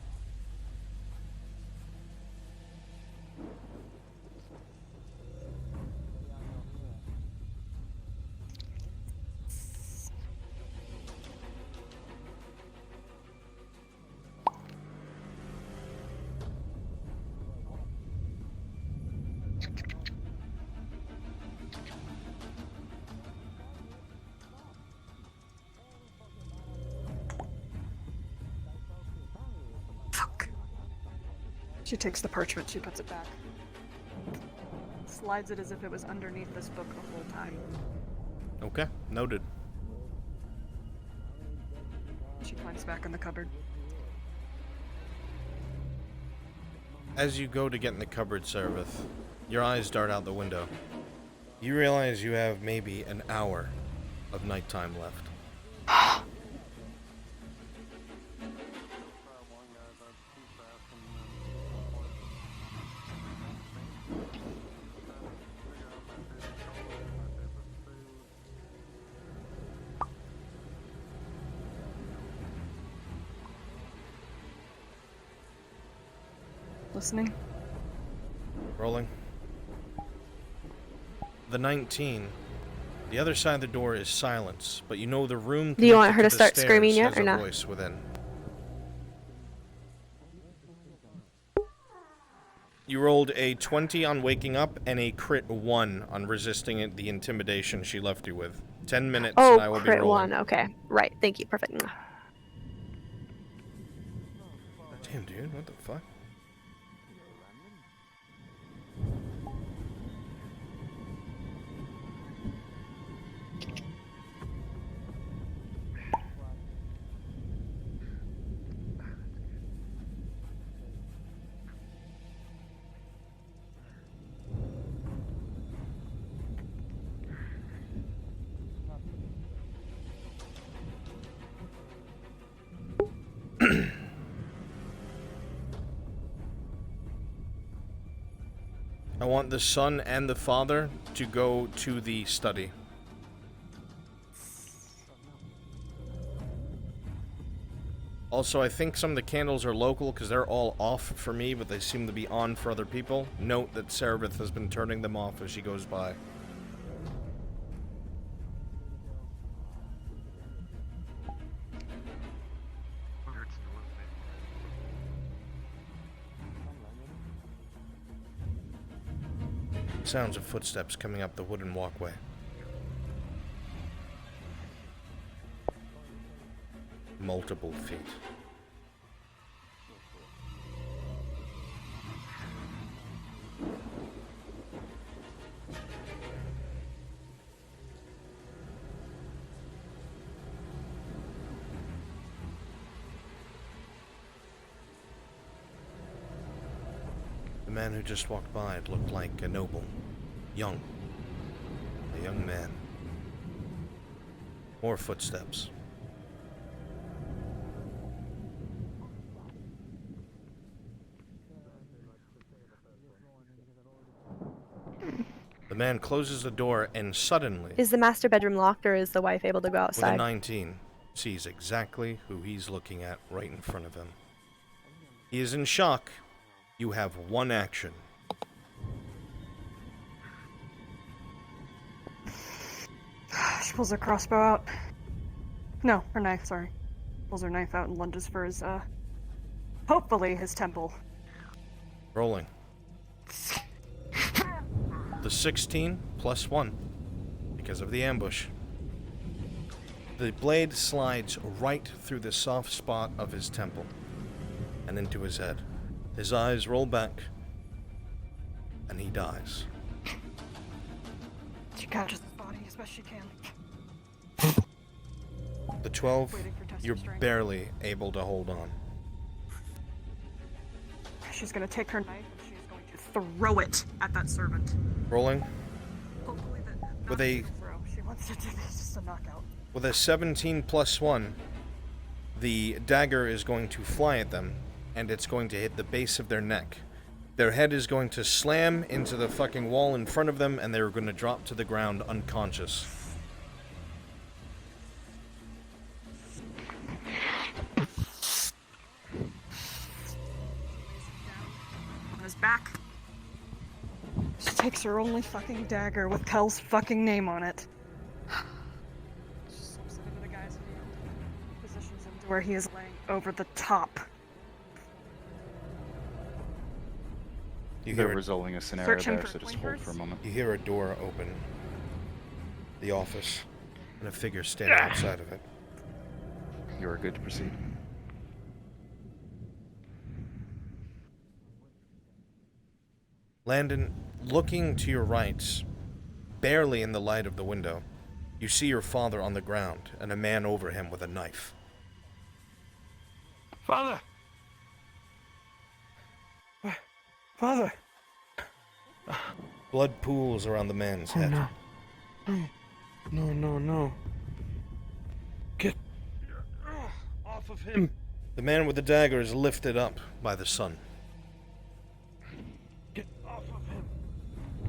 She takes the parchment, she puts it back. Slides it as if it was underneath this book the whole time. Okay, noted. She climbs back in the cupboard. As you go to get in the cupboard, Seraph, your eyes dart out the window. You realize you have maybe an hour of nighttime left. Listening. Rolling. The 19. The other side of the door is silence, but you know the room. Do you want her to the start stairs screaming yet, has or a not? voice within. You rolled a 20 on waking up and a crit 1 on resisting it, the intimidation she left you with. 10 minutes and I will be crit rolling. 1. Okay, right. Thank you. Perfect. Damn, dude, what the fuck? I want the son and the father to go to the study. Also, I think some of the candles are local because they're all off for me, but they seem to be on for other people. Note that Seraph has been turning them off as she goes by. Sounds of footsteps coming up the wooden walkway. Multiple feet. The man who just walked by looked like a noble. Young. A young man. More footsteps. The man closes the door and suddenly, Is the master bedroom locked, or is the wife able to go with a outside? 19, sees exactly who he's looking at right in front of him. He is in shock. You have one action. She pulls her crossbow out. No, her knife, sorry. Pulls her knife out and lunges for his, hopefully his temple. Rolling. The 16 plus 1 because of the ambush. The blade slides right through the soft spot of his temple and into his head. His eyes roll back and he dies. She catches his body as best she can. The 12, Waiting for test of you're strength. barely able to hold on. She's gonna take her knife and she is going to throw it at that servant. Rolling. Hopefully that With a throw. She wants to do this just a knockout. With a 17 plus 1, the dagger is going to fly at them, and it's going to hit the base of their neck. Their head is going to slam into the fucking wall in front of them, and they're going to drop to the ground unconscious. On his back. She takes her only fucking dagger with Kel's fucking name on it. She slips it into the guy's hand. Positions him to where he is laying over the top. You They're hear resolving a scenario Search him there, for so just hold pointers. for a moment. You hear a door open. The office, and a figure standing outside of it. You are good to proceed. Landon, looking to your right, barely in the light of the window, you see your father on the ground and a man over him with a knife. Father! Father! Blood pools around the man's head. No. No, no, no. Get off of him. The man with the dagger is lifted up by the sun. Get off of him.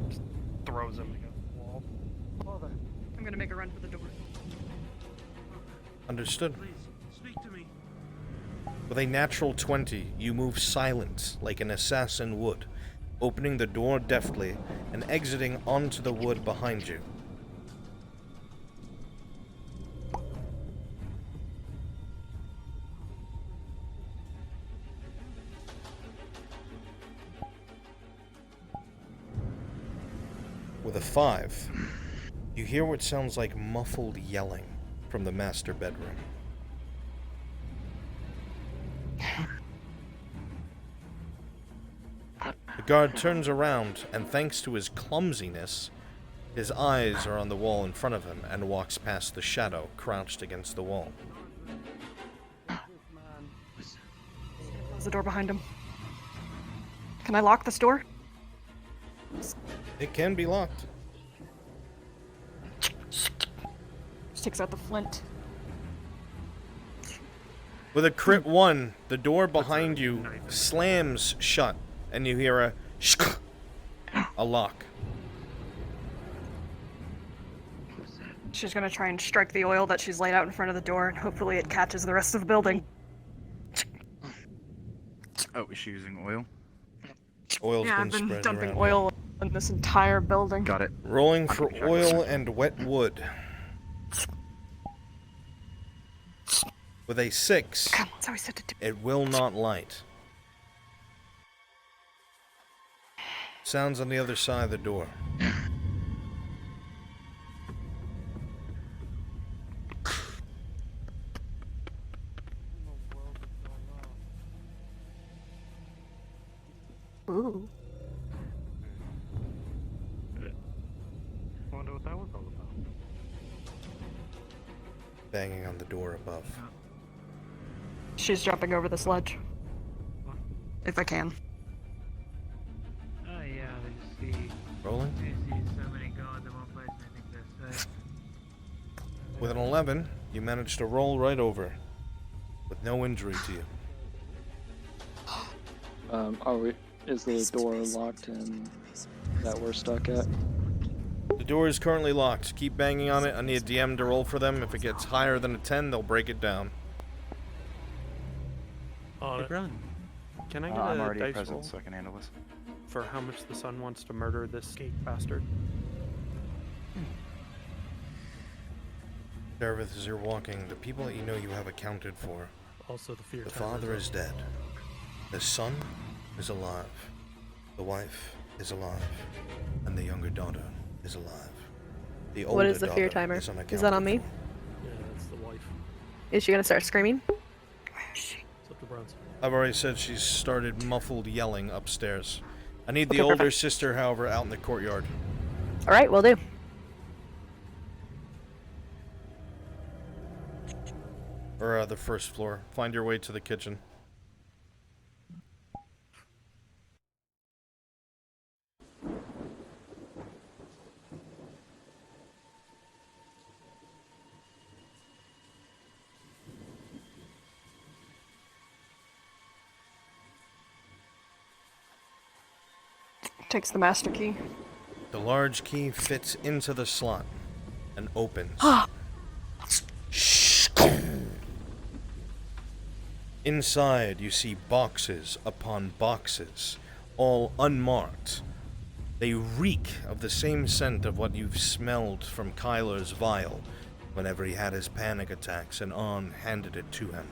Just throws him against the wall. Father. I'm gonna make a run for the door. Understood. Please, speak to me. With a natural 20, you move silent like an assassin would, opening the door deftly and exiting onto the wood behind you. With a 5, you hear what sounds like muffled yelling from the master bedroom. The guard turns around, and thanks to his clumsiness, his eyes are on the wall in front of him and walks past the shadow crouched against the wall. Close the door behind him. Can I lock this door? It can be locked. She takes out the flint. With a crit 1, the door behind you slams shut, and you hear a lock. She's gonna try and strike the oil that she's laid out in front of the door, and hopefully it catches the rest of the building. Oh, is she using oil? Oil's Yeah, been I've been spread dumping around. oil in this entire building. Got it. Rolling for oil and wet wood. With a 6, That's how I said to do. it will not light. Sounds on the other side of the door. Ooh. Wonder what that was all about. Banging on the door above. She's jumping over the sledge. If I can. Oh yeah, they see. Rolling. They see so many gods in one place, and I think they're safe. With an 11, you manage to roll right over, with no injury to you. Is the door locked and that we're stuck at? The door is currently locked. Keep banging on it. I need a DM to roll for them. If it gets higher than a 10, they'll break it down. Hey, Brun, can I get I'm a already dice present, roll so I can handle this. for how much the sun wants to murder this skate bastard? Serveth, as you're walking, the people that you know you have accounted for. Also the fear. The father is dead. The son is alive. The wife is alive. And the younger daughter is alive. The older What is the fear daughter timer? is Is that on me? Yeah, that's the wife. Is she gonna start screaming? It's up to Brunswick. I've already said she's started muffled yelling upstairs. I need the Okay, older perfect. sister, however, out in the courtyard. Alright, will do. Or the first floor. Find your way to the kitchen. Takes the master key. The large key fits into the slot and opens. Inside, you see boxes upon boxes, all unmarked. They reek of the same scent of what you've smelled from Kyler's vial whenever he had his panic attacks and On handed it to him.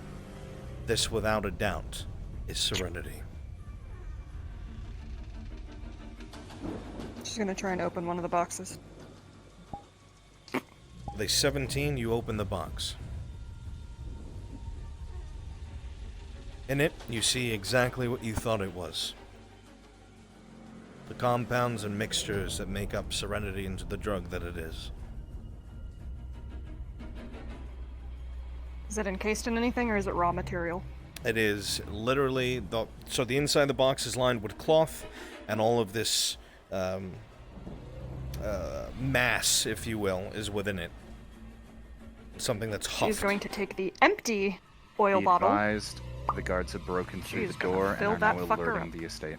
This, without a doubt, is Serenity. She's gonna try and open one of the boxes. With a 17, you open the box. In it, you see exactly what you thought it was. The compounds and mixtures that make up Serenity into the drug that it is. Is it encased in anything, or is it raw material? It is literally so the inside of the box is lined with cloth, and all of this mass, if you will, is within it. Something that's huffed. She's going to take the empty oil Be bottle. advised, the guards have broken through She's the door gonna fill and are now that fucker alerting up. the estate.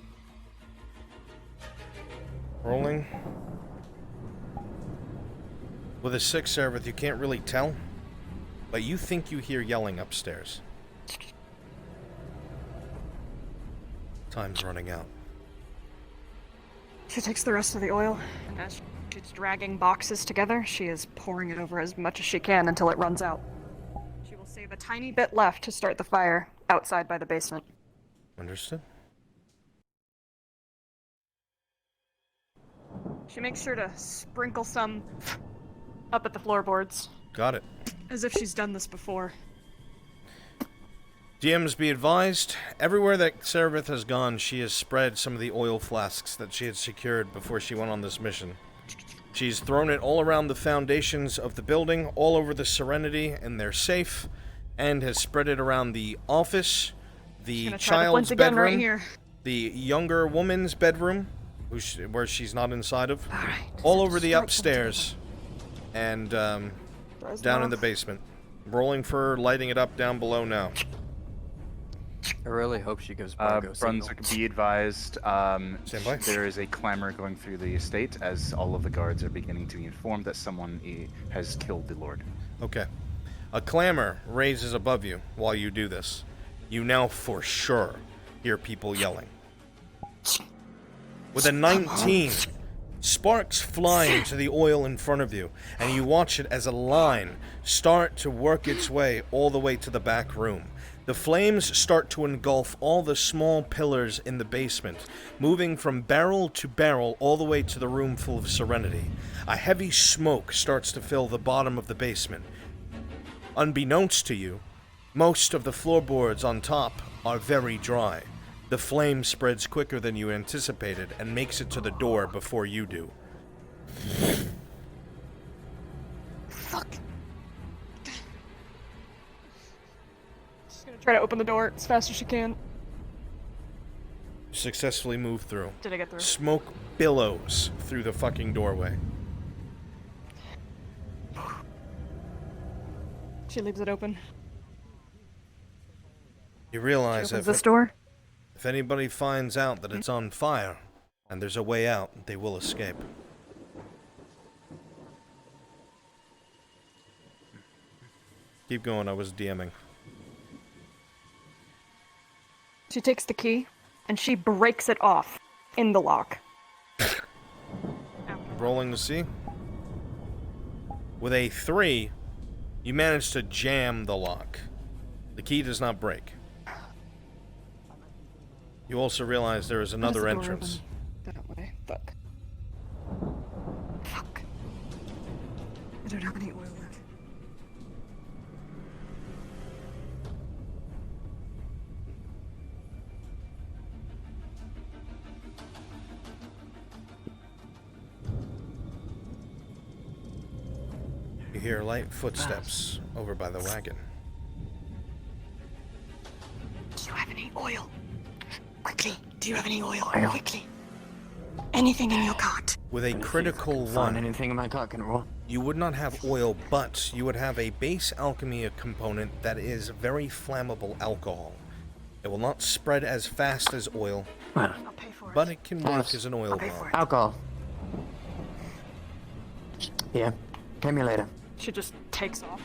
Rolling. With a 6, Serveth, you can't really tell, but you think you hear yelling upstairs. Time's running out. She takes the rest of the oil, and as she's dragging boxes together, she is pouring it over as much as she can until it runs out. She will save a tiny bit left to start the fire outside by the basement. Understood? She makes sure to sprinkle some up at the floorboards, Got it. as if she's done this before. DMs, be advised, everywhere that Serveth has gone, she has spread some of the oil flasks that she had secured before she went on this mission. She's thrown it all around the foundations of the building, all over the Serenity and their safe, and has spread it around the office, the Gonna try the child's once again right bedroom, here. the younger woman's bedroom, where she's not inside of, all over the upstairs, and down in the basement. Rolling for lighting it up down below now. I really hope she gives Bargo signal. Brunswick, be advised, Stand by. there is a clamor going through the estate as all of the guards are beginning to be informed that someone has killed the Lord. Okay. A clamor raises above you while you do this. You now for sure hear people yelling. With a 19, sparks fly into the oil in front of you, and you watch it as a line start to work its way all the way to the back room. The flames start to engulf all the small pillars in the basement, moving from barrel to barrel all the way to the room full of Serenity. A heavy smoke starts to fill the bottom of the basement. Unbeknownst to you, most of the floorboards on top are very dry. The flame spreads quicker than you anticipated and makes it to the door before you do. Fuck. She's gonna try to open the door as fast as she can. Successfully move through. Did I get through? Smoke billows through the fucking doorway. She leaves it open. You realize She opens that this door. if anybody finds out that it's on fire, And there's a way out. They will escape. Keep going, I was DMing. She takes the key, and she breaks it off in the lock. Rolling to see. With a 3, you manage to jam the lock. The key does not break. You also realize there is another entrance. That way. Fuck. Fuck. I don't have any oil left. You hear light footsteps over by the wagon. Do you have any oil? Quickly, do you have any oil? Quickly. Anything in your cart. With a critical 1, anything in my cart can roll. You would not have oil, but you would have a base alchemy component that is very flammable alcohol. It will not spread as fast as oil, but it can work as an oil bomb. Alcohol. Yeah. Pay me later. She just takes off.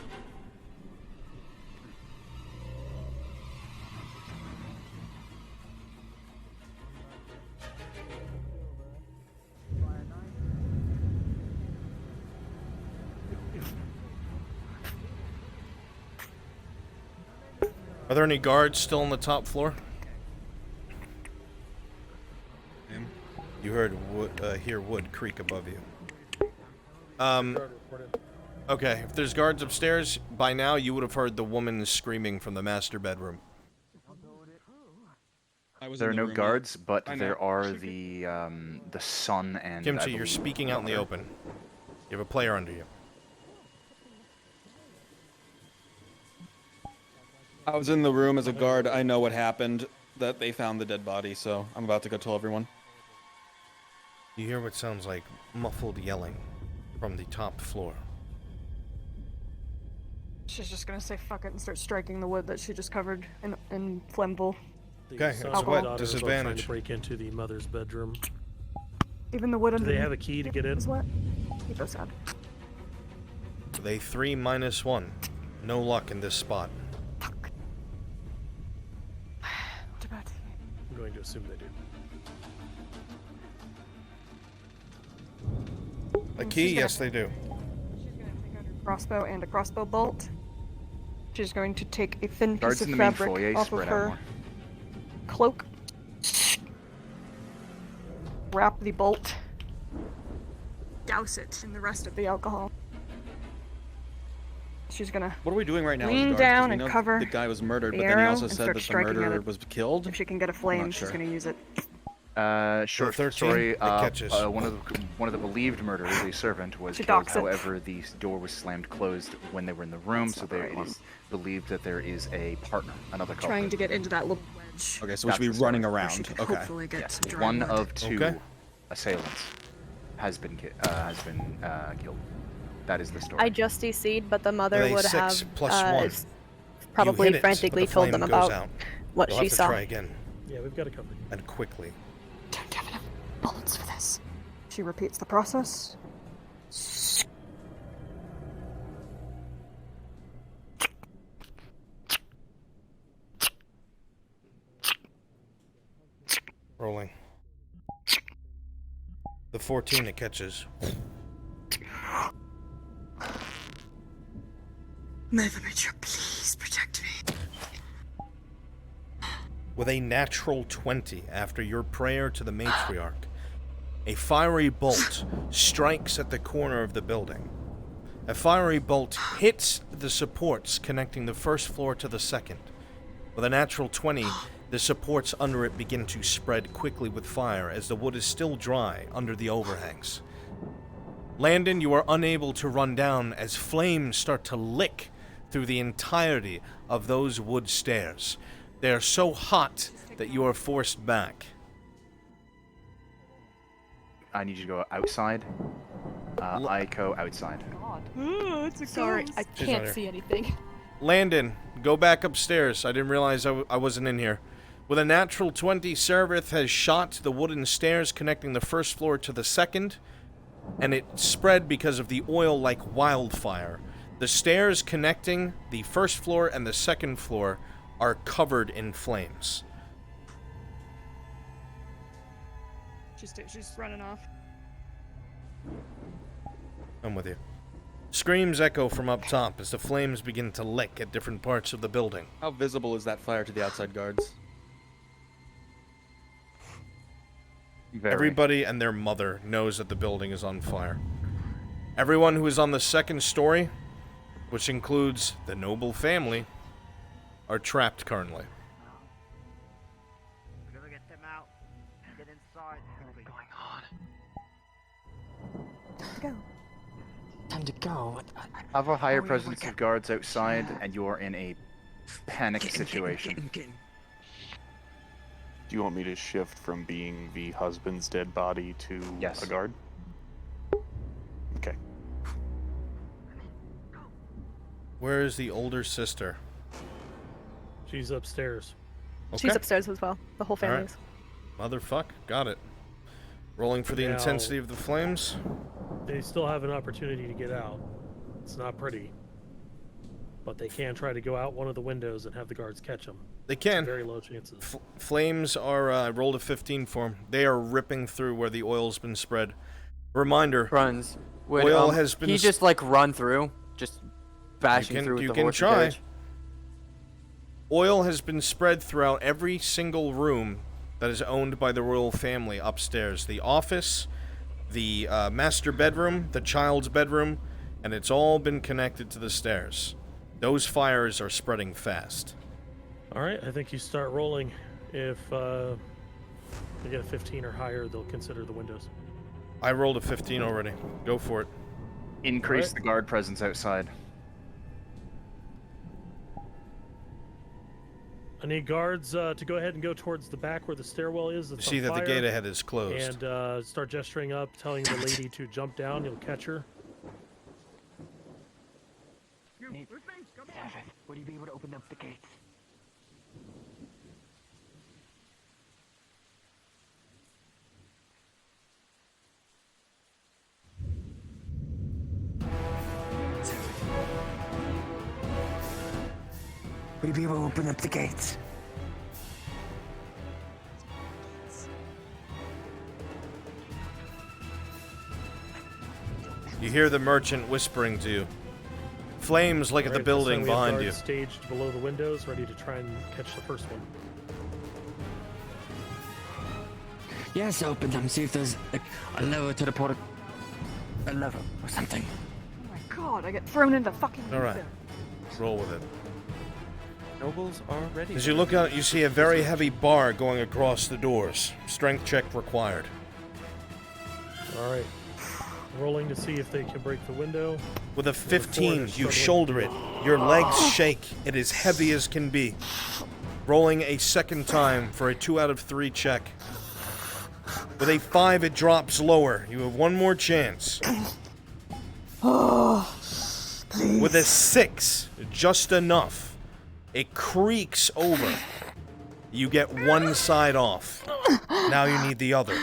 Are there any guards still on the top floor? You heard hear wood creak above you. Okay, if there's guards upstairs, by now you would have heard the woman screaming from the master bedroom. There are no guards, but there are the son and... Kimchi, you're speaking out in the open. You have a player under you. I was in the room as a guard. I know what happened, that they found the dead body, so I'm about to go tell everyone. You hear what sounds like muffled yelling from the top floor. She's just gonna say fuck it and start striking the wood that she just covered in flammable. Okay, The it's son wet. and daughter are both trying Disadvantage. to break into the mother's bedroom. Even the wood Do under they have a key to get in? is wet. Keep us sad. With a 3 minus 1. No luck in this spot. I'm going to assume they do. A key? Yes, they do. Crossbow and a crossbow bolt. She's going to take a thin Guards piece in of the main fabric foyer, off of spread out her more. cloak. Wrap the bolt. Douse it in the rest of the alcohol. She's gonna What are we doing right now? as lean guards? 'Cause down we and know cover the guy was murdered, the but then he arrow also and said start that the striking at murderer it. was killed. If she can get a flame, she's gonna use it. Short 13, story. it catches. One of the believed murderers, a servant, was She killed. docks it. However, the door was slammed closed when they were in the room, so there it is believed that there is a partner, another culprit. Trying to get into that little wedge. Okay, so we should be running around. Okay. Hopefully get Yes, some dry one wood. of 2 Okay. assailants has been killed. That is the story. I just DC'd, but the mother With a would 6 have plus 1. probably You hit it, frantically but the told flame them goes about out. what You'll she have to saw. try again. Yeah, we've got it covered. And quickly. Don't have enough bullets for this. She repeats the process. Rolling. The 14 it catches. Mother Nature, please protect me. With a natural 20 after your prayer to the matriarch, a fiery bolt strikes at the corner of the building. A fiery bolt hits the supports connecting the first floor to the second. With a natural 20, the supports under it begin to spread quickly with fire as the wood is still dry under the overhangs. Landon, you are unable to run down as flames start to lick through the entirety of those wood stairs. They are so hot that you are forced back. I need you to go outside. Aiko outside. Sorry, I She's can't not see anything. Landon, go back upstairs. I didn't realize I wasn't in here. With a natural 20, Seraph has shot the wooden stairs connecting the first floor to the second, and it spread because of the oil like wildfire. The stairs connecting the first floor and the second floor are covered in flames. She's running off. I'm with you. Screams echo from up top as the flames begin to lick at different parts of the building. How visible is that fire to the outside guards? Very. Everybody and their mother knows that the building is on fire. Everyone who is on the second story, which includes the noble family, are trapped currently. We're gonna get them out. Get inside. What's going on? Let's go. Time to go. Have a higher presence of guards outside, and you are in a panic situation. Do you want me to shift from being the husband's dead body to a guard? Okay. Where is the older sister? She's upstairs. Okay. She's upstairs as well. The whole All right. family's. Motherfuck. Got it. Rolling for the Now- intensity of the flames. They still have an opportunity to get out. It's not pretty. But they can try to go out one of the windows and have the guards catch them. They can. Very low chances. Flames are, I rolled a 15 for them. They are ripping through where the oil's been spread. Reminder. Runs. Would, oil has been... he just, like, run through? Just bashing through with the horse and carriage? Oil has been spread throughout every single room that is owned by the royal family upstairs. The office, the master bedroom, the child's bedroom, and it's all been connected to the stairs. Those fires are spreading fast. Alright, I think you start rolling. If they get a 15 or higher, they'll consider the windows. I rolled a 15 already. Go for it. Increase the guard presence outside. I need guards to go ahead and go towards the back where the stairwell is. That's See on that the fire, gate ahead is closed. And start gesturing up, telling the lady to jump down. You'll catch her. Would you be able to open up the gates? Would you be able to open up the gates? You hear the merchant whispering to you. Flames lick at the building We have behind you. guards staged below the windows, ready to try and catch the first one. Yes, open them. See if there's a lever to the portal. A lever or something. Oh my god, I get thrown into fucking Alright. window. Roll with it. Nobles are ready. As you look out, you see a very heavy bar going across the doors. Strength check required. Alright. Rolling to see if they can break the window. With a 15, you shoulder it. Your legs shake. It is heavy as can be. Rolling a second time for a 2 out of 3 check. With a 5, it drops lower. You have one more chance. With a 6, just enough. It creaks over. You get one side off. Now you need the other.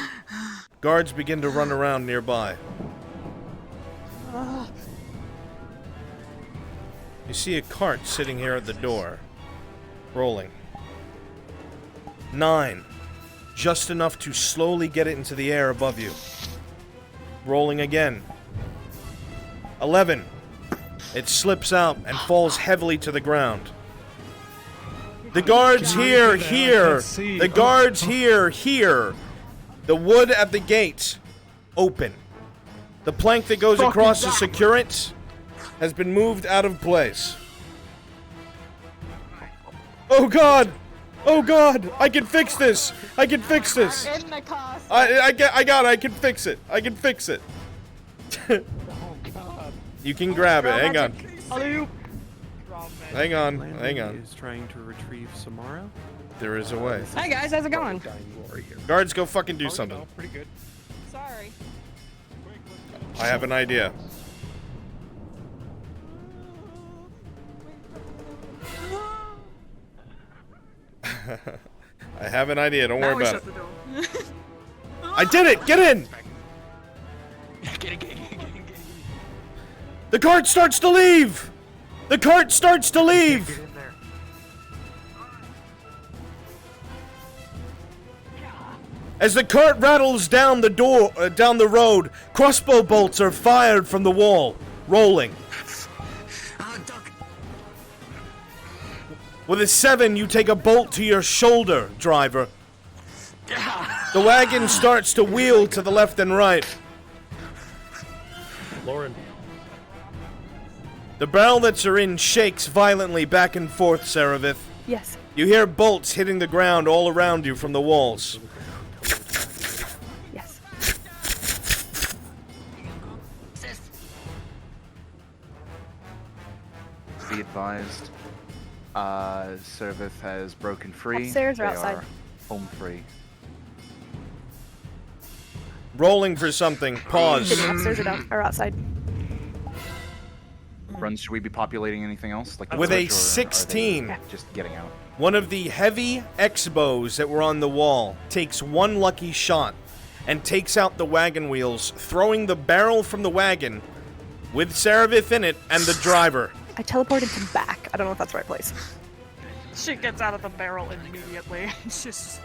Guards begin to run around nearby. You see a cart sitting here at the door. Rolling. 9. Just enough to slowly get it into the air above you. Rolling again. 11. It slips out and falls heavily to the ground. The guards here. The guards here. The wood at the gate. Open. The plank that goes across to secure it has been moved out of place. Oh god! Oh god! I can fix this! I can fix this! In the car. I got it! I can fix it! I can fix it! You can grab it. Hang on. Hang on. Hang on. Is trying to retrieve Samara. There is a way. Hi guys, how's it going? Guards, go fucking do something. Pretty good. Sorry. I have an idea. have an idea. Don't Now worry we about shut it. the door. I did it! Get in! Get it. The cart starts to leave! The cart starts to leave! As the cart rattles down the road, crossbow bolts are fired from the wall, rolling. With a 7, you take a bolt to your shoulder, driver. The wagon starts to wheel to the left and right. Lauren. The barrel that you're in shakes violently back and forth, Saravith. Yes. You hear bolts hitting the ground all around you from the walls. Yes. Be advised, Servith has broken free. Upstairs or They outside? are home free. Rolling for something. Pause. Sitting upstairs or outside? Runs, should we be populating anything else? Like the With village, a or are they 16. Just getting out. One of the heavy X-bows that were on the wall takes one lucky shot and takes out the wagon wheels, throwing the barrel from the wagon with Saravith in it and the driver. I teleported him back. I don't know if that's the right place. She gets out of the barrel immediately. It's just.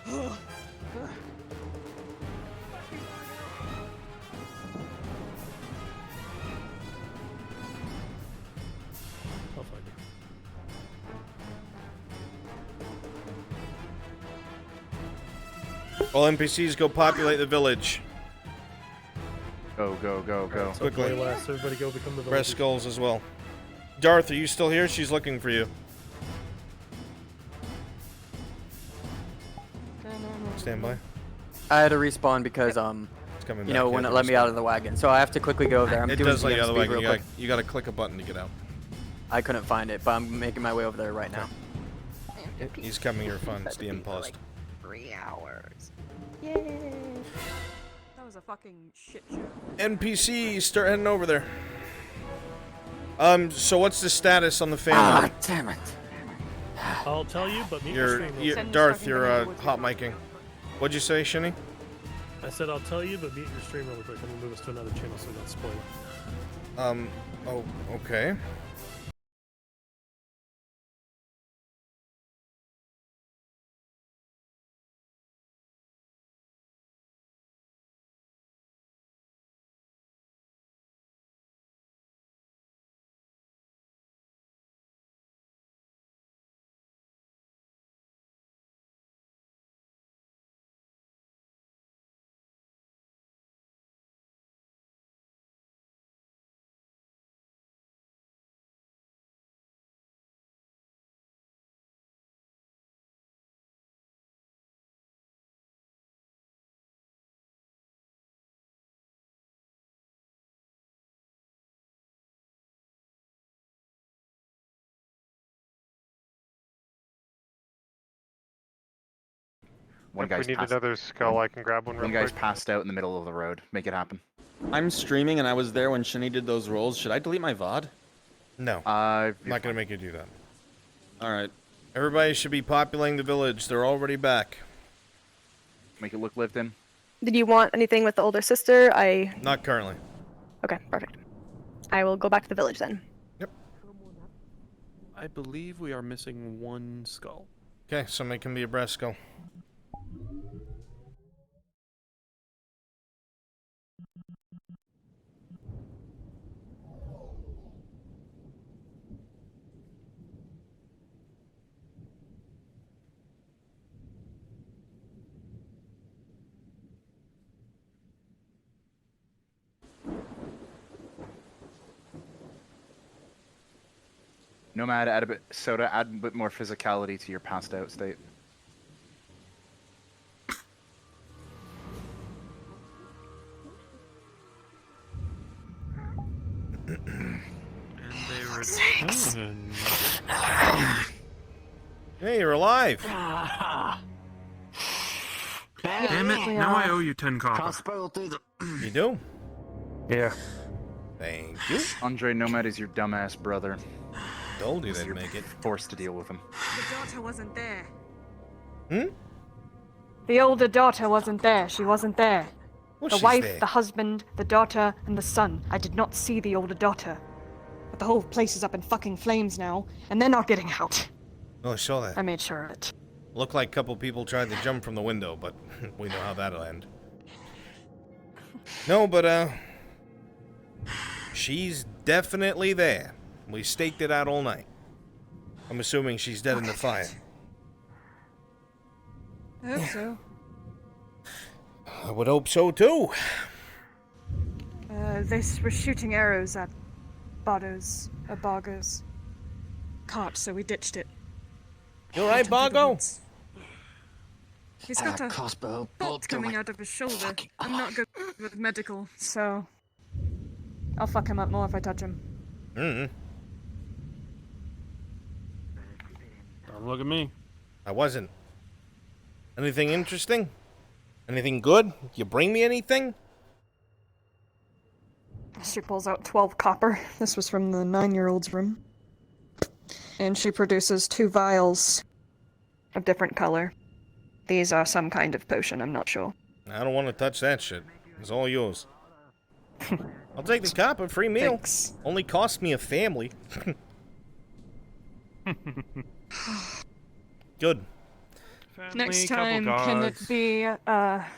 I'll find you. All NPCs go populate the village. Go, go, go, go. Quickly. Last, everybody go become the Press villagers. skulls as well. Darth, are you still here? She's looking for you. Stand by. I had to respawn because coming you know, back, when yeah, it let me out of the wagon, so I have to quickly go over there. I'm It doing does let you out of the speed wagon. real quick. You gotta click a button to get out. I couldn't find it, but I'm making my way over there right now. He's coming here fun. It's the impost. 3 hours. Yay! That was a fucking shit show. NPCs, start heading over there. So what's the status on the family? Ah, damn it. I'll tell you, but mute your stream. Darth, you're hot micing. What'd you say, Shinny? I said I'll tell you, but mute your stream really quick. I'm gonna move us to another channel so we don't spoil it. Oh, okay. One If guy's we need passed, another skull, I can grab one real one guy's quick. passed out in the middle of the road. Make it happen. I'm streaming and I was there when Shinny did those rolls. Should I delete my VOD? No. I'm not gonna make you do that. Alright. Everybody should be populating the village. They're already back. Make it look lived in. Did you want anything with the older sister? Not currently. Okay, perfect. I will go back to the village then. I believe we are missing one skull. Okay, somebody can be a breast skull. Nomad, add a bit soda, add a bit more physicality to your passed out state. Hey, you're alive. Damn it, now I owe you 10 copper. You do? Yeah. Thank you. Andre Nomad is your dumbass brother. Told you they'd make it. Forced to deal with him. The daughter wasn't there. Hmm? The older daughter wasn't there. She wasn't there. Well, The she's wife, there. the husband, the daughter, and the son. I did not see the older daughter. But the whole place is up in fucking flames now, and they're not getting out. Oh, I saw that. I made sure of it. Looked like a couple people tried to jump from the window, but we know how that'll end. No, but, she's definitely there. We staked it out all night. I'm assuming she's dead in the fire. I hope so. I would hope so, too. They were shooting arrows at Bargo's cart, so we ditched it. You alright, Bargo? He's got a crossbow bolt coming out of his shoulder. I'm not good with medical, so I'll fuck him up more if I touch him. Mm-hmm. Don't look at me. I wasn't. Anything interesting? Anything good? You bring me anything? She pulls out 12 copper. This was from the 9-year-old's room. And she produces 2 vials of different color. These are some kind of potion, I'm not sure. I don't want to touch that shit. It's all yours. I'll take the copper, free meal. Thanks. Only cost me a family. Good. Next time, can it be,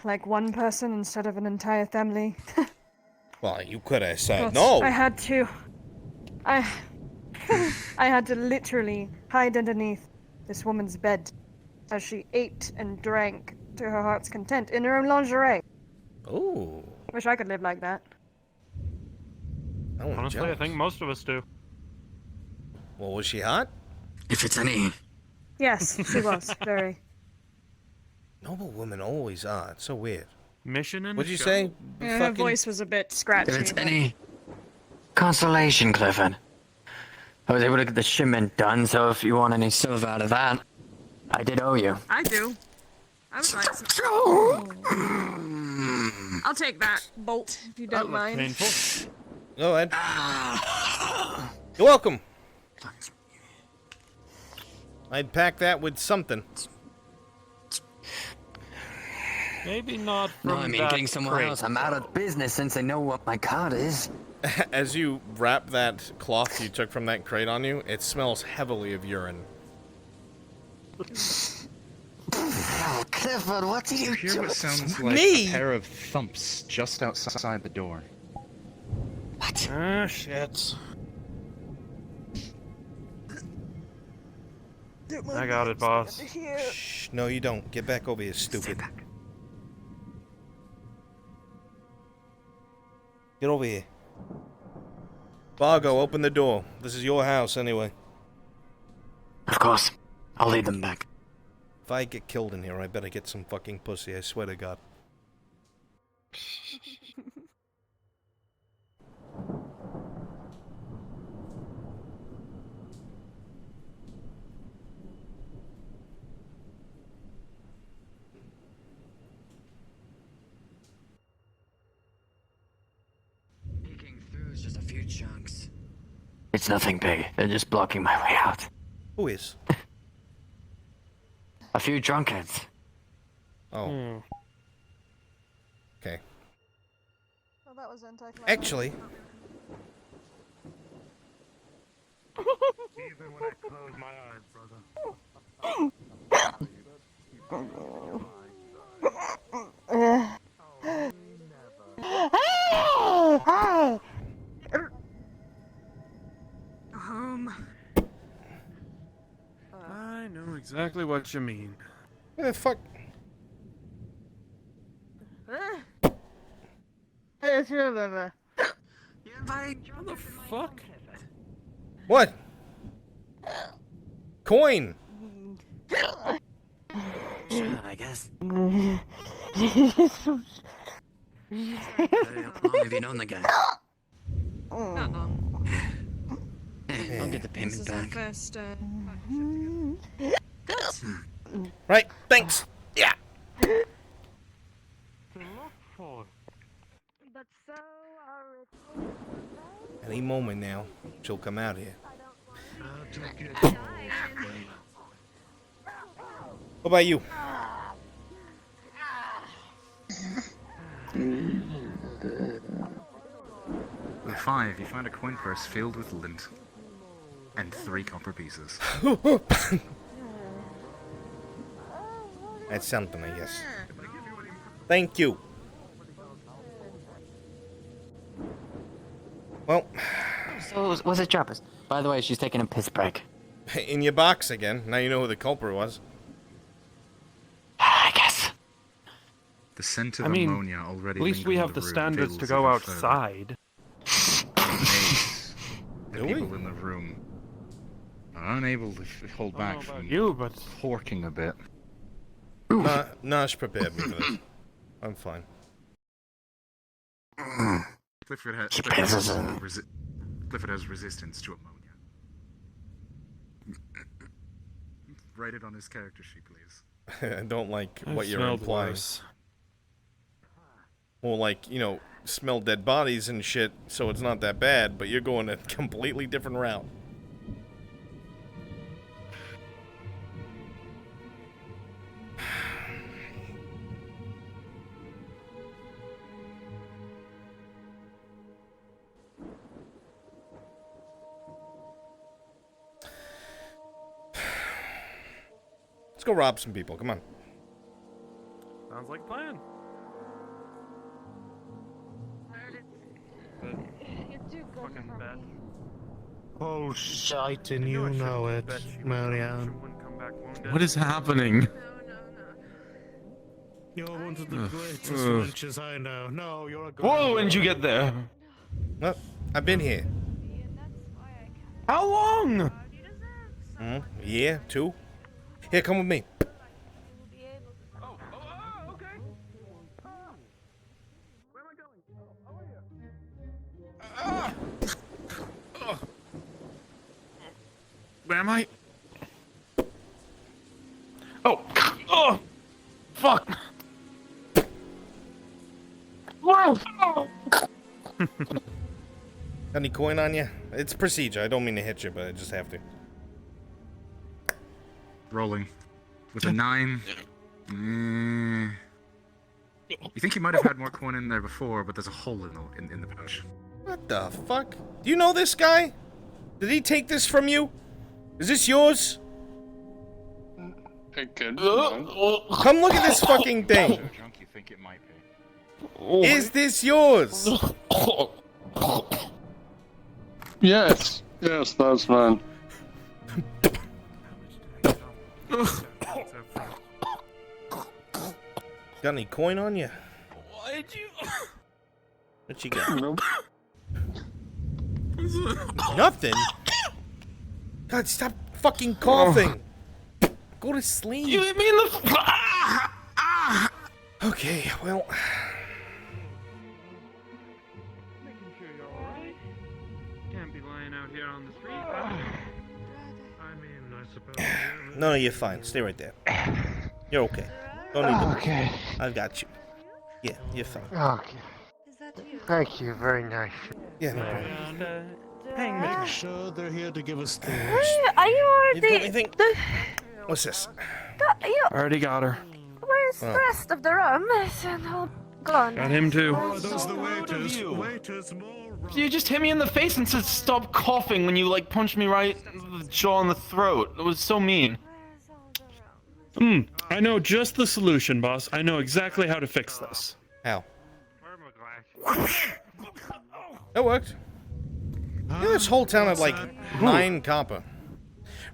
like one person instead of an entire family? Well, you could have said But no. I had to. I had to literally hide underneath this woman's bed as she ate and drank to her heart's content in her own lingerie. Ooh. Wish I could live like that. Honestly, I think most of us do. Well, was she hot? If it's any. Yes, she was. Very. Noble women always are. It's so weird. Mission and What'd you say? Yeah, her voice was a bit scratchy. If it's but- any consolation, Clifford, I was able to get the shipment done, so if you want any silver out of that, I did owe you. I do. I would like some. I'll take that bolt if you don't mind. Painful. Go ahead. You're welcome. I'd pack that with something. Maybe not from No, I mean, that getting somewhere crate. else. I'm out of business since they know what my card is. As you wrap that cloth you took from that crate on you, it smells heavily of urine. Oh, Clifford, what did you Hear do? what sounds like Me? a pair of thumps just outside the door. What? Ah, shit. I got it, boss. Shh, no, you don't. Get back over here, stupid. Get over here. Bargo, open the door. This is your house, anyway. Of course. I'll lead them back. If I get killed in here, I better get some fucking pussy, I swear to God. Peeking through is just a few chunks. It's nothing big. They're just blocking my way out. Who is? A few drunkards. Oh. Okay. Well, that was anticlimactic. Actually, Even when I close my eyes, I know exactly what you mean. fuck. What the fuck? What? Coin! Sure, I guess. How long have you known the guy? Not long. I'll get the This payment is our back. first, Right, thanks. Yeah. But so Any moment now, she'll come out here. What about you? With 5, you find a coin purse filled with lint. And 3 copper pieces. That's something, I guess. Thank you. Well, So, what's it, Trappist? By the way, she's taking a piss break. in your box again. Now you know who the culprit was. I guess. The scent of I mean, ammonia already. at least we have the standards to go outside. The people in the room are unable to hold back from you, but horking a bit. Nash prepared me for this. I'm fine. Clifford has resistance to ammonia. Write it on his character sheet, please. I don't like I've what you're smelled implying. worse. Well, like, you know, smell dead bodies and shit, so it's not that bad, but you're going a completely different route. Let's go rob some people, come on. Sounds like a plan. Fucking bad. Oh, shite, and you know it, Marianne. What is happening? You're one of the greatest wenches I know. No, you're a good Whoa, when did you get there? Well, I've been here. How long? Yeah, 2. Here, come with me. Where am I? Oh, fuck. Wow. Got any coin on you? It's procedure. I don't mean to hit you, but I just have to. Rolling. With a 9. You think you might have had more coin in there before, but there's a hole in the pouch. What the fuck? Do you know this guy? Did he take this from you? Is this yours? It could. Come look at this fucking thing. Junk you think it might be. Is this yours? Yes. Yes, that's mine. Got any coin on you? Why'd you? What you got? Nope. Nothing? God, stop fucking coughing. Go to sleep. You hit me in the. Okay, well. Making sure you're alright. Can't be lying out here on the street. I mean, I suppose. No, you're fine. Stay right there. You're okay. Don't need to. Okay. I've got you. Yeah, you're fine. Okay. Thank you, very nice. Yeah, no problem. Make sure they're here to give us things. Are you You got already? anything? What's this? Are you? Already got her. Where's the rest of the room? It's all gone. Got him too. Oh, those are the waiters. Waiters, more rum. You just hit me in the face and said stop coughing when you like punched me right in the jaw in the throat. It was so mean. I know just the solution, boss. I know exactly how to fix this. How? That worked. Yeah, this whole town had like 9 copper.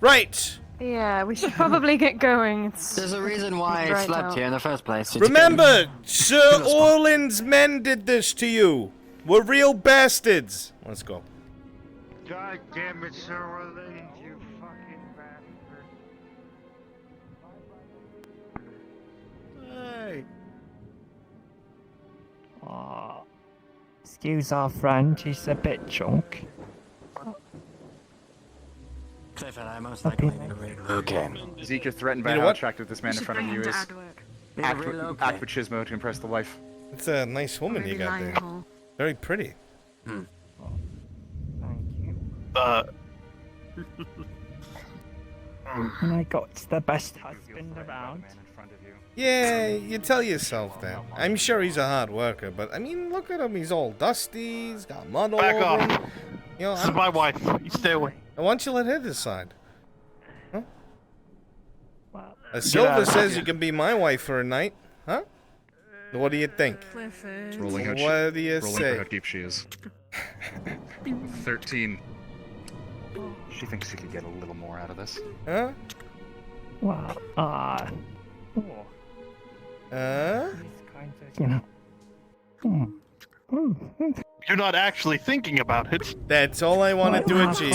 Right. Yeah, we should probably get going. There's a reason why I slept here in the first place. Remember, Sir Orland's men did this to you. We're real bastards. Let's go. God damn it, Sir Orland, you fucking bastard. Hey. Excuse our friend, she's a bit drunk. Clifford, I most likely need a relocate. Zeke, you're threatened by You know how what? attractive this man in front of you is. Act with Chismo to impress the wife. It's a nice woman you got there. Very pretty. And I got the best husband around. Yeah, you tell yourself that. I'm sure he's a hard worker, but I mean, look at him. He's all dusty. He's got mud all Back over off. him. You know, This is my wife. You stay away. Why don't you let her decide? Huh? Well, Silva says you can be my wife for a night. Huh? What do you think? Rolling how What do you rolling say? for how deep she is. 13. She thinks she could get a little more out of this. Huh? well, you know. You're not actually thinking about it. That's all I wanted to achieve.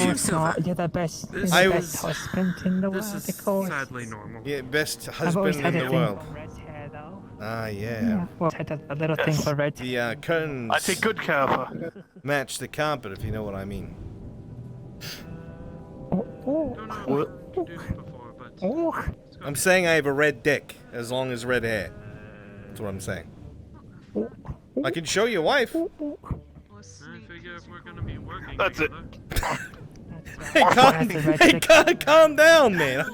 You're the best. You're the I best husband in the world, This is of course. sadly normal. Yeah, best I've always husband had in a the thing world. for red hair, though. Ah, yeah. Yeah, well, I had a little thing for red The curtains. I take good care of her. Match the carpet, if you know what I mean. I'm saying I have a red dick, as long as red hair. That's what I'm saying. I can show your wife. That's it. Calm down, man.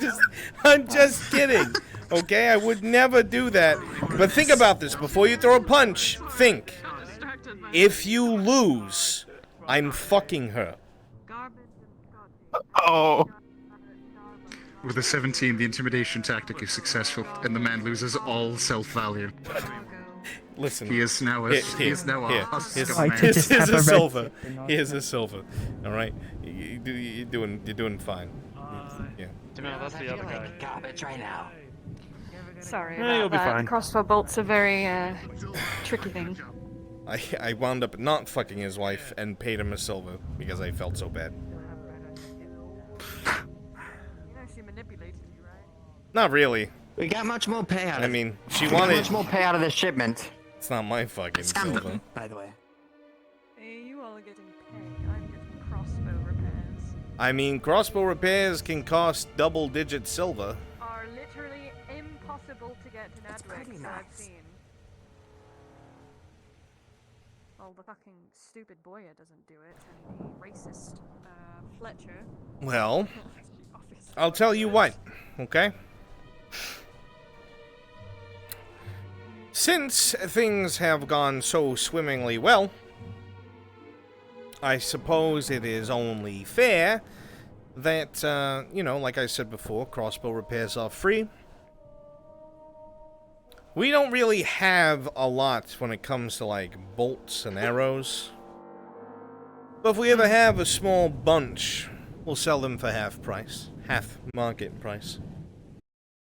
I'm just kidding. Okay, I would never do that. But think about this before you throw a punch. Think. If you lose, I'm fucking her. Oh. With a 17, the intimidation tactic is successful, and the man loses all self-value. Listen. He is now a husk of a man. Here's a silver. Here's a silver. All right, you're doing fine. Yeah. No, that's the other guy. Garbage right now. Sorry Yeah, you'll about be that. fine. Crossbow bolt's a very tricky thing. I wound up not fucking his wife and paid him a silver because I felt so bad. Not really. We got much more pay out of I mean, she we got wanted. much more pay out of this shipment. It's not my fucking silver. By the way. Hey, you all are getting pay. I'm getting crossbow repairs. I mean, crossbow repairs can cost double-digit silver. Are literally impossible to get in Adwex, I've seen. Well, the fucking stupid Boya doesn't do it, and the racist Fletcher. Well, I'll tell you what, okay? Since things have gone so swimmingly well, I suppose it is only fair that, you know, like I said before, crossbow repairs are free. We don't really have a lot when it comes to, like, bolts and arrows. But if we ever have a small bunch, we'll sell them for half price. Half market price.